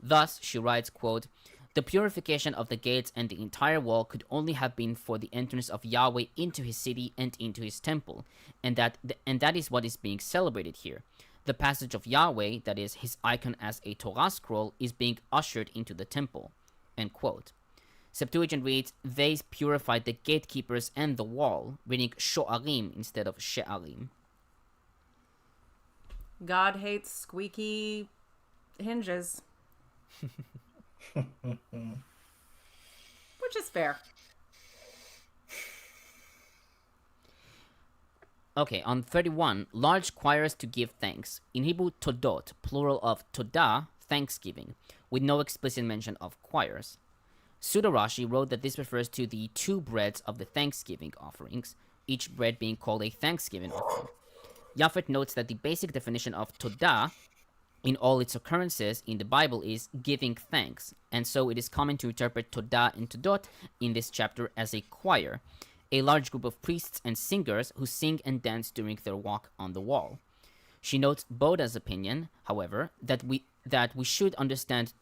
Speaker 4: Thus, she writes, quote, The purification of the gates and the entire wall could only have been for the entrance of Yahweh into his city and into his temple, and that is what is being celebrated here. The passage of Yahweh, that is, his icon as a Torah scroll, is being ushered into the temple. End quote. Septuagint reads, they purified the gatekeepers and the wall, reading sho'arim instead of she'arim.
Speaker 5: God hates squeaky hinges. Which is fair.
Speaker 4: Okay, on 31, large choirs to give thanks. In Hebrew, todot, plural of todah, thanksgiving, with no explicit mention of choirs. Pseudo-Rashi wrote that this refers to the 2 breads of the thanksgiving offerings, each bread being called a thanksgiving offering. Japhet notes that the basic definition of todah in all its occurrences in the Bible is giving thanks, and so it is common to interpret todah and todot in this chapter as a choir, a large group of priests and singers who sing and dance during their walk on the wall. She notes Böhler's opinion, however, that we should understand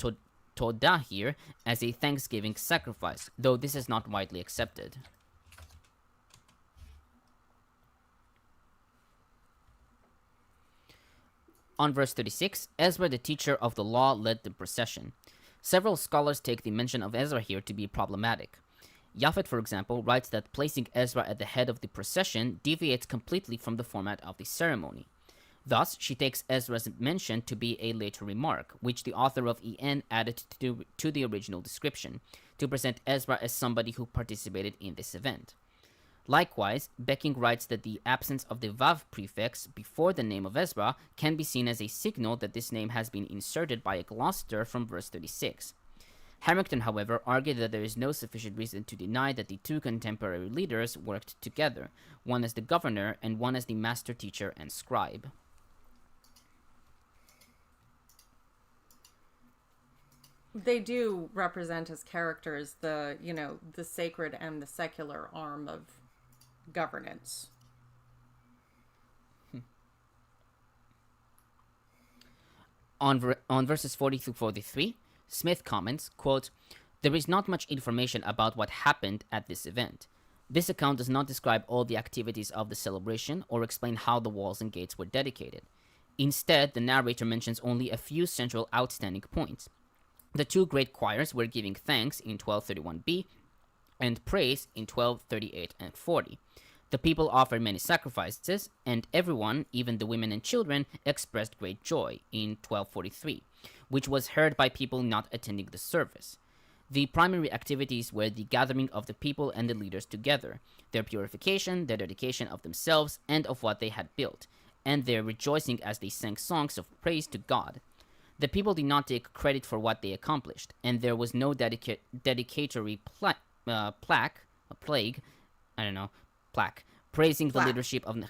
Speaker 4: todah here as a thanksgiving sacrifice, though this is not widely accepted. On verse 36, Ezra, the teacher of the law, led the procession. Several scholars take the mention of Ezra here to be problematic. Japhet, for example, writes that placing Ezra at the head of the procession deviates completely from the format of the ceremony. Thus, she takes Ezra's mention to be a later remark, which the author of En added to the original description, to present Ezra as somebody who participated in this event. Likewise, Becking writes that the absence of the Vav prefix before the name of Ezra can be seen as a signal that this name has been inserted by a gloster from verse 36. Harrington, however, argued that there is no sufficient reason to deny that the 2 contemporary leaders worked together, one as the governor and one as the master teacher and scribe.
Speaker 5: They do represent as characters the sacred and the secular arm of governance.
Speaker 4: On verses 40 through 43, Smith comments, quote, there is not much information about what happened at this event. This account does not describe all the activities of the celebration or explain how the walls and gates were dedicated. Instead, the narrator mentions only a few central outstanding points. The 2 great choirs were giving thanks in 1231b and praise in 1238 and 40. The people offered many sacrifices, and everyone, even the women and children, expressed great joy in 1243, which was heard by people not attending the service. The primary activities were the gathering of the people and the leaders together, their purification, their dedication of themselves and of what they had built, and their rejoicing as they sang songs of praise to God. The people did not take credit for what they accomplished, and there was no dedicatory plaque, praising the leadership of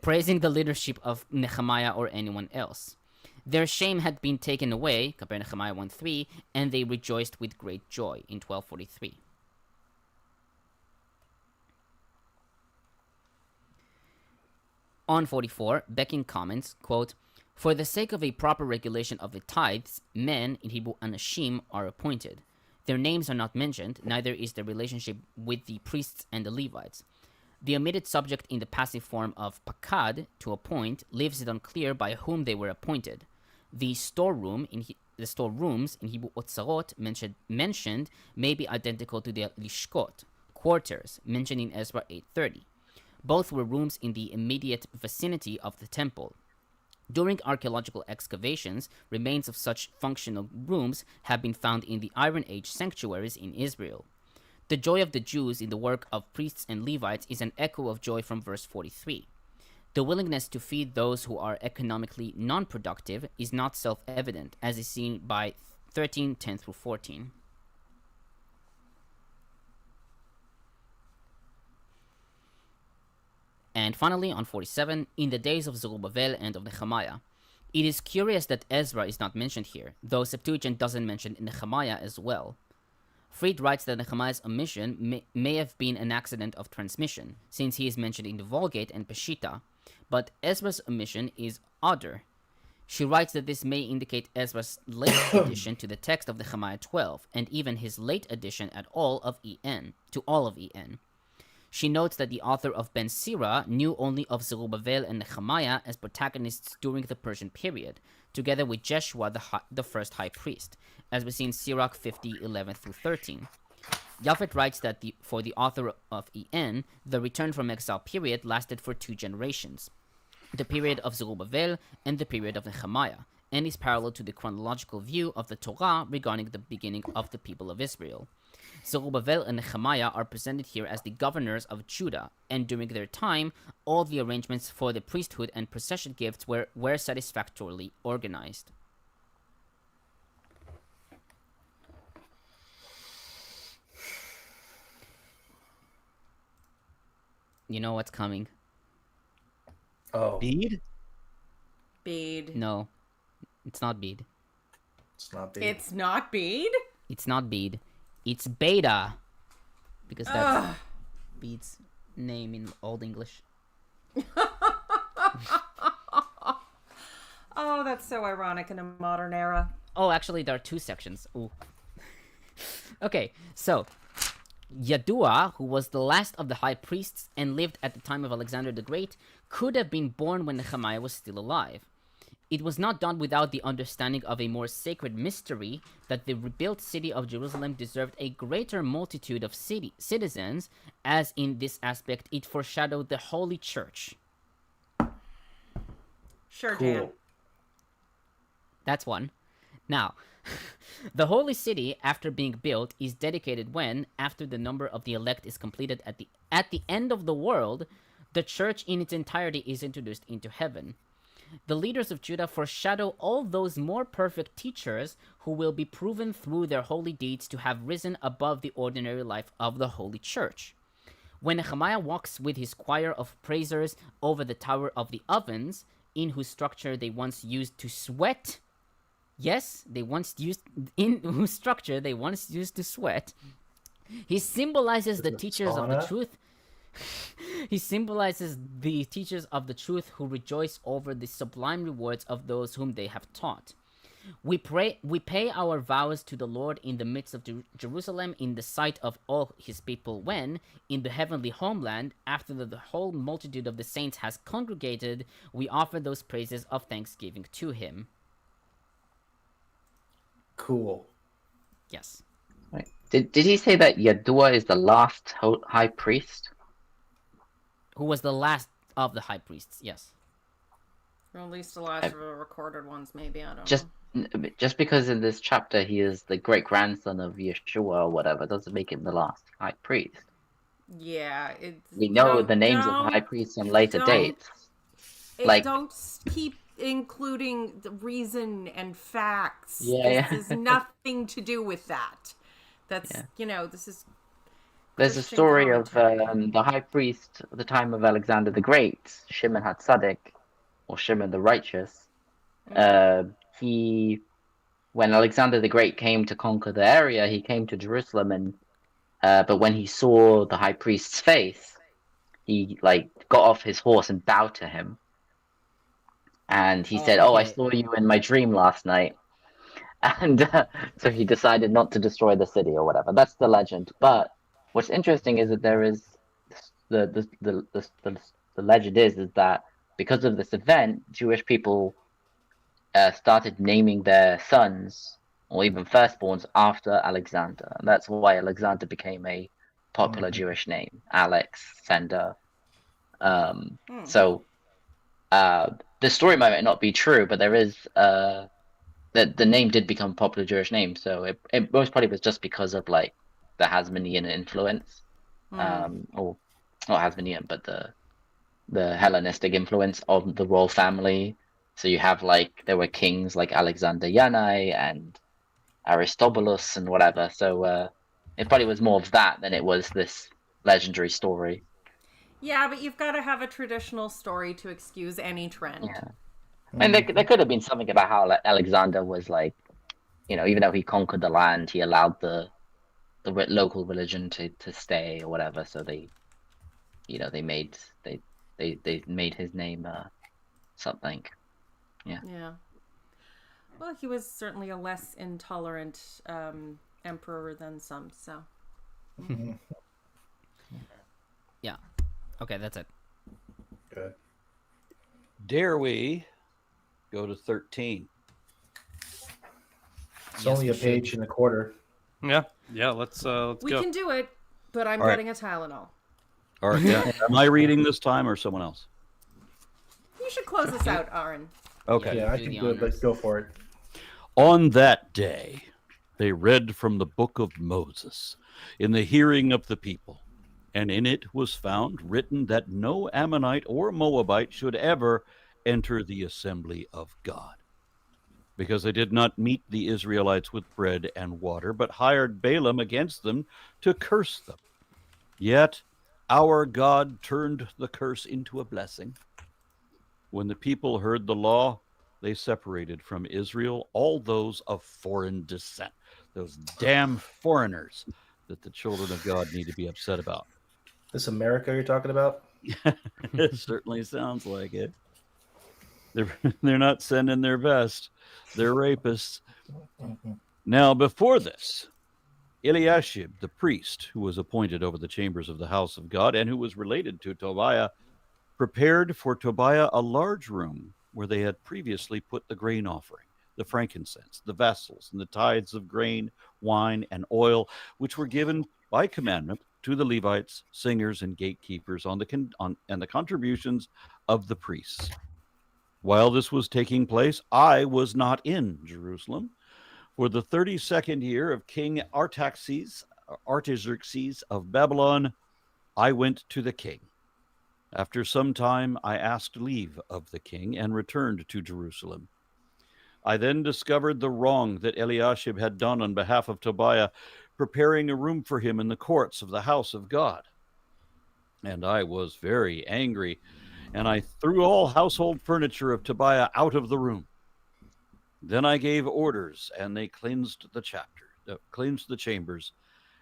Speaker 4: praising the leadership of Nehemiah or anyone else. Their shame had been taken away, compare Nehemiah 1:3, and they rejoiced with great joy in 1243. On 44, Becking comments, quote, for the sake of a proper regulation of the tithes, men, in Hebrew anashim, are appointed. Their names are not mentioned, neither is their relationship with the priests and the Levites. The omitted subject in the passive form of pakad, to appoint, leaves it unclear by whom they were appointed. The storerooms in Hebrew otzarot mentioned may be identical to the lishkot, quarters, mentioned in Ezra 8:30. Both were rooms in the immediate vicinity of the temple. During archaeological excavations, remains of such functional rooms have been found in the Iron Age sanctuaries in Israel. The joy of the Jews in the work of priests and Levites is an echo of joy from verse 43. The willingness to feed those who are economically non-productive is not self-evident, as is seen by 13:10 through 14. And finally, on 47, in the days of Zerubbabel and of Nehemiah. It is curious that Ezra is not mentioned here, though Septuagint doesn't mention Nehemiah as well. Fried writes that Nehemiah's omission may have been an accident of transmission, since he is mentioned in the Vulgate and Peshitta, but Ezra's omission is odder. She writes that this may indicate Ezra's late addition to the text of Nehemiah 12, and even his late addition to all of En. She notes that the author of Ben Sira knew only of Zerubbabel and Nehemiah as protagonists during the Persian period, together with Jeshua, the first high priest, as we see in Sirach 50, 11 through 13. Japhet writes that for the author of En, the return from exile period lasted for 2 generations, the period of Zerubbabel and the period of Nehemiah, and is parallel to the chronological view of the Torah regarding the beginning of the people of Israel. Zerubbabel and Nehemiah are presented here as the governors of Judah, and during their time, all the arrangements for the priesthood and procession gifts were satisfactorily organized. You know what's coming?
Speaker 3: Oh,
Speaker 1: Bead?
Speaker 5: Bead.
Speaker 4: No, it's not bead.
Speaker 3: it's not big.
Speaker 5: It's not bead?
Speaker 4: It's not bead. It's beta. Because that's
Speaker 5: Ugh.
Speaker 4: bead's name in Old English.
Speaker 5: Oh, that's so ironic in a modern era.
Speaker 4: Oh, actually, there are 2 sections. Ooh. Okay, so Yadua, who was the last of the high priests and lived at the time of Alexander the Great, could have been born when Nehemiah was still alive. It was not done without the understanding of a more sacred mystery that the rebuilt city of Jerusalem deserved a greater multitude of citizens, as in this aspect it foreshadowed the Holy Church.
Speaker 5: Sure,
Speaker 3: Cool.
Speaker 5: Dan.
Speaker 4: That's one. Now, the holy city, after being built, is dedicated when, after the number of the elect is completed at the end of the world, the church in its entirety is introduced into heaven. The leaders of Judah foreshadow all those more perfect teachers who will be proven through their holy deeds to have risen above the ordinary life of the holy church. When Nehemiah walks with his choir of praisers over the Tower of the Ovens, in whose structure they once used to sweat, to sweat, he symbolizes the teachers of the
Speaker 3: sauna?
Speaker 4: truth. He symbolizes the teachers of the truth who rejoice over the sublime rewards of those whom they have taught. We pay our vows to the Lord in the midst of Jerusalem in the sight of all his people when, in the heavenly homeland, after the whole multitude of the saints has congregated, we offer those praises of thanksgiving to him.
Speaker 3: Cool.
Speaker 4: Yes.
Speaker 7: Right. Did he say that Yadua is the last high priest?
Speaker 4: Who was the last of the high priests, yes.
Speaker 5: Or at least the last of the recorded ones, maybe. I don't know.
Speaker 7: Just because in this chapter he is the great grandson of Yeshua or whatever doesn't make him the last high priest.
Speaker 5: Yeah.
Speaker 7: We know the names of high priests on later dates.
Speaker 5: Don't keep including the reason and facts.
Speaker 7: Yeah,
Speaker 5: This has nothing to do with that. That's, this is...
Speaker 7: There's a
Speaker 5: Christian
Speaker 7: story of
Speaker 5: commentary.
Speaker 7: the high priest at the time of Alexander the Great, Shimon HaTzadik, or Shimon the Righteous. When Alexander the Great came to conquer the area, he came to Jerusalem, and but when he saw the high priest's face, he got off his horse and bowed to him. And he said, "Oh, I saw you in my dream last night." And so he decided not to destroy the city or whatever. That's the legend. But what's interesting is that there is the legend is that because of this event, Jewish people started naming their sons or even firstborns after Alexander, and that's why Alexander became a popular Jewish name. Alex, Sender. So the story might not be true, but there is that the name did become a popular Jewish name. So it most probably was just because of the Hasmonean influence, or not Hasmonean, but the Hellenistic influence of the royal family. So you have there were kings like Alexander Yanai and Aristobulus and whatever. So it probably was more of that than it was this legendary story.
Speaker 5: Yeah, but you've got to have a traditional story to excuse any trend.
Speaker 7: Yeah. I mean, there could have been something about how Alexander was even though he conquered the land, he allowed the local religion to stay or whatever. So they made his name something. Yeah.
Speaker 5: Yeah. Well, he was certainly a less intolerant emperor than some, so.
Speaker 4: Yeah. Okay, that's it.
Speaker 3: Good.
Speaker 1: Dare we go to 13?
Speaker 3: It's
Speaker 4: Yes,
Speaker 3: only
Speaker 4: we
Speaker 3: a
Speaker 4: should.
Speaker 3: page and a quarter.
Speaker 2: Yeah, let's
Speaker 5: We
Speaker 2: go.
Speaker 5: can do it, but I'm
Speaker 1: All right.
Speaker 5: getting a Tylenol.
Speaker 1: All right. Yeah. Am I reading this time or someone else?
Speaker 5: You should close us out, Aaron.
Speaker 1: Okay.
Speaker 3: Yeah, I
Speaker 4: do
Speaker 3: can
Speaker 4: the
Speaker 3: do it, but
Speaker 4: honors.
Speaker 3: go for it.
Speaker 1: On that day, they read from the book of Moses in the hearing of the people, and in it was found written that no Ammonite or Moabite should ever enter the assembly of God, because they did not meet the Israelites with bread and water, but hired Balaam against them to curse them. Yet our God turned the curse into a blessing. When the people heard the law, they separated from Israel all those of foreign descent, those damn foreigners that the children of God need to be upset about.
Speaker 3: This America you're talking about?
Speaker 1: It certainly sounds like it. They're not sending their best. They're rapists. Now, before this, Eliashib, the priest, who was appointed over the chambers of the house of God and who was related to Tobiah, prepared for Tobiah a large room where they had previously put the grain offering, the frankincense, the vessels, and the tithes of grain, wine, and oil, which were given by commandment to the Levites, singers, and gatekeepers and the contributions of the priests. While this was taking place, I was not in Jerusalem. For the 32nd year of King Artaxerxes of Babylon, I went to the king. After some time, I asked leave of the king and returned to Jerusalem. I then discovered the wrong that Eliashib had done on behalf of Tobiah, preparing a room for him in the courts of the house of God. And I was very angry, and I threw all household furniture of Tobiah out of the room. Then I gave orders, and they cleansed the chambers,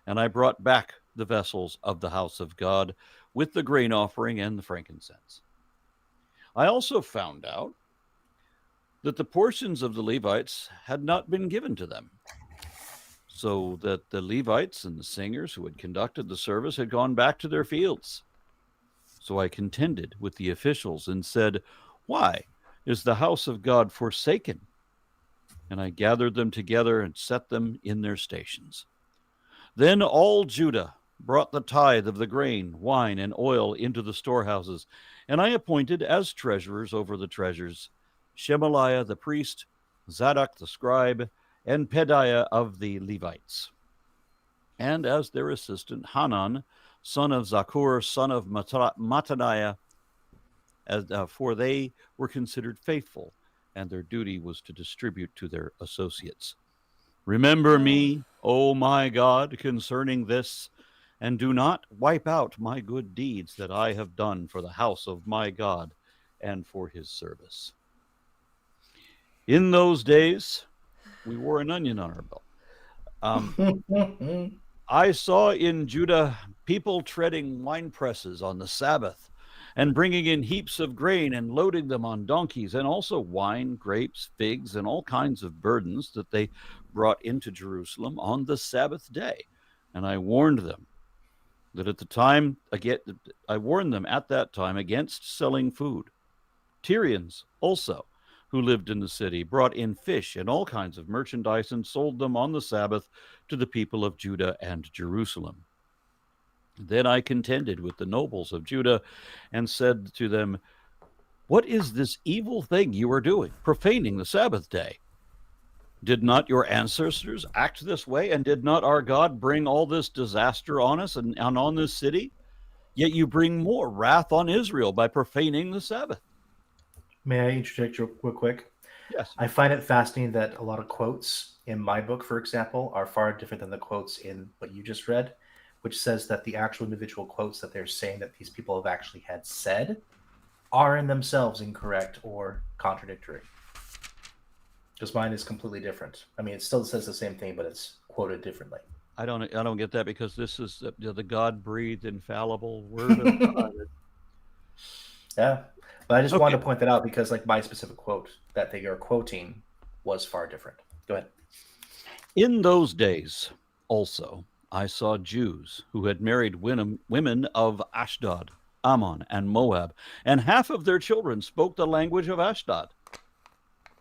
Speaker 1: and I brought back the vessels of the house of God with the grain offering and the frankincense. I also found out that the portions of the Levites had not been given to them, so that the Levites and the singers who had conducted the service had gone back to their fields. So I contended with the officials and said, "Why is the house of God forsaken?" And I gathered them together and set them in their stations. Then all Judah brought the tithe of the grain, wine, and oil into the storehouses, and I appointed as treasurers over the treasures Shemaliah the priest, Zadok the scribe, and Pedaiah of the Levites, and as their assistant Hanan, son of Zakur, son of Mattaniah, for they were considered faithful, and their duty was to distribute to their associates. Remember me, O my God, concerning this, and do not wipe out my good deeds that I have done for the house of my God and for his service. In those days, we wore an onion on our belt. I saw in Judah people treading wine presses on the Sabbath and bringing in heaps of grain and loading them on donkeys, and also wine, grapes, figs, and all kinds of burdens that they brought into Jerusalem on the Sabbath day. And I warned them that at that time against selling food. Tyrians also, who lived in the city, brought in fish and all kinds of merchandise and sold them on the Sabbath to the people of Judah and Jerusalem. Then I contended with the nobles of Judah and said to them, "What is this evil thing you are doing, profaning the Sabbath day? Did not your ancestors act this way, and did not our God bring all this disaster on us and on this city? Yet you bring more wrath on Israel by profaning the Sabbath."
Speaker 3: May I interject real quick?
Speaker 1: Yes.
Speaker 3: I find it fascinating that a lot of quotes in my book, for example, are far different than the quotes in what you just read, which says that the actual individual quotes that they're saying that these people have actually had said are in themselves incorrect or contradictory. Because mine is completely different. I mean, it still says the same thing, but it's quoted differently.
Speaker 1: I don't get that, because this is the God-breathed, infallible word of God.
Speaker 3: Yeah, but I just wanted
Speaker 1: Okay.
Speaker 3: to point that out because, like, my specific quote that they are quoting was far different. Go ahead.
Speaker 1: In those days, also, I saw Jews who had married women of Ashdod, Ammon, and Moab, and half of their children spoke the language of Ashdod.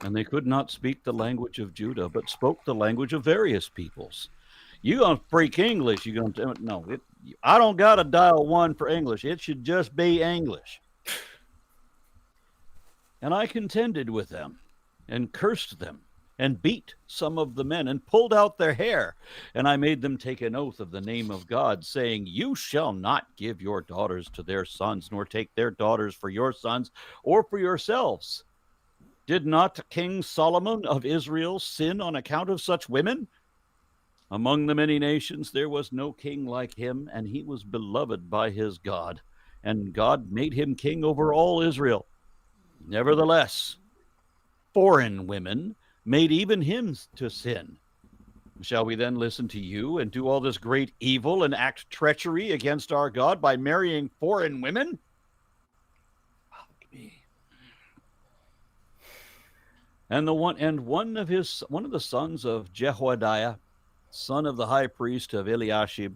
Speaker 1: And they could not speak the language of Judah, but spoke the language of various peoples. You gonna speak English? You gonna no? I don't gotta dial 1 for English. It should just be English. And I contended with them, and cursed them, and beat some of the men, and pulled out their hair. And I made them take an oath of the name of God, saying, You shall not give your daughters to their sons, nor take their daughters for your sons, or for yourselves. Did not King Solomon of Israel sin on account of such women? Among the many nations there was no king like him, and he was beloved by his God, and God made him king over all Israel. Nevertheless, foreign women made even him to sin. Shall we then listen to you and do all this great evil and act treachery against our God by marrying foreign women? And one of the sons of Jehoiada, son of the high priest of Eliashib,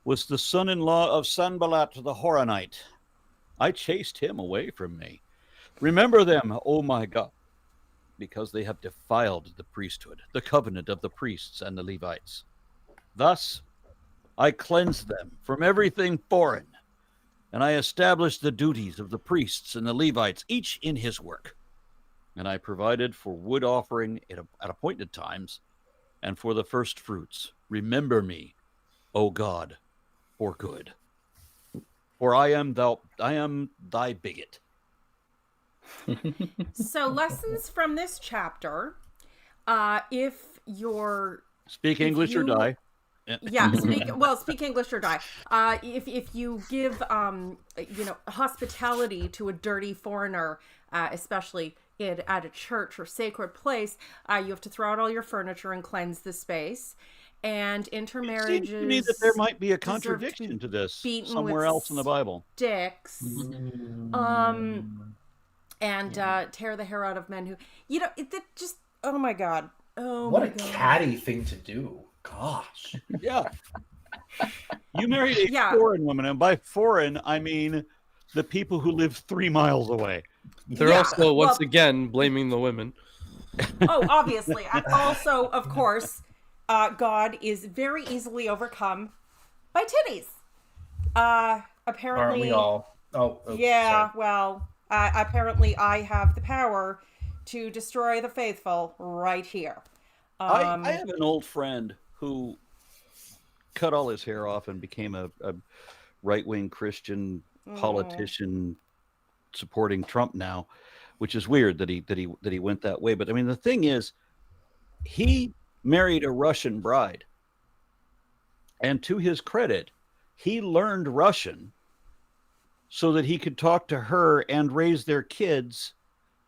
Speaker 1: was the son-in-law of Sanballat the Horonite. I chased him away from me. Remember them, O my God, because they have defiled the priesthood, the covenant of the priests and the Levites. Thus I cleansed them from everything foreign, and I established the duties of the priests and the Levites, each in his work. And I provided for wood offering at appointed times, and for the first fruits. Remember me, O God, for good. For I am thy bigot.
Speaker 5: So lessons from this chapter. If you're
Speaker 1: Speak English or die.
Speaker 5: Yeah, speak English or die. If you give hospitality to a dirty foreigner, especially at a church or sacred place, you have to throw out all your furniture and cleanse the space. And intermarriages.
Speaker 1: It seems to me that there might be a contradiction to this somewhere else in the Bible.
Speaker 5: Sticks. And tear the hair out of men who, oh my God. Oh,
Speaker 3: what
Speaker 5: my
Speaker 3: a
Speaker 5: God.
Speaker 3: catty thing to do. Gosh.
Speaker 1: Yeah. You married a foreign woman, and by foreign, I mean the people who live 3 miles away.
Speaker 2: They're also, once again, blaming the women.
Speaker 5: Oh, obviously. And also, of course, God is very easily overcome by titties. Apparently.
Speaker 3: Aren't we all?
Speaker 5: Yeah,
Speaker 3: sorry.
Speaker 5: well, apparently I have the power to destroy the faithful right here.
Speaker 1: I have an old friend who cut all his hair off and became a right-wing Christian politician supporting Trump now, which is weird that he went that way. But I mean, the thing is, he married a Russian bride, and to his credit, he learned Russian so that he could talk to her and raise their kids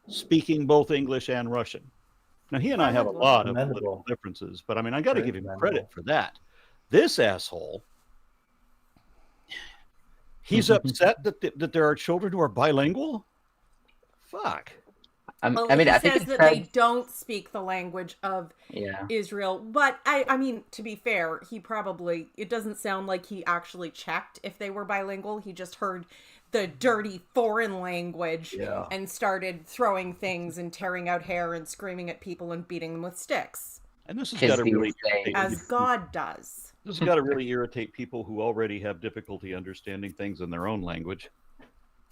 Speaker 1: speaking both English and Russian. Now, he and I have a lot of political differences, but I mean, I got to give him credit for that. This asshole, he's upset that there are children who are bilingual? Fuck.
Speaker 7: I
Speaker 5: he
Speaker 7: think
Speaker 5: says that they don't speak the language of
Speaker 7: Yeah.
Speaker 5: Israel. But, I mean, to be fair, it doesn't sound like he actually checked if they were bilingual. He just heard the dirty foreign language and started throwing things and tearing out hair and screaming at people and beating them with sticks.
Speaker 1: And this has got to really
Speaker 5: as God does.
Speaker 1: This has got to really irritate people who already have difficulty understanding things in their own language.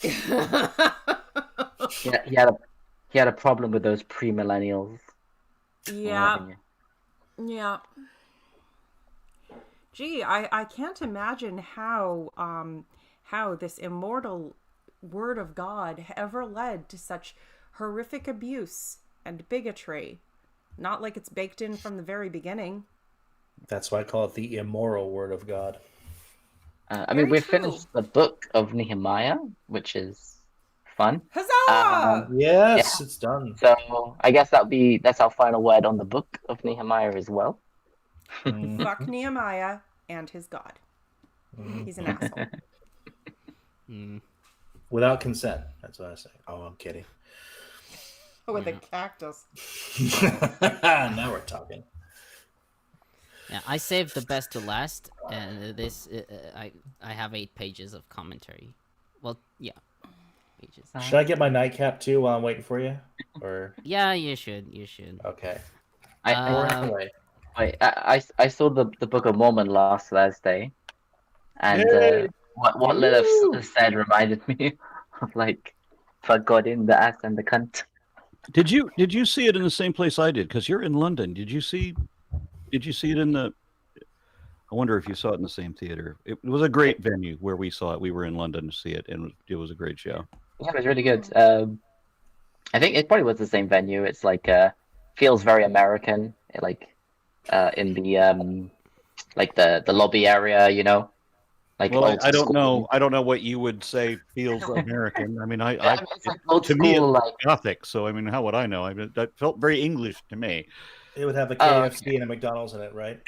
Speaker 7: Yeah, he had a problem with those pre-millennials.
Speaker 5: Yeah. Yeah. Gee, I can't imagine how this immortal word of God ever led to such horrific abuse and bigotry. Not like it's baked in from the very beginning.
Speaker 3: That's why I call it the immoral word of God.
Speaker 7: We've finished the book of Nehemiah, which is fun.
Speaker 5: Huzzah!
Speaker 3: Yes, it's done.
Speaker 7: So I guess that's our final word on the book of Nehemiah as well.
Speaker 5: Fuck Nehemiah and his God. He's an asshole.
Speaker 3: Without consent. That's what I say. Oh, I'm kidding.
Speaker 5: With a cactus.
Speaker 3: Now we're talking.
Speaker 4: Yeah, I saved the best to last, and I have 8 pages of commentary. Well, yeah, pages.
Speaker 3: Should I get my nightcap too while I'm waiting for you? Or
Speaker 4: Yeah, you should.
Speaker 3: okay.
Speaker 7: I saw the Book of Mormon last Thursday, and what Lilith said reminded me of like, fuck God in the ass and the cunt.
Speaker 1: Did you see it in the same place I did? Because you're in London. Did you see it in the? I wonder if you saw it in the same theater. It was a great venue where we saw it. We were in London to see it, and it was a great show.
Speaker 7: Yeah, it was really good. I think it probably was the same venue. It's like feels very American, like in the like the lobby area, you know. Like
Speaker 1: well, I don't know. I don't know what you would say feels American. I mean,
Speaker 7: it's like old
Speaker 1: to me,
Speaker 7: school,
Speaker 1: it's
Speaker 7: like
Speaker 1: Gothic. So I mean, how would I know? I mean, that felt very English to me.
Speaker 3: It would have a KFC and a McDonald's in it, right?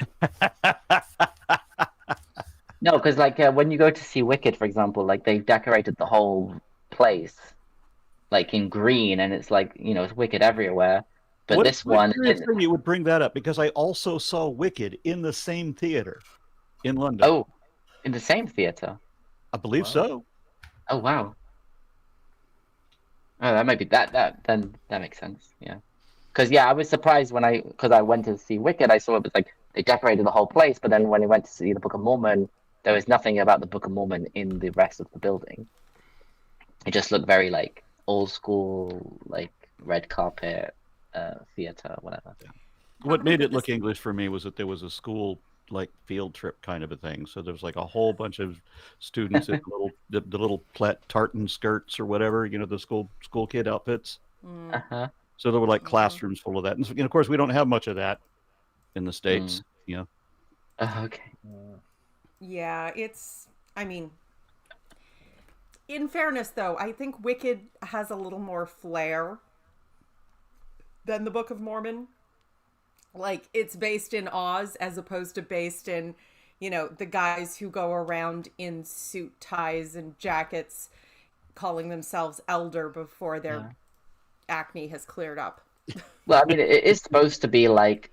Speaker 7: no, because like when you go to see Wicked, for example, like they decorated the whole place like in green, and it's like, you know, it's Wicked everywhere. But this one,
Speaker 1: you would bring that up because I also saw Wicked in the same theater in London.
Speaker 7: Oh, in the same theater?
Speaker 1: I believe so.
Speaker 7: Oh wow. Oh, that might be then that makes sense. Yeah. Because I was surprised when I went to see Wicked. I saw it was like they decorated the whole place, but then when I went to see the Book of Mormon, there was nothing about the Book of Mormon in the rest of the building. It just looked very like old school, like red carpet theater, whatever.
Speaker 1: What made it look English for me was that there was a school like field trip kind of a thing. So there was like a whole bunch of students in the little tartan skirts or whatever, you know, the school kid outfits.
Speaker 7: Uh-huh.
Speaker 1: So there were like classrooms full of that. And of course, we don't have much of that in the States, you know.
Speaker 7: Okay.
Speaker 5: Yeah, I mean, in fairness, though, I think Wicked has a little more flair than the Book of Mormon. Like, it's based in Oz as opposed to based in, you know, the guys who go around in suit ties and jackets calling themselves elder before their acne has cleared up.
Speaker 7: Well, I mean, it is supposed to be like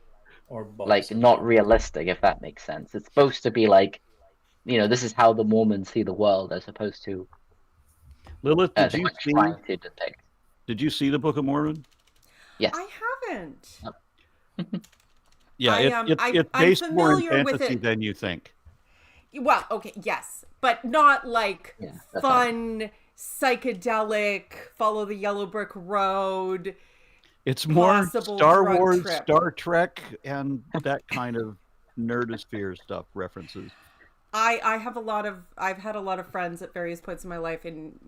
Speaker 3: Or
Speaker 7: not realistic, if that makes sense. It's supposed to be like, you know, this is how the Mormons see the world, as opposed to
Speaker 1: Lilith,
Speaker 7: trying to depict.
Speaker 1: Did you see the Book of Mormon?
Speaker 7: Yes.
Speaker 5: I haven't.
Speaker 1: Yeah, it's based more in fantasy than you think.
Speaker 5: Well, okay, yes, but not like
Speaker 7: that's
Speaker 5: fun, psychedelic, follow the yellow brick road.
Speaker 1: It's more
Speaker 5: possible
Speaker 1: Star
Speaker 5: drug
Speaker 1: Wars,
Speaker 5: trip.
Speaker 1: Star Trek, and that kind of nerdosphere stuff references.
Speaker 5: I've had a lot of friends at various points in my life in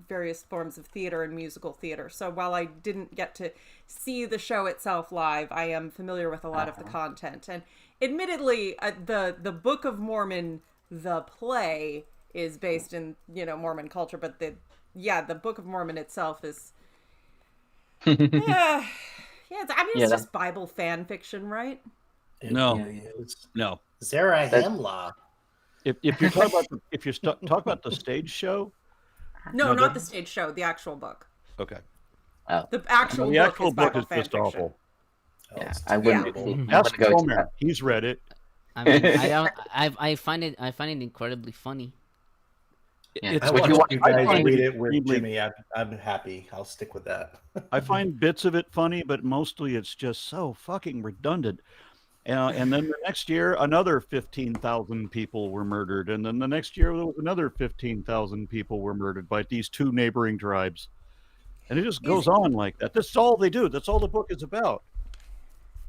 Speaker 5: various forms of theater and musical theater. So while I didn't get to see the show itself live, I am familiar with a lot of the content. And admittedly, the Book of Mormon, the play, is based in, you know, Mormon culture, but the Book of Mormon itself is it's just Bible fan fiction, right?
Speaker 1: No.
Speaker 3: Ezra-Nehemiah.
Speaker 1: If you're talking about talking about the stage show,
Speaker 5: No, not the stage show, the actual book.
Speaker 1: okay.
Speaker 5: The actual
Speaker 1: The actual
Speaker 5: book
Speaker 1: book
Speaker 5: is
Speaker 1: is
Speaker 5: fan
Speaker 1: just
Speaker 5: fiction.
Speaker 1: awful.
Speaker 7: I wouldn't.
Speaker 1: Ask
Speaker 7: go to
Speaker 1: Homer.
Speaker 7: that.
Speaker 1: He's read it.
Speaker 4: I mean, I find it incredibly funny.
Speaker 7: Yeah.
Speaker 1: It's
Speaker 3: I
Speaker 7: Would
Speaker 3: want
Speaker 7: you
Speaker 3: you
Speaker 7: want-
Speaker 3: guys
Speaker 1: I
Speaker 3: to
Speaker 1: find
Speaker 3: read
Speaker 1: it
Speaker 3: it with
Speaker 1: extremely-
Speaker 3: Jimmy. I'm happy. I'll stick with that.
Speaker 1: I find bits of it funny, but mostly it's just so fucking redundant. And then the next year, another 15,000 people were murdered. And then the next year, there was another 15,000 people were murdered by these two neighboring tribes. And it just goes on like that. That's all they do. That's all the book is about.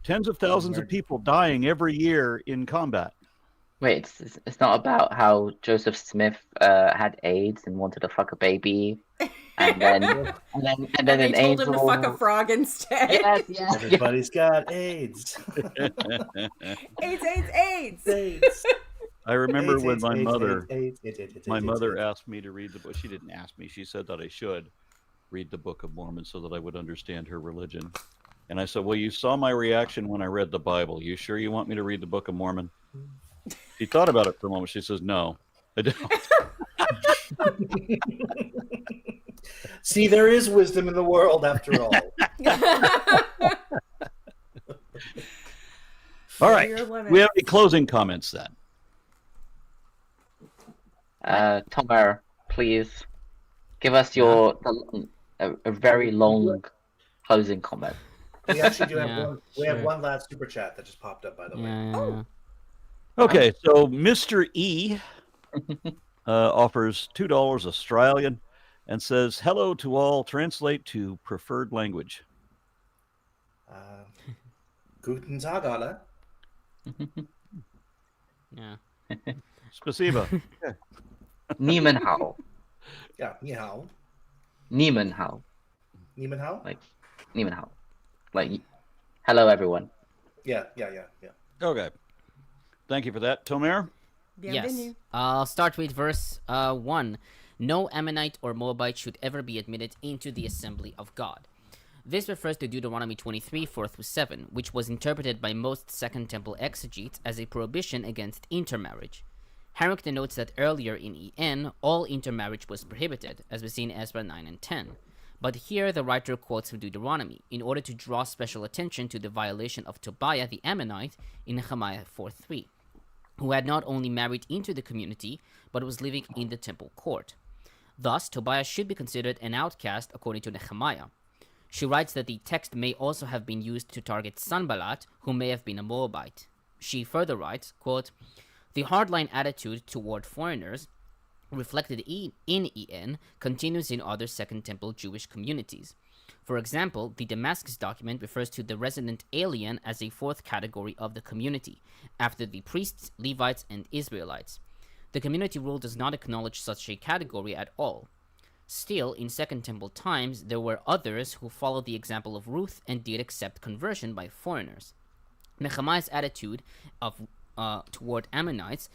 Speaker 1: Tens of thousands of people dying every year in combat.
Speaker 7: Wait, it's not about how Joseph Smith had AIDS and wanted to fuck a baby, and then
Speaker 5: And
Speaker 7: an
Speaker 5: they told
Speaker 7: angel.
Speaker 5: him to fuck a frog instead.
Speaker 7: Yes.
Speaker 3: Everybody's got AIDS.
Speaker 5: AIDS.
Speaker 1: I remember
Speaker 3: AIDS,
Speaker 1: when
Speaker 3: AIDS,
Speaker 1: my
Speaker 3: AIDS,
Speaker 1: mother
Speaker 3: AIDS, AIDS, AIDS, AIDS,
Speaker 1: my
Speaker 3: AIDS,
Speaker 1: mother
Speaker 3: AIDS.
Speaker 1: asked me to read the book. She didn't ask me. She said that I should read the Book of Mormon so that I would understand her religion. And I said, well, you saw my reaction when I read the Bible. You sure you want me to read the Book of Mormon? She thought about it for a moment. She says, no, I don't.
Speaker 3: See, there is wisdom in the world after all.
Speaker 1: All right.
Speaker 5: Your limits.
Speaker 1: We have any closing comments then?
Speaker 7: Tomer, please give us a very long closing comment.
Speaker 3: We actually do have
Speaker 4: Yeah,
Speaker 3: one. We have
Speaker 4: sure.
Speaker 3: one last super chat that just popped up, by the way.
Speaker 4: Yeah.
Speaker 1: Okay, so Mr. E offers $2 Australian and says, "Hello to all. Translate to preferred language."
Speaker 3: Guten Tag, alle.
Speaker 4: Yeah.
Speaker 1: Spasiba.
Speaker 7: Niemen hao.
Speaker 3: Yeah, ni hao.
Speaker 7: Niemen hao.
Speaker 3: Niemen hao?
Speaker 7: Like, Niemen hao. Like, hello, everyone.
Speaker 3: Yeah.
Speaker 1: Okay. Thank you for that. Tomer?
Speaker 4: Yes.
Speaker 5: Bienvenue.
Speaker 4: I'll start with verse 1. No Ammonite or Moabite should ever be admitted into the assembly of God. This refers to Deuteronomy 23, 4-7, which was interpreted by most Second Temple exegetes as a prohibition against intermarriage. Harrington notes that earlier in EN, all intermarriage was prohibited, as we see in Ezra 9 and 10. But here the writer quotes from Deuteronomy in order to draw special attention to the violation of Tobiah the Ammonite in Nehemiah 4:3, who had not only married into the community, but was living in the temple court. Thus, Tobiah should be considered an outcast according to Nehemiah. She writes that the text may also have been used to target Sanballat, who may have been a Moabite. She further writes, quote, "The hardline attitude toward foreigners reflected in EN continues in other Second Temple Jewish communities. For example, the Damascus document refers to the resident alien as a fourth category of the community, after the priests, Levites, and Israelites. The community rule does not acknowledge such a category at all. Still, in Second Temple times, there were others who followed the example of Ruth and did accept conversion by foreigners. Nehemiah's attitude toward Ammonites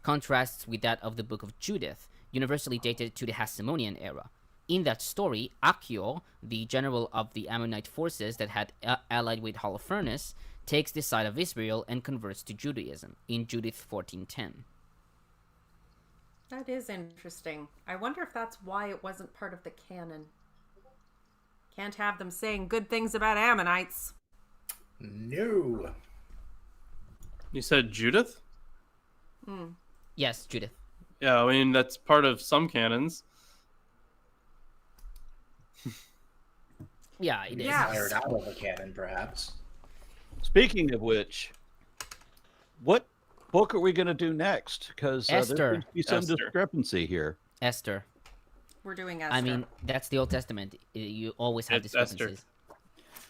Speaker 4: contrasts with that of the Book of Judith, universally dated to the Hasmonean era. In that story, Achior, the general of the Ammonite forces that had allied with Holofernes, takes the side of Israel and converts to Judaism in Judith 14:10.
Speaker 5: That is interesting. I wonder if that's why it wasn't part of the canon. Can't have them saying good things about Ammonites.
Speaker 3: No.
Speaker 2: You said Judith?
Speaker 4: Yes, Judith.
Speaker 2: Yeah, I mean, that's part of some canons.
Speaker 4: Yeah, it is.
Speaker 5: Yeah.
Speaker 3: Fired out of a cannon, perhaps.
Speaker 1: Speaking of which, what book are we going to do next? Because there
Speaker 4: Esther.
Speaker 1: seems to be some
Speaker 2: Esther.
Speaker 1: discrepancy here.
Speaker 4: Esther.
Speaker 5: We're doing Esther.
Speaker 4: I mean, that's the Old Testament. You always have
Speaker 2: It's Esther.
Speaker 4: discrepancies.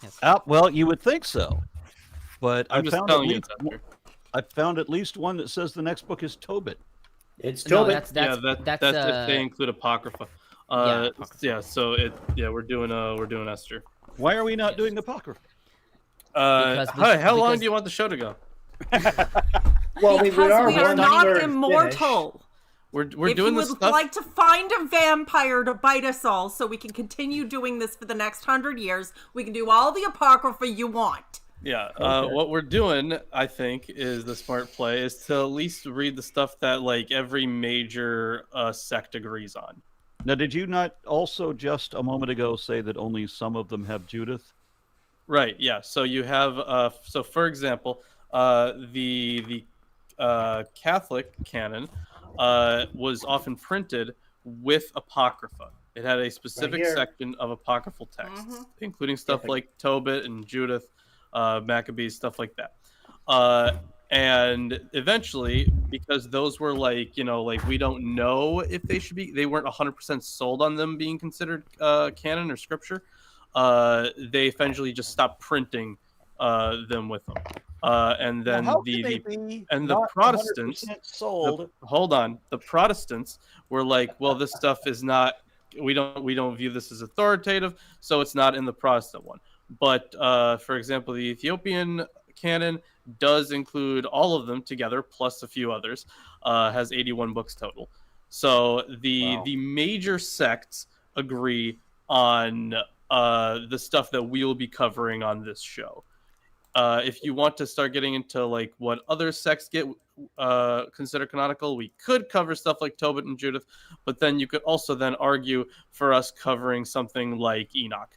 Speaker 4: Yes.
Speaker 1: Well, you would think so. But
Speaker 2: I'm just telling you it's Esther.
Speaker 1: I found at least one that says the next book is Tobit.
Speaker 3: It's
Speaker 4: No,
Speaker 3: Tobit.
Speaker 4: that's
Speaker 2: That's if they include Apocrypha.
Speaker 4: Yeah,
Speaker 2: We're doing Esther.
Speaker 1: Why are we not doing the Apocrypha?
Speaker 2: How long do you want the show to go?
Speaker 3: Well,
Speaker 5: because
Speaker 3: we are
Speaker 5: we are
Speaker 3: one
Speaker 5: not
Speaker 3: third
Speaker 5: immortal.
Speaker 2: We're
Speaker 5: If
Speaker 2: doing
Speaker 5: you
Speaker 2: this
Speaker 5: would
Speaker 2: stuff.
Speaker 5: like to find a vampire to bite us all so we can continue doing this for the next 100 years, we can do all the Apocrypha you want.
Speaker 2: Yeah, what we're doing, I think, is the smart play is to at least read the stuff that like every major sect agrees on.
Speaker 1: Now, did you not also just a moment ago say that only some of them have Judith?
Speaker 2: Right. Yeah. So you have so for example, the Catholic canon was often printed with Apocrypha. It had a specific
Speaker 3: here.
Speaker 2: section of apocryphal texts, including stuff like Tobit and Judith, Maccabees, stuff like that. And eventually, because those were like we don't know if they should be, they weren't 100% sold on them being considered canon or scripture. They eventually just stopped printing them with them. And then the Protestants
Speaker 1: sold.
Speaker 2: hold on, the Protestants were like, well, this stuff is not, we don't view this as authoritative, so it's not in the Protestant one. But for example, the Ethiopian canon does include all of them together plus a few others, has 81 books total. So the major sects agree on the stuff that we'll be covering on this show. If you want to start getting into like what other sects get consider canonical. We could cover stuff like Tobit and Judith, but then you could also then argue for us covering something like Enoch.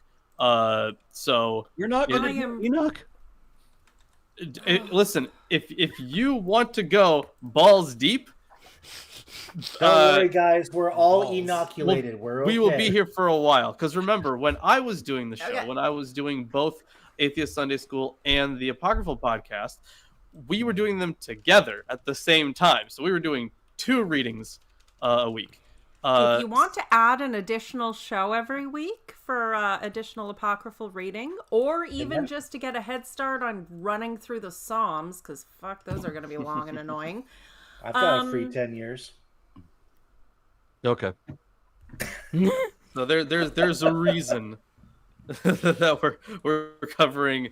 Speaker 2: So
Speaker 1: You're not
Speaker 2: it-
Speaker 1: going to do Enoch?
Speaker 2: listen, if you want to go balls deep,
Speaker 3: Don't worry, guys. We're all
Speaker 2: balls.
Speaker 3: inoculated. We're okay.
Speaker 2: we will be here for a while. Because remember, when I was doing the show,
Speaker 5: Okay.
Speaker 2: when I was doing both Atheist Sunday School and the Apocryphal podcast, we were doing them together at the same time. So we were doing 2 readings a week.
Speaker 5: If you want to add an additional show every week for additional apocryphal reading, or even just to get a head start on running through the Psalms, because fuck, those are going to be long and annoying.
Speaker 3: I've got a free 10 years.
Speaker 1: Okay.
Speaker 2: So there's a reason that we're covering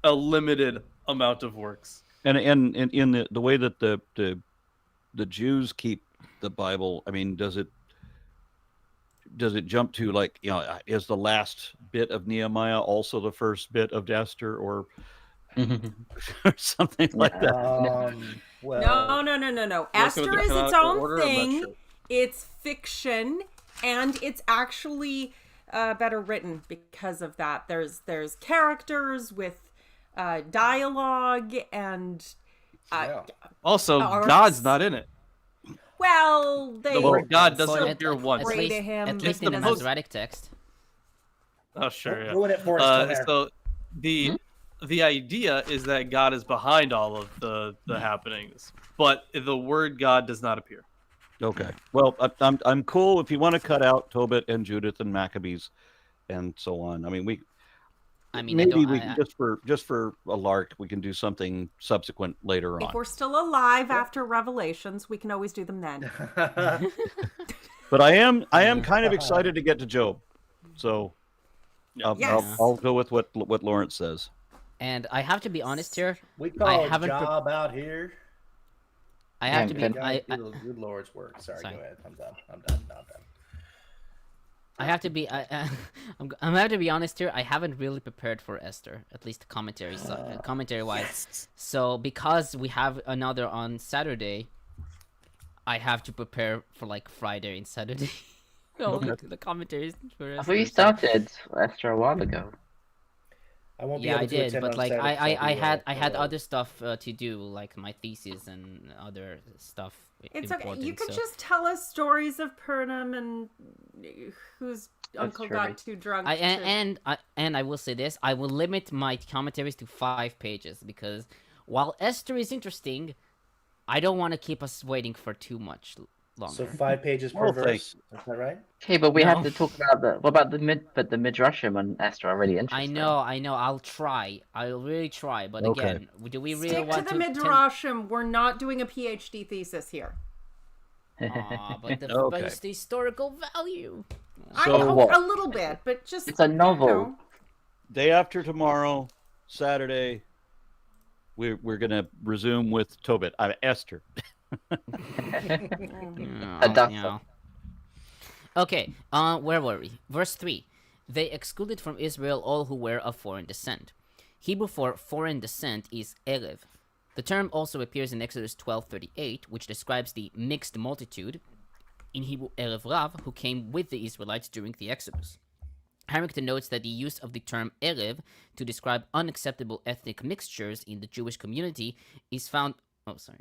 Speaker 2: a limited amount of works.
Speaker 1: And in the way that the Jews keep the Bible, I mean, does it jump to, like, you know, is the last bit of Nehemiah also the first bit of Esther, or something like that?
Speaker 3: Well,
Speaker 5: No.
Speaker 2: Working
Speaker 5: Esther
Speaker 2: with the
Speaker 5: is its
Speaker 2: canonical
Speaker 5: own
Speaker 2: order, I'm not
Speaker 5: thing.
Speaker 2: sure.
Speaker 5: It's fiction, and it's actually better written because of that. There's characters with dialogue, and
Speaker 2: Also,
Speaker 5: Arts.
Speaker 2: God's not in it.
Speaker 5: well, they
Speaker 2: The word God
Speaker 4: So
Speaker 2: doesn't
Speaker 4: at-
Speaker 2: appear
Speaker 4: at
Speaker 2: once.
Speaker 5: Pray
Speaker 4: least,
Speaker 5: to him
Speaker 4: at least
Speaker 2: in
Speaker 4: in the
Speaker 2: the post-
Speaker 4: Masoretic text.
Speaker 2: Oh, sure, yeah.
Speaker 3: ruin it for us. Tomer.
Speaker 2: So the idea is that God is behind all of the happenings, but the word God does not appear.
Speaker 1: Okay. Well, I'm cool if you want to cut out Tobit and Judith and Maccabees and so on. I mean, maybe we can just for a lark, we can do something subsequent later
Speaker 5: If
Speaker 1: on.
Speaker 5: we're still alive after Revelations, we can always do them then.
Speaker 1: But I am kind of excited to get to Job, so
Speaker 5: Yes.
Speaker 1: I'll go with what Lawrence says.
Speaker 4: And I have to be honest here.
Speaker 3: we call
Speaker 4: I
Speaker 3: a
Speaker 4: haven't
Speaker 3: job out here.
Speaker 4: I have to be.
Speaker 3: Guys do the good Lord's work. Sorry,
Speaker 4: Sorry.
Speaker 3: go ahead. I'm done. I'm done.
Speaker 4: I have to be. I'm have to be honest here. I haven't really prepared for Esther, at least commentary wise. So because we have another on Saturday, I have to prepare for like Friday and Saturday. The commentaries. For
Speaker 7: I thought you
Speaker 4: Esther.
Speaker 7: started Esther a while ago.
Speaker 3: I won't be
Speaker 4: Yeah,
Speaker 3: able
Speaker 4: I
Speaker 3: to
Speaker 4: did,
Speaker 3: attend
Speaker 4: but
Speaker 3: on
Speaker 4: like
Speaker 3: Saturday, so
Speaker 4: I
Speaker 3: I'll be
Speaker 4: had
Speaker 3: away.
Speaker 4: other stuff to do, like my thesis and other stuff.
Speaker 5: It's okay. You
Speaker 4: important,
Speaker 5: could
Speaker 4: so-
Speaker 5: just tell us stories of Purnam and whose uncle
Speaker 7: true.
Speaker 5: got too drunk.
Speaker 4: And I will say this: I will limit my commentaries to 5 pages because while Esther is interesting, I don't want to keep us waiting for too much longer.
Speaker 3: So 5 pages per
Speaker 1: Well,
Speaker 3: verse. Is that right?
Speaker 7: Okay, but we
Speaker 4: No.
Speaker 7: have to talk about what about the Midrashim and Esther are really
Speaker 4: I
Speaker 7: interesting.
Speaker 4: know. I'll try. I'll really try. But
Speaker 1: Okay.
Speaker 4: again, do we really
Speaker 5: Stick to
Speaker 4: want
Speaker 5: the
Speaker 4: to?
Speaker 5: Midrashim. We're not doing a PhD thesis here.
Speaker 4: Aw, but the
Speaker 1: Okay.
Speaker 4: but it's the historical value.
Speaker 5: I
Speaker 7: So
Speaker 5: hope
Speaker 7: what?
Speaker 5: a little bit, but just
Speaker 7: It's a novel.
Speaker 5: You know,
Speaker 1: Day after tomorrow, Saturday, we're gonna resume with Tobit. Esther.
Speaker 7: Hadassah.
Speaker 4: Okay, where were we? Verse 3. They excluded from Israel all who were of foreign descent. Hebrew for foreign descent is Erev. The term also appears in Exodus 12:38, which describes the mixed multitude, in Hebrew Erev Rav, who came with the Israelites during the Exodus. Harrington notes that the use of the term Erev to describe unacceptable ethnic mixtures in the Jewish community is found... Oh, sorry.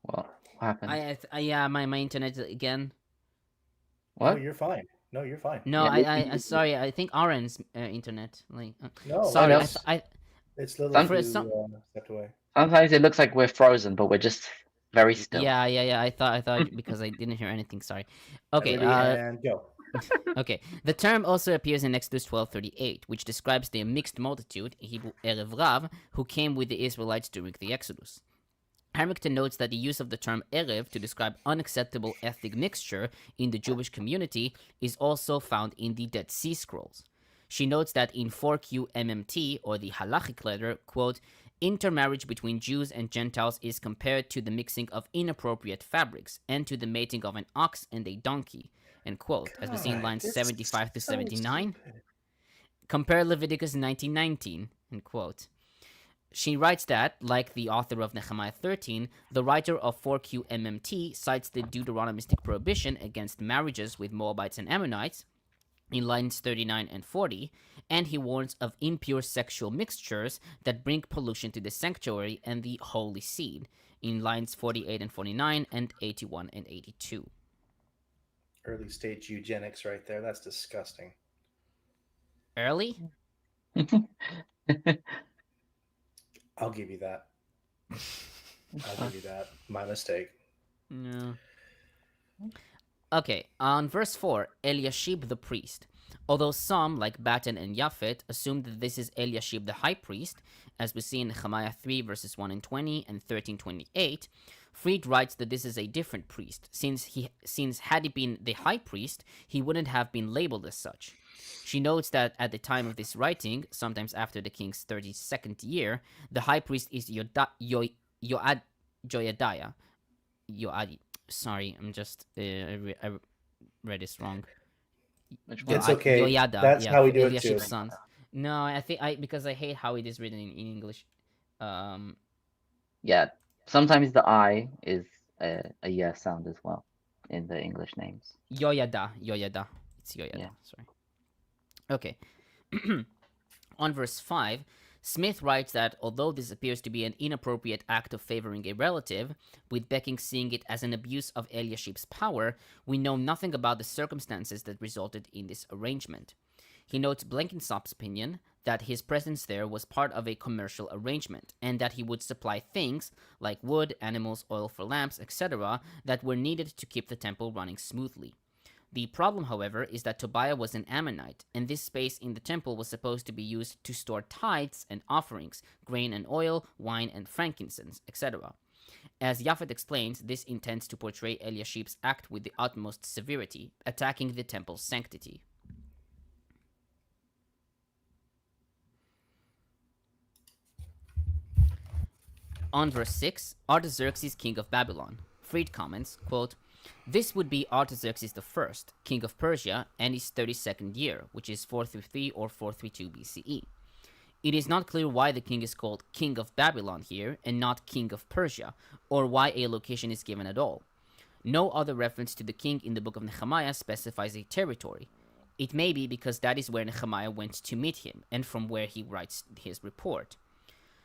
Speaker 7: What happened?
Speaker 4: Yeah, my internet again.
Speaker 3: No,
Speaker 7: What?
Speaker 3: you're fine. No, you're fine.
Speaker 4: No,
Speaker 7: Yeah,
Speaker 4: I sorry. I think Aaron's internet. Like,
Speaker 3: No,
Speaker 4: sorry.
Speaker 7: no.
Speaker 3: it's little
Speaker 7: Some-
Speaker 3: you
Speaker 4: some-
Speaker 3: stepped away.
Speaker 7: Sometimes it looks like we're frozen, but we're just very still.
Speaker 4: yeah. I thought because I didn't hear anything. Sorry. Okay.
Speaker 3: Everybody, and go.
Speaker 4: Okay. The term also appears in Exodus 12:38, which describes the mixed multitude, Hebrew Erev Rav, who came with the Israelites during the Exodus. Harrington notes that the use of the term Erev to describe unacceptable ethnic mixture in the Jewish community is also found in the Dead Sea Scrolls. She notes that in 4Q MMT, or the halachic letter, quote, intermarriage between Jews and Gentiles is compared to the mixing of inappropriate fabrics and to the mating of an ox and a donkey, end quote, as we see in
Speaker 3: God,
Speaker 4: lines
Speaker 3: this is
Speaker 4: 75 to
Speaker 3: so
Speaker 4: 79.
Speaker 3: stupid.
Speaker 4: Compare Leviticus 19:19, end quote. She writes that, like the author of Nehemiah 13, the writer of 4QMMT cites the Deuteronomistic prohibition against marriages with Moabites and Ammonites in lines 39 and 40, and he warns of impure sexual mixtures that bring pollution to the sanctuary and the holy seed in lines 48 and 49 and 81 and 82.
Speaker 3: Early stage eugenics right there. That's disgusting.
Speaker 4: Early?
Speaker 3: I'll give you that. I'll give you that. My mistake.
Speaker 4: No. Okay, on verse 4, Eliashib the priest. Although some, like Batten and Japhet, assume that this is Eliashib the high priest, as we see in Nehemiah 3 verses 1 and 20 and 13:28, Fried writes that this is a different priest, since had he been the high priest, he wouldn't have been labeled as such. She notes that at the time of this writing, sometimes after the king's 32nd year, the high priest is Joyadiah. Sorry, I'm just I read this wrong.
Speaker 3: It's okay.
Speaker 4: Yoyada,
Speaker 3: That's how we do it too.
Speaker 4: Eliashib's sons. No, I think because I hate how it is written in English.
Speaker 7: Yeah, sometimes the I is a yeah sound as well in the English names.
Speaker 4: Yoyada. It's Yoyada.
Speaker 7: Yeah.
Speaker 4: Sorry. Okay. On verse 5, Smith writes that although this appears to be an inappropriate act of favoring a relative, with Becking seeing it as an abuse of Eliashib's power, we know nothing about the circumstances that resulted in this arrangement. He notes Blenkinsop's opinion that his presence there was part of a commercial arrangement, and that he would supply things like wood, animals, oil for lamps, etc., that were needed to keep the temple running smoothly. The problem, however, is that Tobiah was an Ammonite, and this space in the temple was supposed to be used to store tithes and offerings, grain and oil, wine and frankincense, etc. As Japhet explains, this intends to portray Eliashib's act with the utmost severity, attacking the temple's sanctity. On verse 6, Artaxerxes, king of Babylon. Fried comments, quote, "This would be Artaxerxes I, king of Persia, and his 32nd year, which is 433 or 432 BCE. It is not clear why the king is called king of Babylon here and not king of Persia, or why a location is given at all. No other reference to the king in the book of Nehemiah specifies a territory. It may be because that is where Nehemiah went to meet him, and from where he writes his report.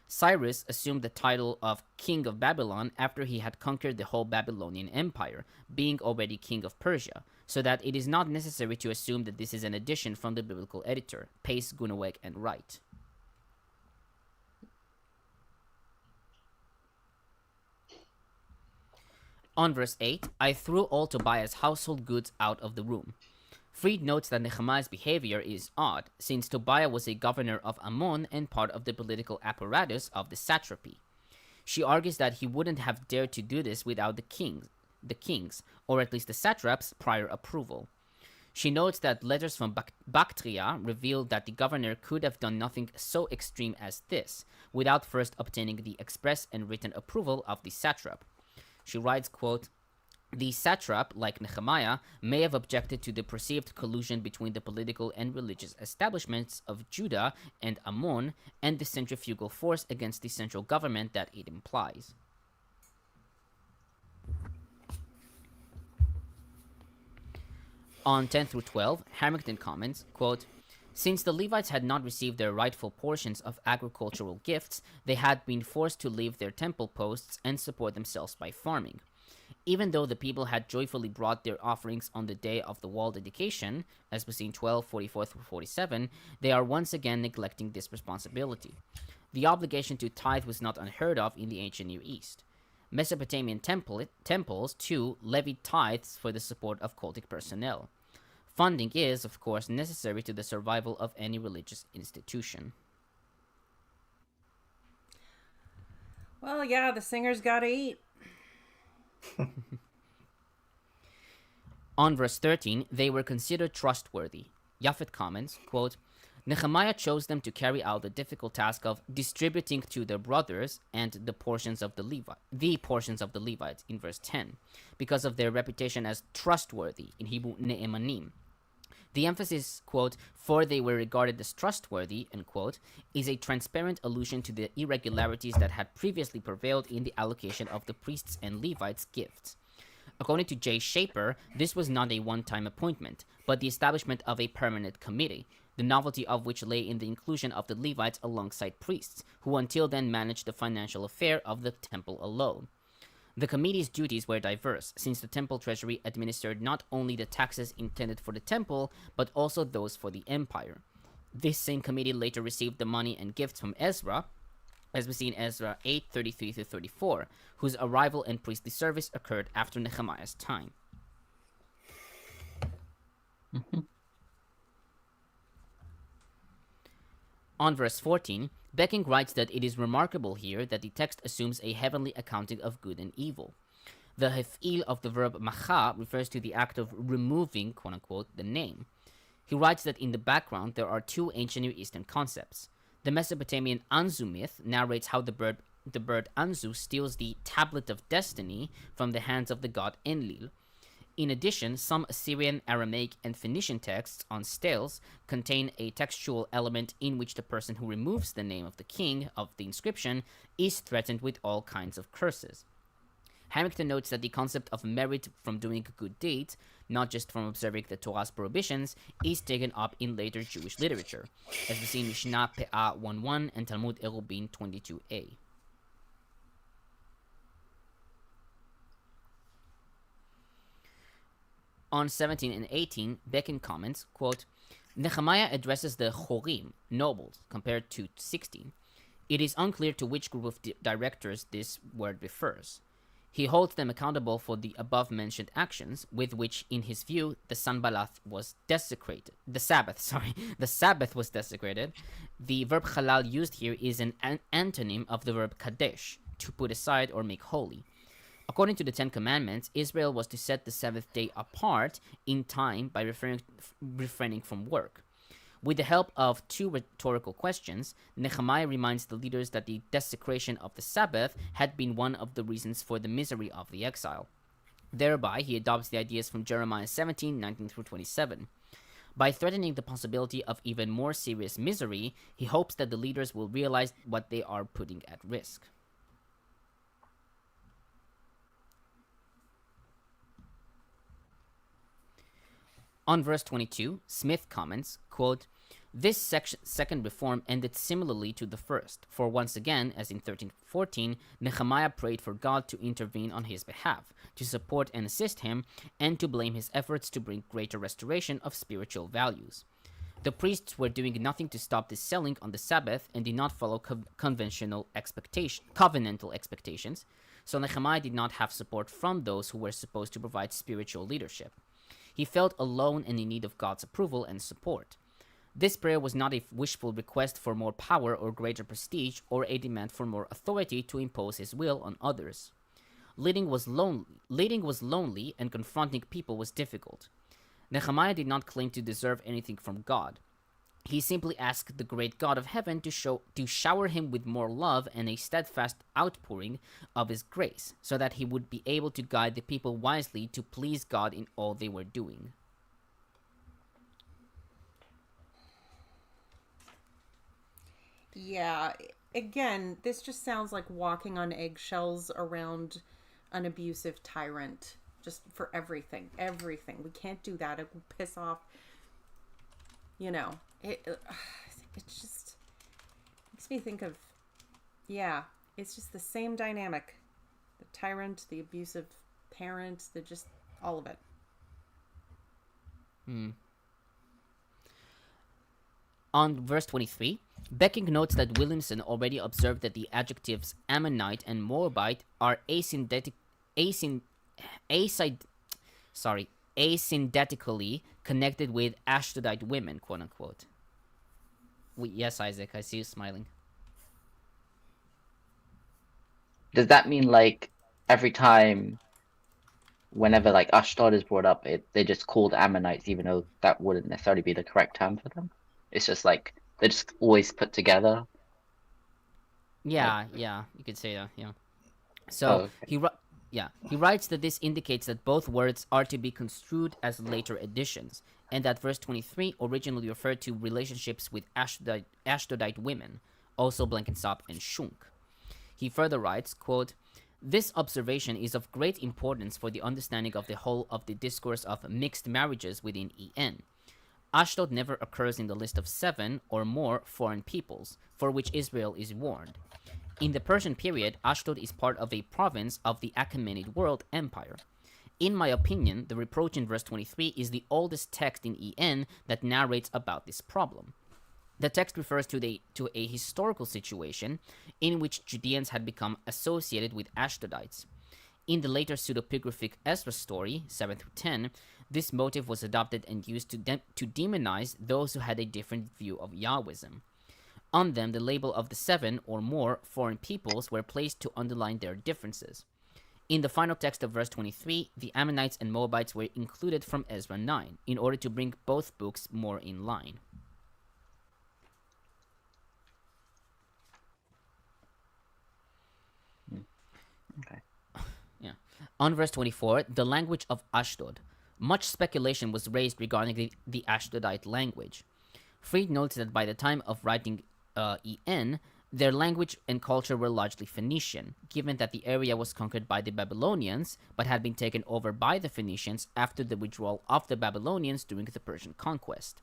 Speaker 4: Cyrus assumed the title of King of Babylon after he had conquered the whole Babylonian Empire, being already King of Persia, so that it is not necessary to assume that this is an addition from the biblical editor, Pace, Gunaweg, and Wright." On verse 8, "I threw all Tobiah's household goods out of the room." Fried notes that Nehemiah's behavior is odd, since Tobiah was a governor of Ammon and part of the political apparatus of the satrapy. She argues that he wouldn't have dared to do this without the king's, or at least the satrap's, prior approval. She notes that letters from Bactria reveal that the governor could have done nothing so extreme as this, without first obtaining the express and written approval of the satrap. She writes, quote, "The satrap, like Nehemiah, may have objected to the perceived collusion between the political and religious establishments of Judah and Ammon and the centrifugal force against the central government that it implies." On 10 through 12, Harrington comments, quote, "Since the Levites had not received their rightful portions of agricultural gifts, they had been forced to leave their temple posts and support themselves by farming. Even though the people had joyfully brought their offerings on the day of the wall dedication, as we see in 12:44 through 47, they are once again neglecting this responsibility. The obligation to tithe was not unheard of in the ancient Near East. Mesopotamian temples, too, levied tithes for the support of cultic personnel. Funding is, of course, necessary to the survival of any religious institution."
Speaker 5: Well, yeah, the singers gotta eat.
Speaker 4: On verse 13, "They were considered trustworthy." Japhet comments, quote, "Nehemiah chose them to carry out the difficult task of distributing to their brothers and the portions of the Levites in verse 10, because of their reputation as trustworthy, in Hebrew ne'emanim. The emphasis, quote, "for they were regarded as trustworthy," end quote, is a transparent allusion to the irregularities that had previously prevailed in the allocation of the priests and Levites' gifts. According to J. Shaper, this was not a one-time appointment, but the establishment of a permanent committee, the novelty of which lay in the inclusion of the Levites alongside priests, who until then managed the financial affair of the temple alone. The committee's duties were diverse, since the temple treasury administered not only the taxes intended for the temple, but also those for the empire. This same committee later received the money and gifts from Ezra, as we see in Ezra 8:33-34, whose arrival and priestly service occurred after Nehemiah's time. On verse 14, Becking writes that it is remarkable here that the text assumes a heavenly accounting of good and evil. The hef'il of the verb macha refers to the act of removing, quote-unquote, the name. He writes that in the background there are two ancient Near Eastern concepts. The Mesopotamian Anzu myth narrates how the bird Anzu steals the tablet of destiny from the hands of the god Enlil. In addition, some Assyrian, Aramaic, and Phoenician texts on stales contain a textual element in which the person who removes the name of the king of the inscription is threatened with all kinds of curses. Harrington notes that the concept of merit from doing good deeds, not just from observing the Torah's prohibitions, is taken up in later Jewish literature, as we see in Mishnah Pe'ah 1:1 and Talmud Erubin 22a. On 17 and 18, Becking comments, quote, Nehemiah addresses the Chorim, nobles, compared to 16. It is unclear to which group of directors this word refers. He holds them accountable for the above-mentioned actions, with which, in his view, the Sanballat was desecrated. The Sabbath was desecrated. The verb halal used here is an antonym of the verb kadesh, to put aside or make holy. According to the Ten Commandments, Israel was to set the seventh day apart in time by refraining from work. With the help of two rhetorical questions, Nehemiah reminds the leaders that the desecration of the Sabbath had been one of the reasons for the misery of the exile. Thereby, he adopts the ideas from Jeremiah 17:19-27. By threatening the possibility of even more serious misery, he hopes that the leaders will realize what they are putting at risk. On verse 22, Smith comments, quote, This second reform ended similarly to the first, for once again, as in 1314, Nehemiah prayed for God to intervene on his behalf, to support and assist him, and to blame his efforts to bring greater restoration of spiritual values. The priests were doing nothing to stop this selling on the Sabbath and did not follow covenantal expectations, so Nehemiah did not have support from those who were supposed to provide spiritual leadership. He felt alone and in need of God's approval and support. This prayer was not a wishful request for more power or greater prestige or a demand for more authority to impose his will on others. Leading was lonely and confronting people was difficult. Nehemiah did not claim to deserve anything from God. He simply asked the great God of heaven to shower him with more love and a steadfast outpouring of his grace, so that he would be able to guide the people wisely to please God in all they were doing.
Speaker 5: Yeah, again, this just sounds like walking on eggshells around an abusive tyrant. Just for everything. We can't do that. It will piss off, it just makes me think of, it's just the same dynamic. The tyrant, the abusive parent, just all of it.
Speaker 4: On verse 23, Becking notes that Williamson already observed that the adjectives Ammonite and Moabite are asyndetically connected with Ashdodite women, quote-unquote. Yes, Isaac, I see you smiling.
Speaker 7: Does that mean, like, every time, whenever, like, Ashdod is brought up, they're just called Ammonites, even though that wouldn't necessarily be the correct term for them? It's just, like, they're just always put together?
Speaker 4: Yeah, you could say that, yeah. So, okay. He writes that this indicates that both words are to be construed as later additions, and that verse 23 originally referred to relationships with Ashdodite women, also Blenkinsop and Shunk. He further writes, quote, "This observation is of great importance for the understanding of the whole of the discourse of mixed marriages within EN. Ashdod never occurs in the list of 7 or more foreign peoples, for which Israel is warned. In the Persian period, Ashdod is part of a province of the Achaemenid world empire. In my opinion, the reproach in verse 23 is the oldest text in EN that narrates about this problem. The text refers to a historical situation in which Judeans had become associated with Ashdodites. In the later pseudepigraphic Ezra story, 7 through 10, this motive was adopted and used to demonize those who had a different view of Yahwism. On them, the label of the 7 or more foreign peoples were placed to underline their differences. In the final text of verse 23, the Ammonites and Moabites were included from Ezra 9 in order to bring both books more in line."
Speaker 7: Okay.
Speaker 4: Yeah. On verse 24, the language of Ashdod. Much speculation was raised regarding the Ashdodite language. Fried notes that by the time of writing EN, their language and culture were largely Phoenician, given that the area was conquered by the Babylonians, but had been taken over by the Phoenicians after the withdrawal of the Babylonians during the Persian conquest.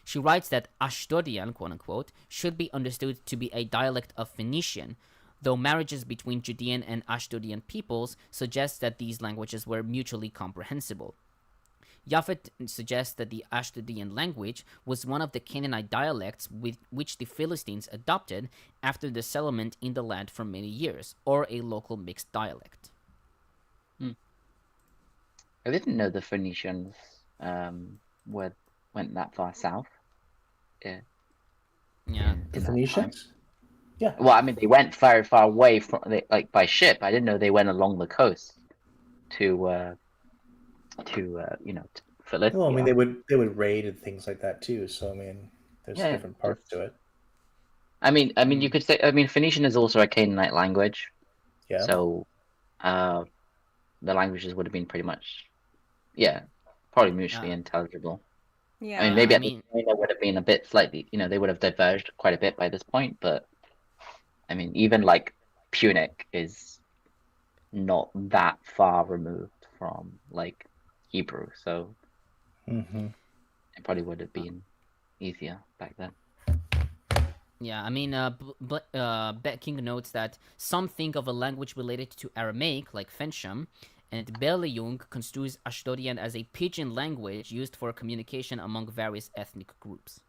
Speaker 4: She writes that Ashdodian, quote-unquote, should be understood to be a dialect of Phoenician, though marriages between Judean and Ashdodian peoples suggest that these languages were mutually comprehensible. Japhet suggests that the Ashdodian language was one of the Canaanite dialects with which the Philistines adopted after the settlement in the land for many years, or a local mixed dialect.
Speaker 7: I didn't know the Phoenicians went that far south.
Speaker 4: Yeah.
Speaker 3: The Phoenicians? Yeah.
Speaker 7: Well, I mean, they went very far away from, like, by ship. I didn't know they went along the coast to Philadelphia.
Speaker 3: Well, I mean, they would raid and things like that too. So I mean, there's different parts to it.
Speaker 7: I mean, you could say. I mean, Phoenician is also a Canaanite language.
Speaker 3: Yeah.
Speaker 7: So, the languages would have been pretty much, probably mutually intelligible.
Speaker 5: Yeah.
Speaker 7: I mean, maybe this point it would have been a bit slightly. They would have diverged quite a bit by this point. But I mean, even like Punic is not that far removed from like Hebrew, so it probably would have been easier back then.
Speaker 4: Yeah, I mean, Becking notes that some think of a language related to Aramaic, like Fensham, and Böhler construes Ashdodian as a pidgin language used for communication among various ethnic groups.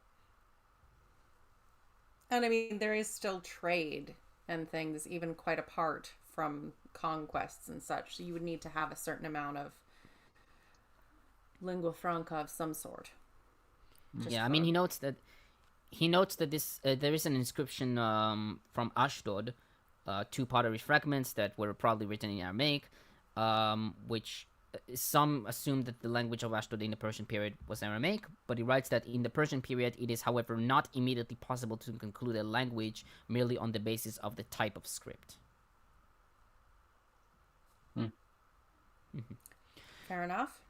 Speaker 5: And I mean, there is still trade and things, even quite apart from conquests and such. So you would need to have a certain amount of lingua franca of some sort.
Speaker 4: I mean, he notes that this there is an inscription from Ashdod, 2 pottery fragments that were probably written in Aramaic, which some assume that the language of Ashdod in the Persian period was Aramaic, but he writes that in the Persian period it is, however, not immediately possible to conclude a language merely on the basis of the type of script.
Speaker 5: Fair enough.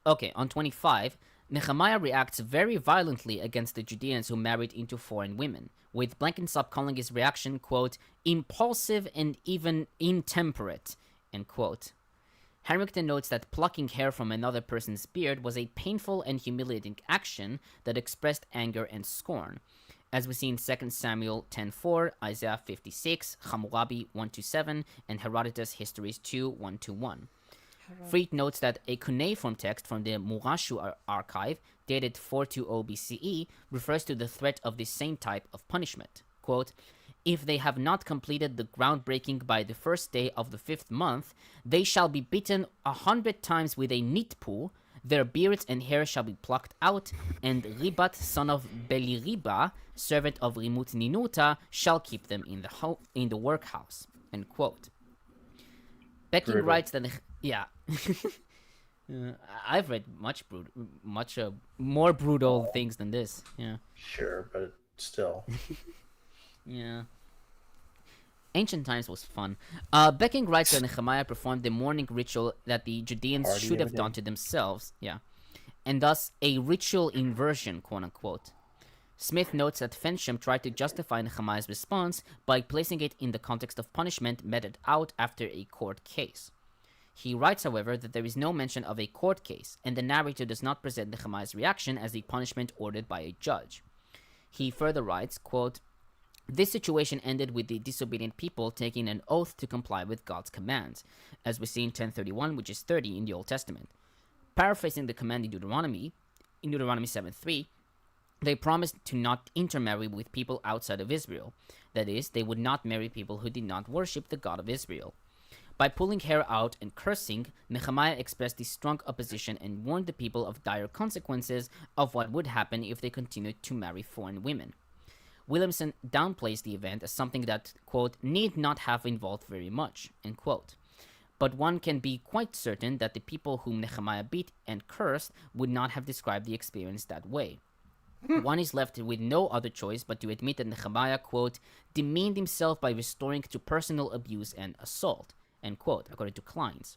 Speaker 4: Okay, on 25, Nehemiah reacts very violently against the Judeans who married into foreign women, with Blenkinsop calling his reaction, quote, impulsive and even intemperate, end quote. Harrington notes that plucking hair from another person's beard was a painful and humiliating action that expressed anger and scorn, as we see in 2 Samuel 10:4, Isaiah 56, Hammurabi 1-7, and Herodotus Histories 2, 1-1. Fried notes that a cuneiform text from the Murashu archive, dated 420 BCE, refers to the threat of the same type of punishment. Quote, if they have not completed the groundbreaking by the first day of the 5th month, they shall be beaten 100 times with a nitpu, their beards and hair shall be plucked out, and Ribat, son of Beliriba, servant of Rimut Ninuta, shall keep them in the workhouse. End quote. Becking writes that... Yeah. I've read much more brutal things than this. Yeah.
Speaker 3: Sure, but still.
Speaker 4: Yeah. Ancient times was fun. Becking writes that Nehemiah performed the morning ritual that the Judeans should have done to themselves. Yeah. and thus a ritual inversion, quote-unquote. Smith notes that Fensham tried to justify Nehemiah's response by placing it in the context of punishment meted out after a court case. He writes, however, that there is no mention of a court case, and the narrator does not present Nehemiah's reaction as a punishment ordered by a judge. He further writes, quote, "This situation ended with the disobedient people taking an oath to comply with God's commands, as we see in 10:31, which is 30 in the Old Testament. Paraphrasing the command in Deuteronomy 7:3, they promised to not intermarry with people outside of Israel. That is, they would not marry people who did not worship the God of Israel. By pulling hair out and cursing, Nehemiah expressed his strong opposition and warned the people of dire consequences of what would happen if they continued to marry foreign women." Williamson downplays the event as something that, quote, "need not have involved very much," end quote. But one can be quite certain that the people whom Nehemiah beat and cursed would not have described the experience that way. One is left with no other choice but to admit that Nehemiah, quote, "demeaned himself by restoring to personal abuse and assault," end quote, according to Kleins.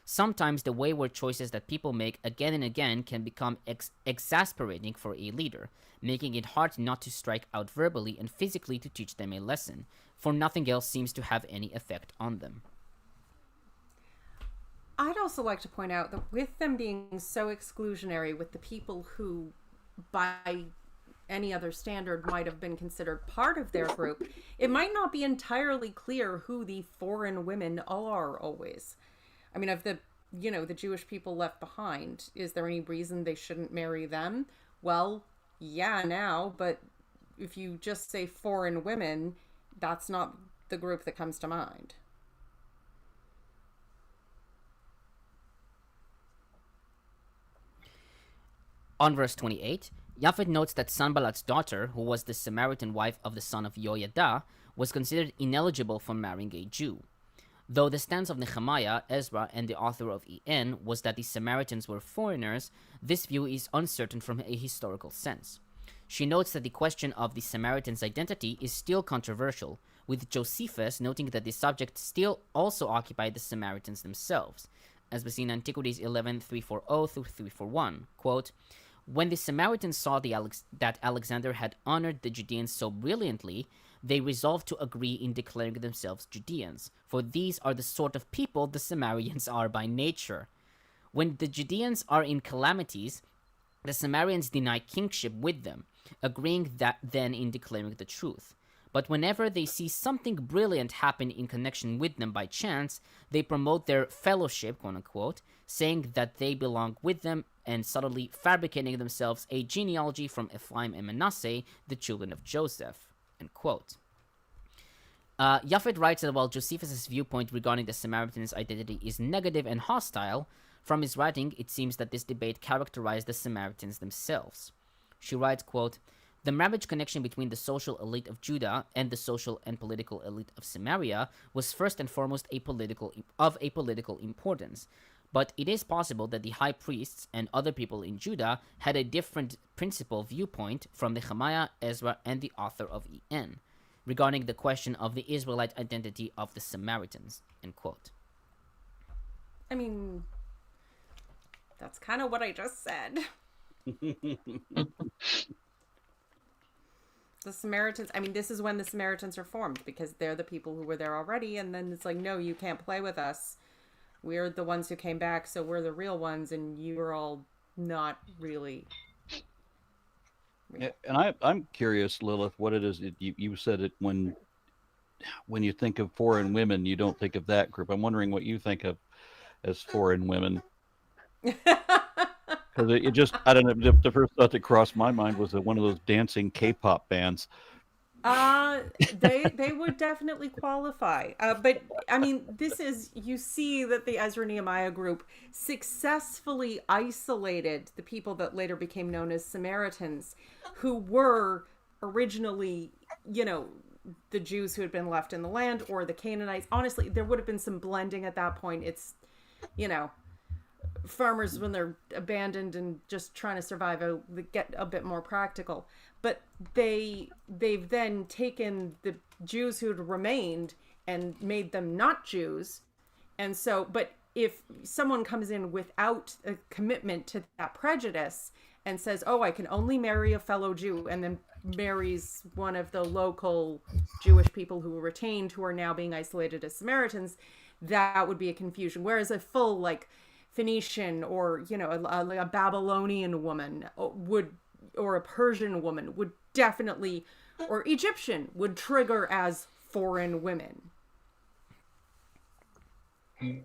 Speaker 4: Sometimes the wayward choices that people make again and again can become exasperating for a leader, making it hard not to strike out verbally and physically to teach them a lesson, for nothing else seems to have any effect on them.
Speaker 5: I'd also like to point out that with them being so exclusionary with the people who, by any other standard, might have been considered part of their group, it might not be entirely clear who the foreign women are always. I mean, of the Jewish people left behind, is there any reason they shouldn't marry them? Well, yeah, now, but if you just say foreign women, that's not the group that comes to mind.
Speaker 4: On verse 28, Japhet notes that Sanballat's daughter, who was the Samaritan wife of the son of Yoyada, was considered ineligible for marrying a Jew. Though the stance of Nehemiah, Ezra, and the author of En was that the Samaritans were foreigners, this view is uncertain from a historical sense. She notes that the question of the Samaritans' identity is still controversial, with Josephus noting that the subject still also occupied the Samaritans themselves, as we see in Antiquities 11:340 through 341, quote, "When the Samaritans saw that Alexander had honored the Judeans so brilliantly, they resolved to agree in declaring themselves Judeans, for these are the sort of people the Samaritans are by nature. When the Judeans are in calamities, the Samaritans deny kingship with them, agreeing that then in declaring the truth. But whenever they see something brilliant happen in connection with them by chance, they promote their fellowship, quote unquote, saying that they belong with them and subtly fabricating themselves a genealogy from Ephraim and Manasseh, the children of Joseph," end quote. Japhet writes that while Josephus' viewpoint regarding the Samaritans' identity is negative and hostile, from his writing it seems that this debate characterized the Samaritans themselves. She writes, quote, "The marriage connection between the social elite of Judah and the social and political elite of Samaria was first and foremost of a political importance. But it is possible that the high priests and other people in Judah had a different principal viewpoint from Nehemiah, Ezra, and the author of En regarding the question of the Israelite identity of the Samaritans," end quote.
Speaker 5: I mean, that's kind of what I just said. The Samaritans, I mean, this is when the Samaritans are formed, because they're the people who were there already, and then it's like, no, you can't play with us. We're the ones who came back, so we're the real ones, and you're all not really.
Speaker 1: Yeah, and I'm curious, Lilith, what it is. You said it when you think of foreign women, you don't think of that group. I'm wondering what you think of as foreign women. Because it just, I don't know, the first thought that crossed my mind was that one of those dancing K-pop bands.
Speaker 5: They would definitely qualify. But I mean, you see that the Ezra-Nehemiah group successfully isolated the people that later became known as Samaritans, who were originally, the Jews who had been left in the land, or the Canaanites. Honestly, there would have been some blending at that point. It's, farmers when they're abandoned and just trying to survive, get a bit more practical. But they've then taken the Jews who'd remained and made them not Jews. And so, but if someone comes in without a commitment to that prejudice and says, oh, I can only marry a fellow Jew, and then marries one of the local Jewish people who were retained, who are now being isolated as Samaritans, that would be a confusion. Whereas a full, like, Phoenician or, you know, a Babylonian woman would, or a Persian woman would definitely, or Egyptian would trigger as foreign women.
Speaker 4: I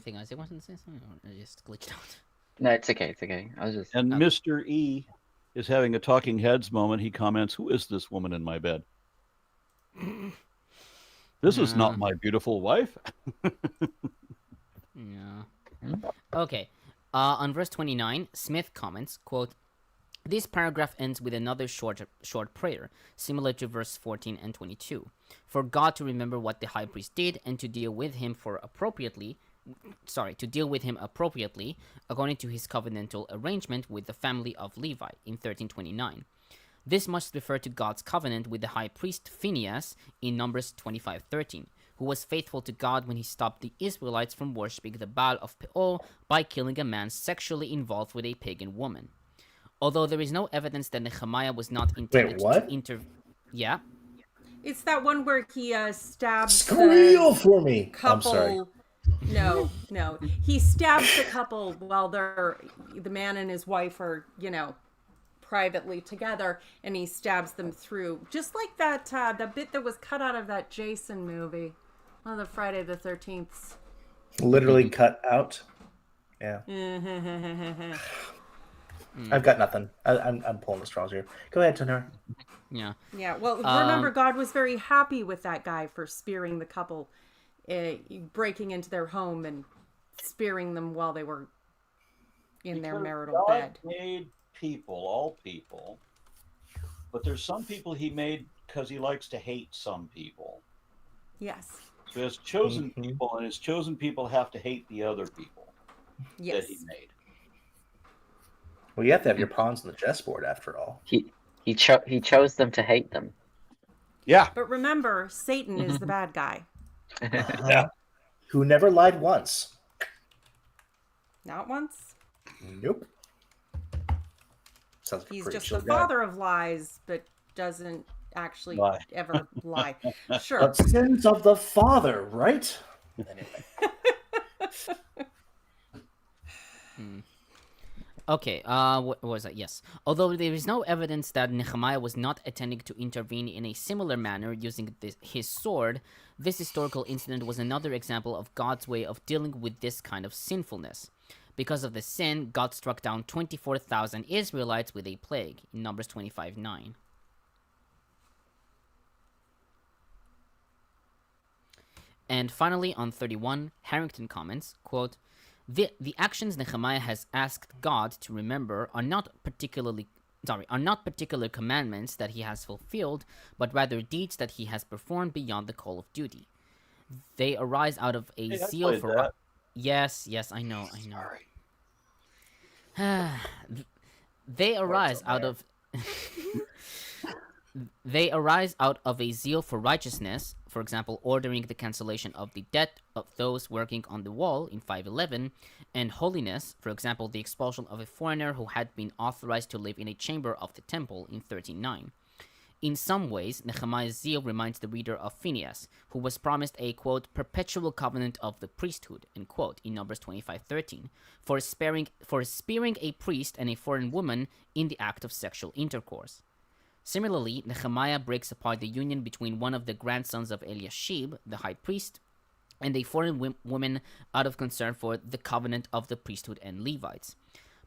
Speaker 4: think Isaac wanted to say something, or I just glitched out.
Speaker 7: No, it's okay. It's okay. I was just.
Speaker 1: And Mr. E is having a talking heads moment. He comments, "Who is this woman in my bed? This is not my beautiful wife."
Speaker 4: Yeah. Okay. On verse 29, Smith comments, quote, "This paragraph ends with another short prayer, similar to verse 14 and 22, for God to remember what the high priest did and to deal with him appropriately according to his covenantal arrangement with the family of Levi in 1329. This must refer to God's covenant with the high priest Phinehas in Numbers 25:13, who was faithful to God when he stopped the Israelites from worshipping the Baal of Peor by killing a man sexually involved with a pagan woman. Although there is no evidence that Nehemiah was not intended to Yeah.
Speaker 5: It's that one where he stabs
Speaker 3: Squeal for me.
Speaker 5: couple.
Speaker 3: I'm sorry.
Speaker 5: No. He stabs the couple while the man and his wife are, you know, privately together, and he stabs them through. Just like that, the bit that was cut out of that Jason movie, one of the Friday the 13th.
Speaker 3: Literally cut out. Yeah. I've got nothing. I'm pulling the straws here. Go ahead, Tanner.
Speaker 4: Yeah.
Speaker 5: Yeah. Well, remember, God was very happy with that guy for spearing the couple, breaking into their home and spearing them while they were in their marital bed.
Speaker 1: God made people, all people, but there's some people he made because he likes to hate some people.
Speaker 5: Yes.
Speaker 1: So he has chosen people, and his chosen people have to hate the other people that he made.
Speaker 3: Well, you have to have your pawns on the chessboard, after all.
Speaker 7: He chose them to hate them.
Speaker 1: Yeah.
Speaker 5: But remember, Satan is the bad guy.
Speaker 3: Yeah. Who never lied once.
Speaker 5: Not once.
Speaker 3: Nope. Sounds
Speaker 5: He's
Speaker 3: pretty
Speaker 5: just
Speaker 3: chill
Speaker 5: the
Speaker 3: guy.
Speaker 5: father of lies, but doesn't actually ever lie. Sure.
Speaker 3: But sins of the father, right? Anyway.
Speaker 4: Okay, what was that? Yes. Although there is no evidence that Nehemiah was not intending to intervene in a similar manner using his sword, this historical incident was another example of God's way of dealing with this kind of sinfulness. Because of the sin, God struck down 24,000 Israelites with a plague in Numbers 25:9. And finally, on 31, Harrington comments, quote, The actions Nehemiah has asked God to remember are not particular commandments that he has fulfilled, but rather deeds that he has performed beyond the call of duty. They arise out of a zeal for
Speaker 1: that.
Speaker 4: Yes, I know. They arise out of They arise out of a zeal for righteousness, for example, ordering the cancellation of the debt of those working on the wall in 511, and holiness, for example, the expulsion of a foreigner who had been authorized to live in a chamber of the temple in 13:9. In some ways, Nehemiah's zeal reminds the reader of Phinehas, who was promised a, quote, perpetual covenant of the priesthood, end quote, in Numbers 25:13, for spearing a priest and a foreign woman in the act of sexual intercourse. Similarly, Nehemiah breaks apart the union between one of the grandsons of Eliashib, the high priest, and a foreign woman out of concern for the covenant of the priesthood and Levites.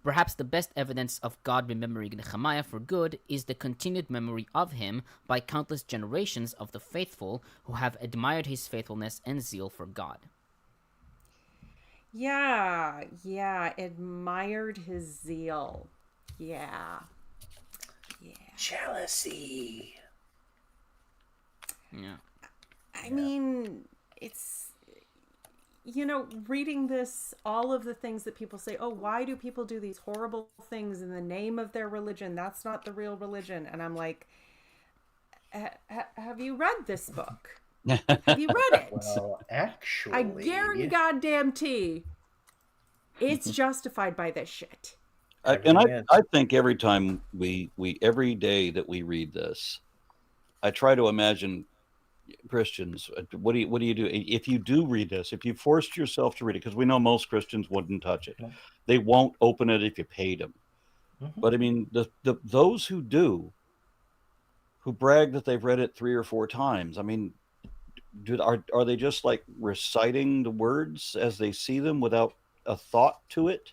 Speaker 4: Perhaps the best evidence of God remembering Nehemiah for good is the continued memory of him by countless generations of the faithful who have admired his faithfulness and zeal for God.
Speaker 5: Yeah, admired his zeal. Yeah.
Speaker 3: Jealousy.
Speaker 4: Yeah.
Speaker 5: I mean, it's, reading this, all of the things that people say, oh, why do people do these horrible things in the name of their religion? That's not the real religion. And I'm like, have you read this book? Have you read it?
Speaker 3: Well, actually,
Speaker 5: I guarantee goddamn it's justified by this shit.
Speaker 1: I think every time every day that we read this, I try to imagine Christians. What do you do if you do read this? If you forced yourself to read it, because we know most Christians wouldn't touch it. They won't open it if you paid them. But I mean, those who do, who brag that they've read it 3 or 4 times. I mean, are they just like reciting the words as they see them without a thought to it?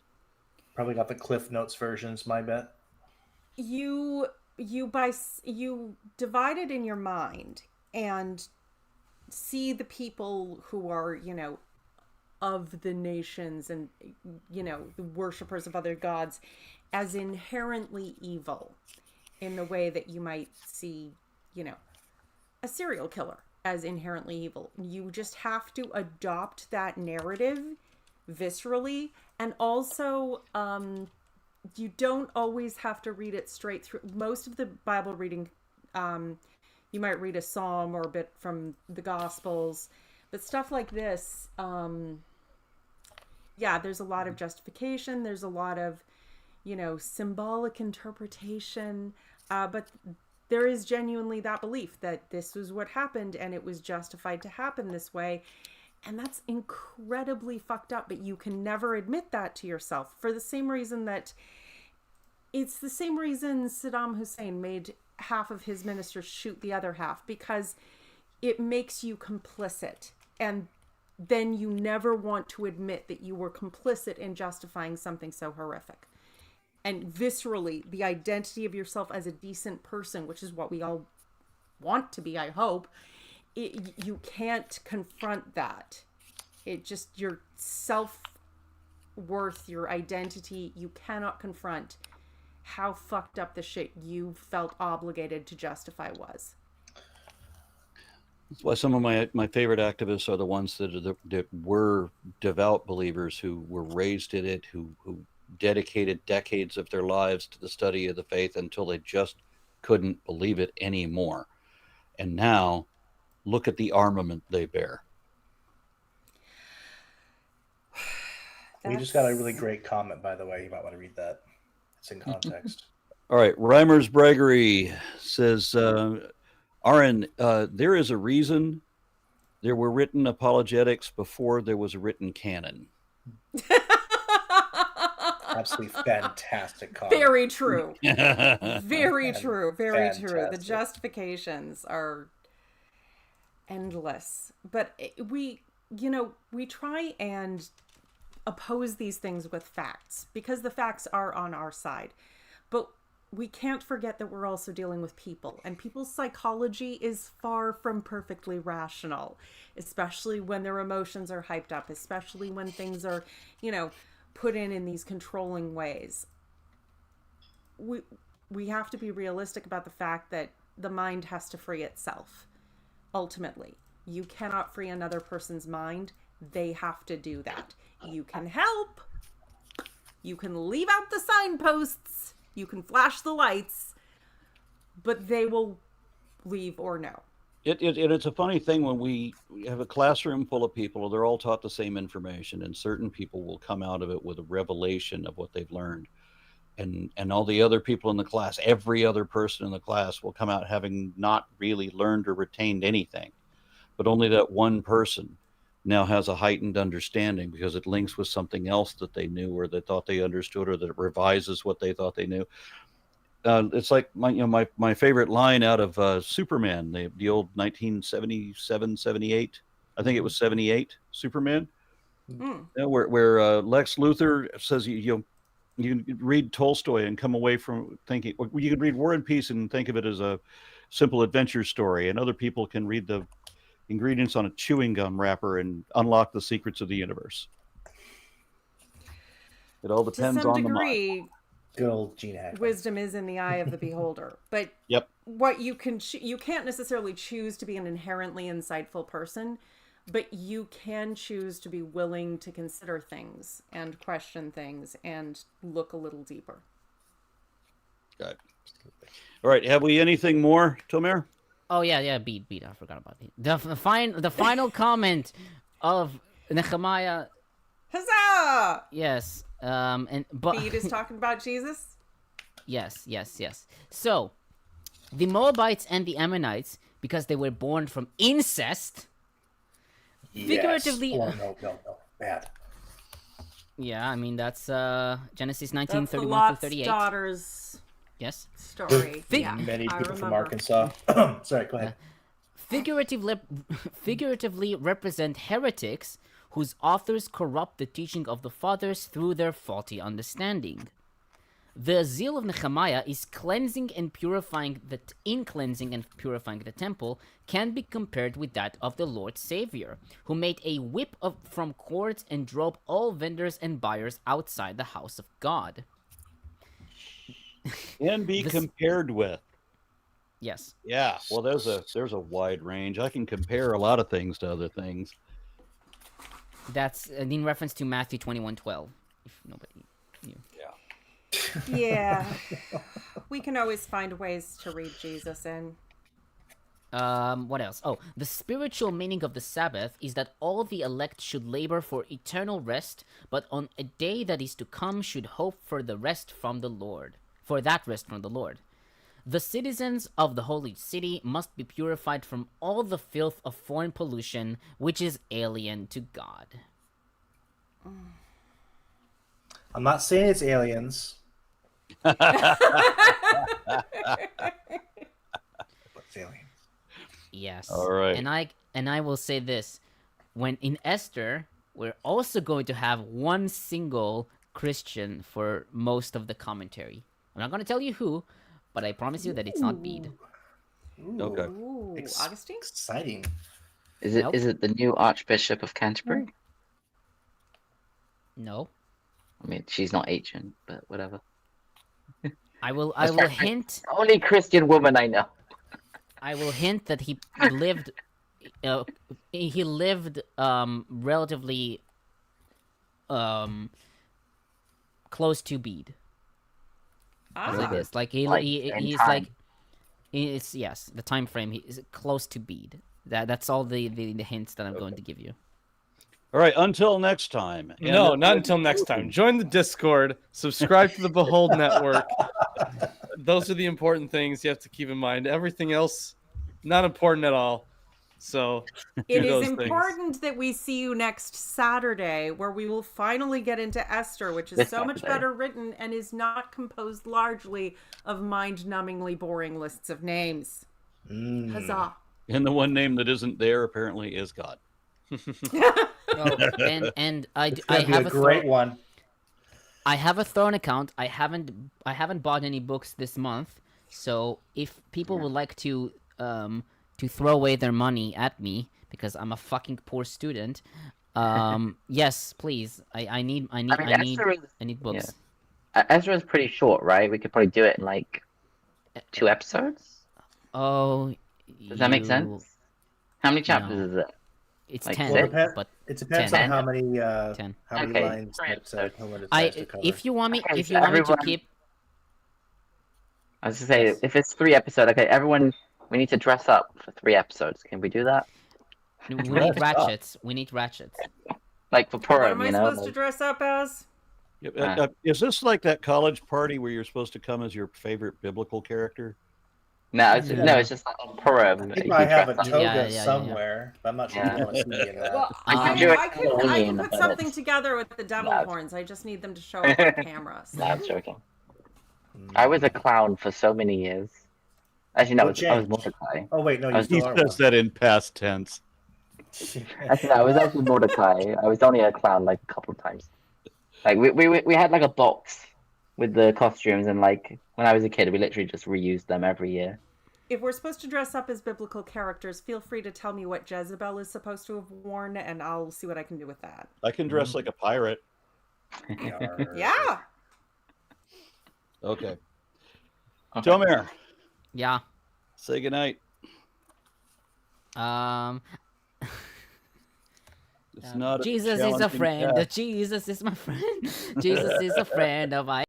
Speaker 3: Probably got the Cliff Notes versions, my bet.
Speaker 5: You divide it in your mind and see the people who are, of the nations and, the worshipers of other gods as inherently evil, in the way that you might see, a serial killer as inherently evil. You just have to adopt that narrative viscerally. And also, you don't always have to read it straight through. Most of the Bible reading, you might read a psalm or a bit from the Gospels, but stuff like this, there's a lot of justification. There's a lot of, symbolic interpretation, but there is genuinely that belief that this was what happened and it was justified to happen this way. And that's incredibly fucked up, but you can never admit that to yourself, for the same reason that it's the same reason Saddam Hussein made half of his ministers shoot the other half, because it makes you complicit. And then you never want to admit that you were complicit in justifying something so horrific. And viscerally, the identity of yourself as a decent person, which is what we all want to be, I hope, you can't confront that. It just, your self-worth, your identity, you cannot confront how fucked up the shit you felt obligated to justify was.
Speaker 1: That's why some of my favorite activists are the ones that were devout believers, who were raised in it, who dedicated decades of their lives to the study of the faith until they just couldn't believe it anymore. And now, look at the armament they bear.
Speaker 3: We just got a really great comment, by the way. You might want to read that. It's in context.
Speaker 1: All right. Reimer's Braggery says, Aaron, there is a reason there were written apologetics before there was a written canon.
Speaker 3: Absolutely fantastic comment.
Speaker 5: Very true. Very true. Very true. The justifications are endless. But we try and oppose these things with facts, because the facts are on our side. But we can't forget that we're also dealing with people, and people's psychology is far from perfectly rational, especially when their emotions are hyped up, especially when things are, put in these controlling ways. We have to be realistic about the fact that the mind has to free itself. Ultimately, you cannot free another person's mind. They have to do that. You can help. You can leave out the signposts. You can flash the lights, but they will leave or no.
Speaker 1: It's a funny thing when we have a classroom full of people, they're all taught the same information, and certain people will come out of it with a revelation of what they've learned. And all the other people in the class, every other person in the class will come out having not really learned or retained anything. But only that one person now has a heightened understanding because it links with something else that they knew or they thought they understood, or that it revises what they thought they knew. It's like my favorite line out of Superman, the old 1977, 78, I think it was 78 Superman, where Lex Luthor says you can read Tolstoy and come away from thinking, you can read War and Peace and think of it as a simple adventure story, and other people can read the ingredients on a chewing gum wrapper and unlock the secrets of the universe. It all depends on the mind.
Speaker 3: Good old Gene Hackman.
Speaker 5: Wisdom is in the eye of the beholder. But
Speaker 1: yep.
Speaker 5: What you can't necessarily choose to be an inherently insightful person, but you can choose to be willing to consider things and question things and look a little deeper.
Speaker 1: Got it. All right. Have we anything more, Tomer?
Speaker 4: Oh yeah, beat. I forgot about it. The final comment of Nehemiah.
Speaker 5: Huzzah!
Speaker 4: Yes. But
Speaker 5: Bede is talking about Jesus.
Speaker 4: yes. So, the Moabites and the Ammonites, because they were born from incest, figuratively.
Speaker 3: Yes. Oh, no, bad.
Speaker 4: Yeah, I mean that's Genesis
Speaker 5: That's
Speaker 4: 19:31
Speaker 5: the
Speaker 4: through
Speaker 5: Lot's
Speaker 4: 38.
Speaker 5: daughters
Speaker 4: Yes.
Speaker 5: story. Yeah,
Speaker 3: Many
Speaker 5: I
Speaker 3: people from
Speaker 5: remember.
Speaker 3: Arkansas. Sorry, go ahead.
Speaker 4: Figuratively represent heretics whose authors corrupt the teaching of the fathers through their faulty understanding. The zeal of Nehemiah is cleansing and purifying the temple can be compared with that of the Lord Savior, who made a whip from cords and drove all vendors and buyers outside the house of God.
Speaker 1: Can be compared with.
Speaker 4: Yes.
Speaker 1: Yeah. Well, there's a wide range. I can compare a lot of things to other things.
Speaker 4: That's in reference to Matthew 21:12. If nobody knew.
Speaker 5: Yeah, we can always find ways to read Jesus in.
Speaker 4: What else? Oh, the spiritual meaning of the Sabbath is that all the elect should labor for eternal rest, but on a day that is to come should hope for the rest from the Lord. For that rest from the Lord. The citizens of the holy city must be purified from all the filth of foreign pollution, which is alien to God.
Speaker 3: I'm not saying it's aliens. But it's aliens.
Speaker 4: Yes.
Speaker 1: All right.
Speaker 4: And I will say this. When in Esther, we're also going to have one single Christian for most of the commentary. I'm not going to tell you who, but I promise you that it's not Bede.
Speaker 1: Okay.
Speaker 5: Ooh, Augustine?
Speaker 3: Exciting.
Speaker 7: Is it
Speaker 4: Nope.
Speaker 7: is it the new Archbishop of Canterbury?
Speaker 4: No.
Speaker 7: I mean, she's not ancient, but whatever.
Speaker 4: I will hint
Speaker 7: Only Christian woman I know.
Speaker 4: that he lived relatively close to Bede. Like this. Like he's
Speaker 7: time.
Speaker 4: like it's yes, the time frame is close to Bede. That's all the hints that I'm going to give you.
Speaker 1: All right. Until next time.
Speaker 2: No, not until next time. Join the Discord. Subscribe to the Behold Network. Those are the important things you have to keep in mind. Everything else, not important at all. So
Speaker 5: It
Speaker 2: do
Speaker 5: is
Speaker 2: those things.
Speaker 5: important that we see you next Saturday, where we will finally get into Esther, which is
Speaker 7: This
Speaker 5: so much
Speaker 7: Saturday.
Speaker 5: better written and is not composed largely of mind-numbingly boring lists of names. Huzzah!
Speaker 1: And the one name that isn't there apparently is God.
Speaker 4: Oh, and I
Speaker 3: It's gonna be
Speaker 4: have
Speaker 3: a great one.
Speaker 4: I have a Throne account. I haven't bought any books this month. So if people would like to throw away their money at me because I'm a fucking poor student, yes, please. I need books.
Speaker 7: Ezra is pretty short, right? We could probably do it in like 2 episodes.
Speaker 4: Oh,
Speaker 7: Does that make sense? How many chapters
Speaker 4: No.
Speaker 7: is it?
Speaker 4: It's
Speaker 7: Like
Speaker 4: 10,
Speaker 7: six?
Speaker 4: but
Speaker 3: It depends
Speaker 4: 10.
Speaker 3: on how many
Speaker 4: 10.
Speaker 7: Okay,
Speaker 3: lines
Speaker 7: right.
Speaker 3: that Homer
Speaker 4: I
Speaker 3: decides to cover.
Speaker 4: if you want me
Speaker 7: Okay,
Speaker 4: if
Speaker 7: so
Speaker 4: you want me to
Speaker 7: everyone-
Speaker 4: keep
Speaker 7: I was to say,
Speaker 4: Yes.
Speaker 7: if it's 3 episodes, okay, everyone, we need to dress up for 3 episodes. Can we do that?
Speaker 4: we need ratchets. We need ratchets.
Speaker 7: Like for
Speaker 5: What
Speaker 7: Purim,
Speaker 5: am I
Speaker 7: you know?
Speaker 5: supposed to dress up as?
Speaker 1: Is this like that college party where you're supposed to come as your favorite biblical character?
Speaker 7: No, it's just like on Purim.
Speaker 3: I think
Speaker 7: you
Speaker 3: I have a
Speaker 7: dress up.
Speaker 3: toga
Speaker 4: yeah.
Speaker 3: somewhere, but I'm not sure if you want to see me in that.
Speaker 5: Well,
Speaker 7: I
Speaker 5: I
Speaker 7: can do it
Speaker 5: can
Speaker 7: Halloween,
Speaker 5: put
Speaker 7: but
Speaker 5: something
Speaker 7: it's
Speaker 5: together with the devil
Speaker 7: loud.
Speaker 5: horns. I just need them to show up on camera. So.
Speaker 7: No, I'm joking. I was a clown for so many years. Actually, no, I
Speaker 3: What
Speaker 7: was
Speaker 3: changed?
Speaker 7: Mordecai.
Speaker 3: Oh wait, no, you
Speaker 7: I was-
Speaker 1: He
Speaker 3: still are
Speaker 1: says that in past tense.
Speaker 3: one.
Speaker 7: Actually, no, I was actually Mordecai. I was only a clown like a couple of times. Like we had like a box with the costumes, and like when I was a kid, we literally just reused them every year.
Speaker 5: If we're supposed to dress up as biblical characters, feel free to tell me what Jezebel is supposed to have worn, and I'll see what I can do with that.
Speaker 1: I can dress like a pirate.
Speaker 5: Yeah.
Speaker 1: Okay.
Speaker 7: Okay.
Speaker 1: Tomer,
Speaker 4: Yeah.
Speaker 1: say goodnight. It's not
Speaker 4: Jesus is a
Speaker 1: challenging
Speaker 4: friend.
Speaker 1: task.
Speaker 4: Jesus is my friend. Jesus is a friend of I.